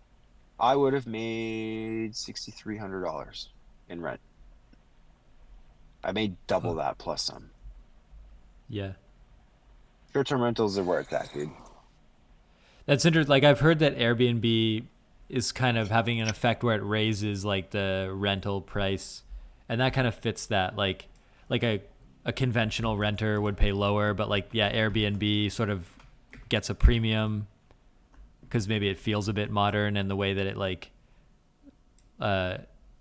Speaker 3: I would have made $6,300 in rent. I made double that plus some.
Speaker 2: Yeah.
Speaker 3: Short-term rentals are where it's at, dude.
Speaker 2: That's interesting. Like I've heard that Airbnb is kind of having an effect where it raises like the rental price, and that kind of fits that. Like a conventional renter would pay lower, but like Airbnb sort of gets a premium because maybe it feels a bit modern, and the way that it like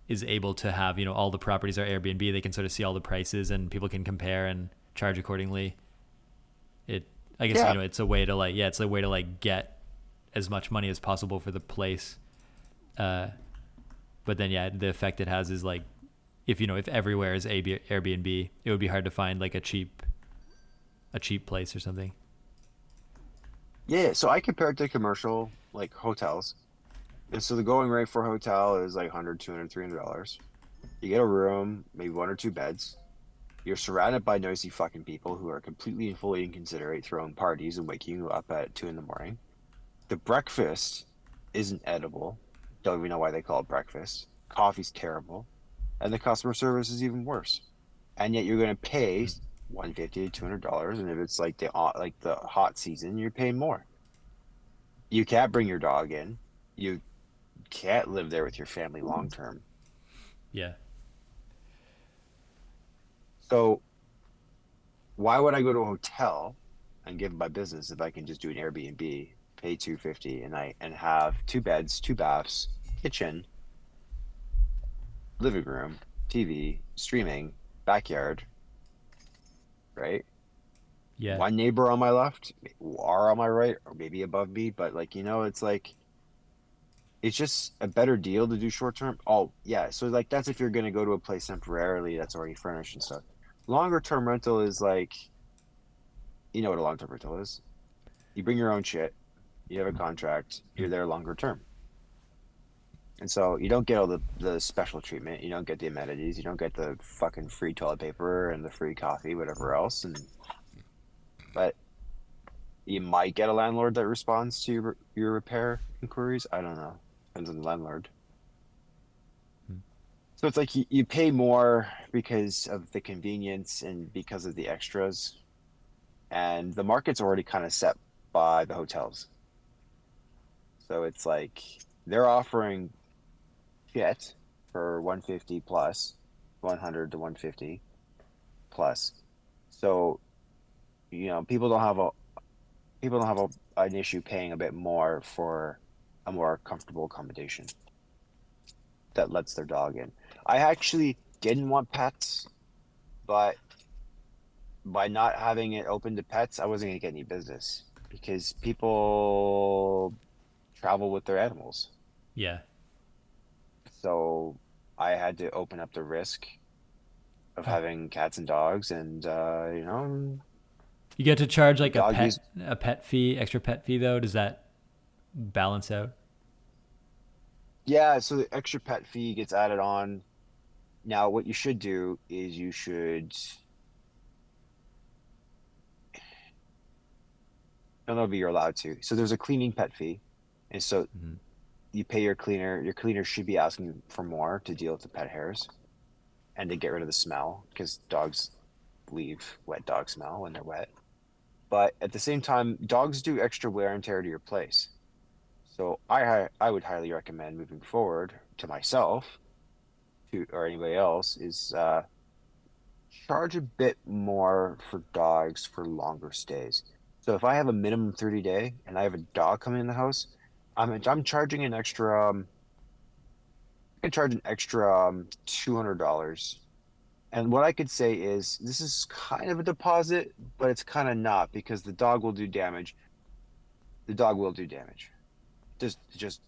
Speaker 2: is able to have all the properties are Airbnb, they can sort of see all the prices and people can compare and charge accordingly. I guess it's a way to get as much money as possible for the place. But then the effect it has is like if everywhere is Airbnb, it would be hard to find like a cheap place or something.
Speaker 3: Yeah, so I compared to commercial like hotels. And so the going rate for a hotel is like $100, $200, $300. You get a room, maybe 1 or 2 beds. You're surrounded by noisy fucking people who are completely and fully inconsiderate, throwing parties and waking you up at 2 a.m. The breakfast isn't edible. Don't even know why they call it breakfast. Coffee's terrible. And the customer service is even worse. And yet you're going to pay $150 to $200, and if it's like the hot season, you're paying more. You can't bring your dog in. You can't live there with your family long term.
Speaker 2: Yeah.
Speaker 3: So why would I go to a hotel and give my business if I can just do an Airbnb, pay $250, and have 2 beds, 2 baths, kitchen, living room, TV, streaming, backyard, right?
Speaker 2: Yeah.
Speaker 3: 1 neighbor on my left, or on my right, or maybe above me, but it's like it's just a better deal to do short term. Oh yeah, so like that's if you're gonna go to a place temporarily that's already furnished and stuff. Longer term rental is like, you know what a long term rental is? You bring your own shit, you have a contract, you're there longer term. And so you don't get all the special treatment. You don't get the amenities. You don't get the fucking free toilet paper and the free coffee, whatever else. But you might get a landlord that responds to your repair inquiries. I don't know. Depends on the landlord. So it's like you pay more because of the convenience and because of the extras. And the market's already kind of set by the hotels. So it's like they're offering shit for 150 plus, 100 to 150 plus. So, people don't have an issue paying a bit more for a more comfortable accommodation that lets their dog in. I actually didn't want pets, but by not having it open to pets, I wasn't going to get any business because people travel with their animals.
Speaker 2: Yeah.
Speaker 3: So I had to open up the risk of
Speaker 2: Huh.
Speaker 3: having cats and dogs, and
Speaker 2: You get to charge like a
Speaker 3: doggies.
Speaker 2: pet fee, extra pet fee though. Does that balance out?
Speaker 3: Yeah, so the extra pet fee gets added on. Now, what you should do is you should, I don't know if you're allowed to. So there's a cleaning pet fee, and so
Speaker 2: Mm-hmm.
Speaker 3: you pay your cleaner. Your cleaner should be asking for more to deal with the pet hairs and to get rid of the smell because dogs leave wet dog smell when they're wet. But at the same time, dogs do extra wear and tear to your place. So I would highly recommend moving forward to myself to or anybody else is charge a bit more for dogs for longer stays. So if I have a minimum 30 day and I have a dog coming in the house, I'm charging an extra I can charge an extra $200. And what I could say is this is kind of a deposit, but it's kind of not because the dog will do damage. The dog will do damage. Just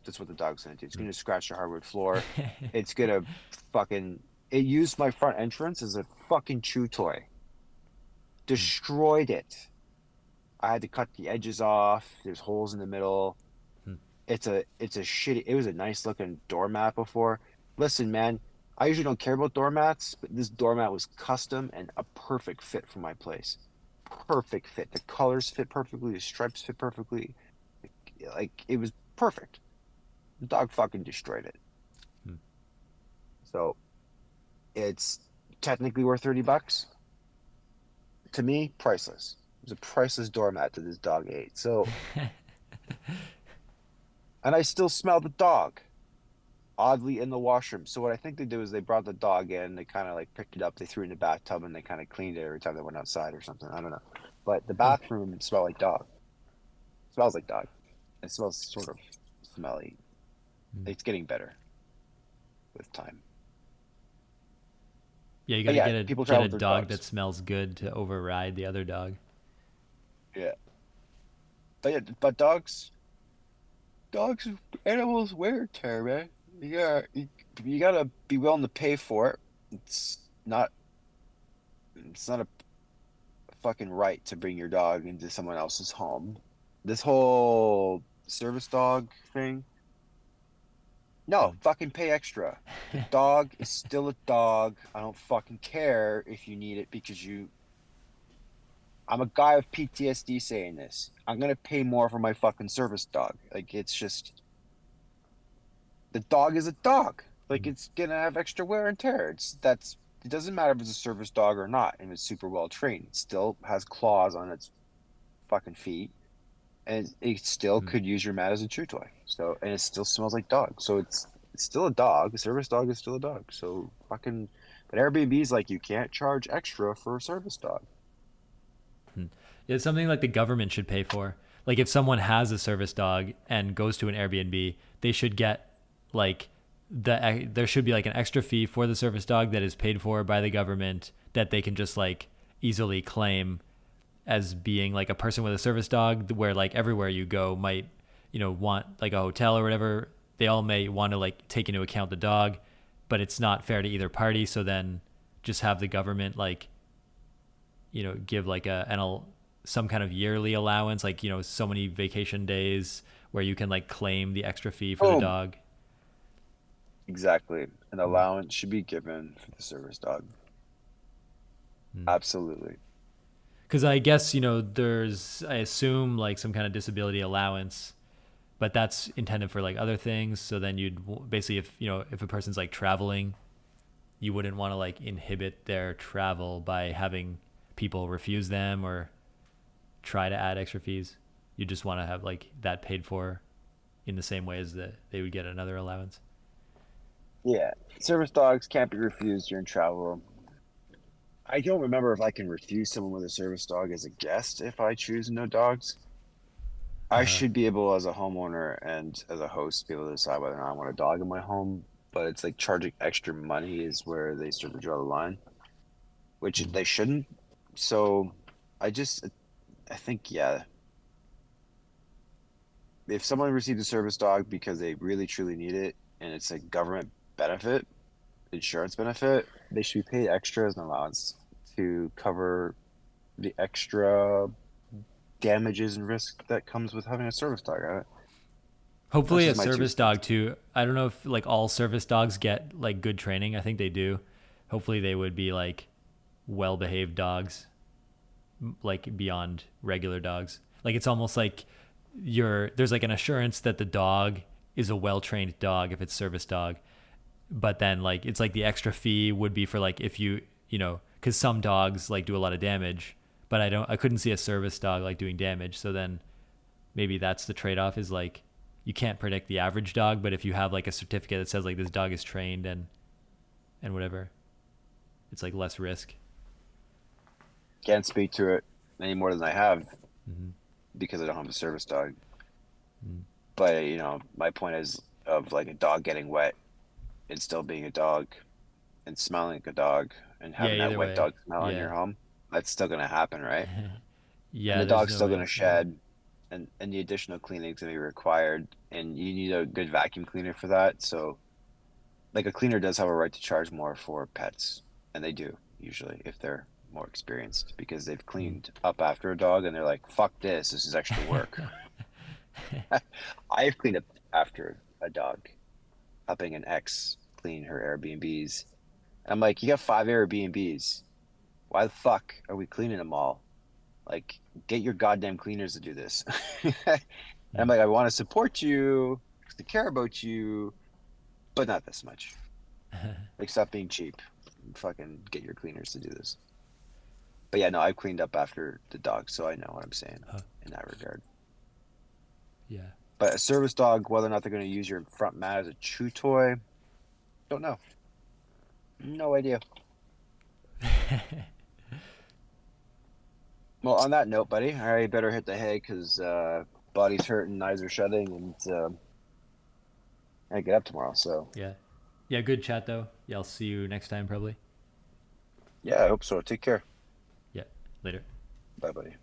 Speaker 3: that's what the dog's gonna do. It's gonna scratch the hardwood floor. It's gonna fucking. It used my front entrance as a fucking chew toy. Destroyed it. I had to cut the edges off. There's holes in the middle. It's a shitty. It was a nice looking doormat before. Listen, man, I usually don't care about doormats, but this doormat was custom and a perfect fit for my place. Perfect fit. The colors fit perfectly. The stripes fit perfectly. Like it was perfect. The dog fucking destroyed it. So it's technically worth $30. To me, priceless. It was a priceless doormat that this dog ate. So, and I still smell the dog oddly in the washroom. So what I think they did was they brought the dog in, they kind of like picked it up, they threw it in the bathtub, and they kind of cleaned it every time they went outside or something. I don't know. But the
Speaker 2: Huh.
Speaker 3: bathroom smelled like dog. It smells like dog. It smells sort of smelly. It's getting better with time.
Speaker 2: Yeah, you got
Speaker 3: But
Speaker 2: to
Speaker 3: yeah,
Speaker 2: get
Speaker 3: people
Speaker 2: get
Speaker 3: travel
Speaker 2: a
Speaker 3: with their
Speaker 2: dog that
Speaker 3: dogs.
Speaker 2: smells good to override the other dog.
Speaker 3: Yeah. But yeah, but dogs, animals wear and tear, man. You gotta be willing to pay for it. It's not it's not a fucking right to bring your dog into someone else's home. This whole service dog thing, no, fucking pay extra. The dog is still a dog. I don't fucking care if you need it because I'm a guy with PTSD saying this. I'm gonna pay more for my fucking service dog. Like it's just the dog is a dog. Like it's gonna have extra wear and tear. It doesn't matter if it's a service dog or not, and it's super well trained. It still has claws on its fucking feet, and it still could use your mat as a chew toy. So, and it still smells like dog. So it's still a dog. A service dog is still a dog. So fucking, but Airbnb's like you can't charge extra for a service dog.
Speaker 2: It's something like the government should pay for. Like if someone has a service dog and goes to an Airbnb, they should get like there should be like an extra fee for the service dog that is paid for by the government that they can just like easily claim as being like a person with a service dog where like everywhere you go might want like a hotel or whatever, they all may want to like take into account the dog, but it's not fair to either party, so then just have the government like give like some kind of yearly allowance, like so many vacation days where you can like claim the extra fee for the
Speaker 3: Boom.
Speaker 2: dog.
Speaker 3: Exactly. An allowance should be given for the service dog. Absolutely.
Speaker 2: Because I guess, there's, I assume, like some kind of disability allowance, but that's intended for like other things. So then you'd basically, if a person's like traveling, you wouldn't want to like inhibit their travel by having people refuse them or try to add extra fees. You just want to have like that paid for in the same way as that they would get another allowance.
Speaker 3: Yeah. Service dogs can't be refused during travel. I don't remember if I can refuse someone with a service dog as a guest if I choose no dogs. I should be able, as a homeowner and as a host, be able to decide whether or not I want a dog in my home. But it's like charging extra money is where they start to draw the line, which they shouldn't. So I just, I think, yeah, if someone received a service dog because they really truly need it and it's a government benefit, insurance benefit, they should be paid extra as an allowance to cover the extra damages and risk that comes with having a service dog. That's
Speaker 2: Hopefully a
Speaker 3: just my two
Speaker 2: service
Speaker 3: cents.
Speaker 2: dog too. I don't know if like all service dogs get like good training. I think they do. Hopefully they would be like well behaved dogs, like beyond regular dogs. Like it's almost like there's like an assurance that the dog is a well trained dog if it's service dog. But then like it's like the extra fee would be for like if because some dogs like do a lot of damage, but I couldn't see a service dog like doing damage. So then maybe that's the trade off is like you can't predict the average dog, but if you have like a certificate that says like this dog is trained and whatever, it's like less risk.
Speaker 3: Can't speak to it any more than I have because I don't have a service dog. But my point is of like a dog getting wet and still being a dog and smelling like a dog and
Speaker 2: Yeah,
Speaker 3: having that
Speaker 2: either
Speaker 3: wet
Speaker 2: way.
Speaker 3: dog smell in
Speaker 2: Yeah.
Speaker 3: your home. That's still gonna happen, right? And
Speaker 2: Yeah,
Speaker 3: the
Speaker 2: there's
Speaker 3: dog's
Speaker 2: no
Speaker 3: still
Speaker 2: way.
Speaker 3: gonna shed and the additional cleaning is gonna be required and you need a good vacuum cleaner for that. So like a cleaner does have a right to charge more for pets, and they do usually if they're more experienced because they've cleaned up after a dog and they're like, "Fuck this! This is extra work." I've cleaned up after a dog, helping an ex clean her Airbnbs. And I'm like, "You got 5 Airbnbs. Why the fuck are we cleaning them all? Like, get your goddamn cleaners to do this." And I'm like, "I want to support you, to care about you, but not this much." Like, stop being cheap. Fucking get your cleaners to do this. But yeah, no, I've cleaned up after the dog, so I know what I'm saying in that regard.
Speaker 2: Yeah.
Speaker 3: But a service dog, whether or not they're going to use your front mat as a chew toy, don't know. No idea. Well, on that note, buddy, I better hit the hay because body's hurting, eyes are shutting, and I get up tomorrow. So
Speaker 2: Yeah. Yeah, good chat though. Yeah, I'll see you next time probably.
Speaker 3: yeah, I hope so. Take care.
Speaker 2: Yeah. Later.
Speaker 3: Bye, buddy.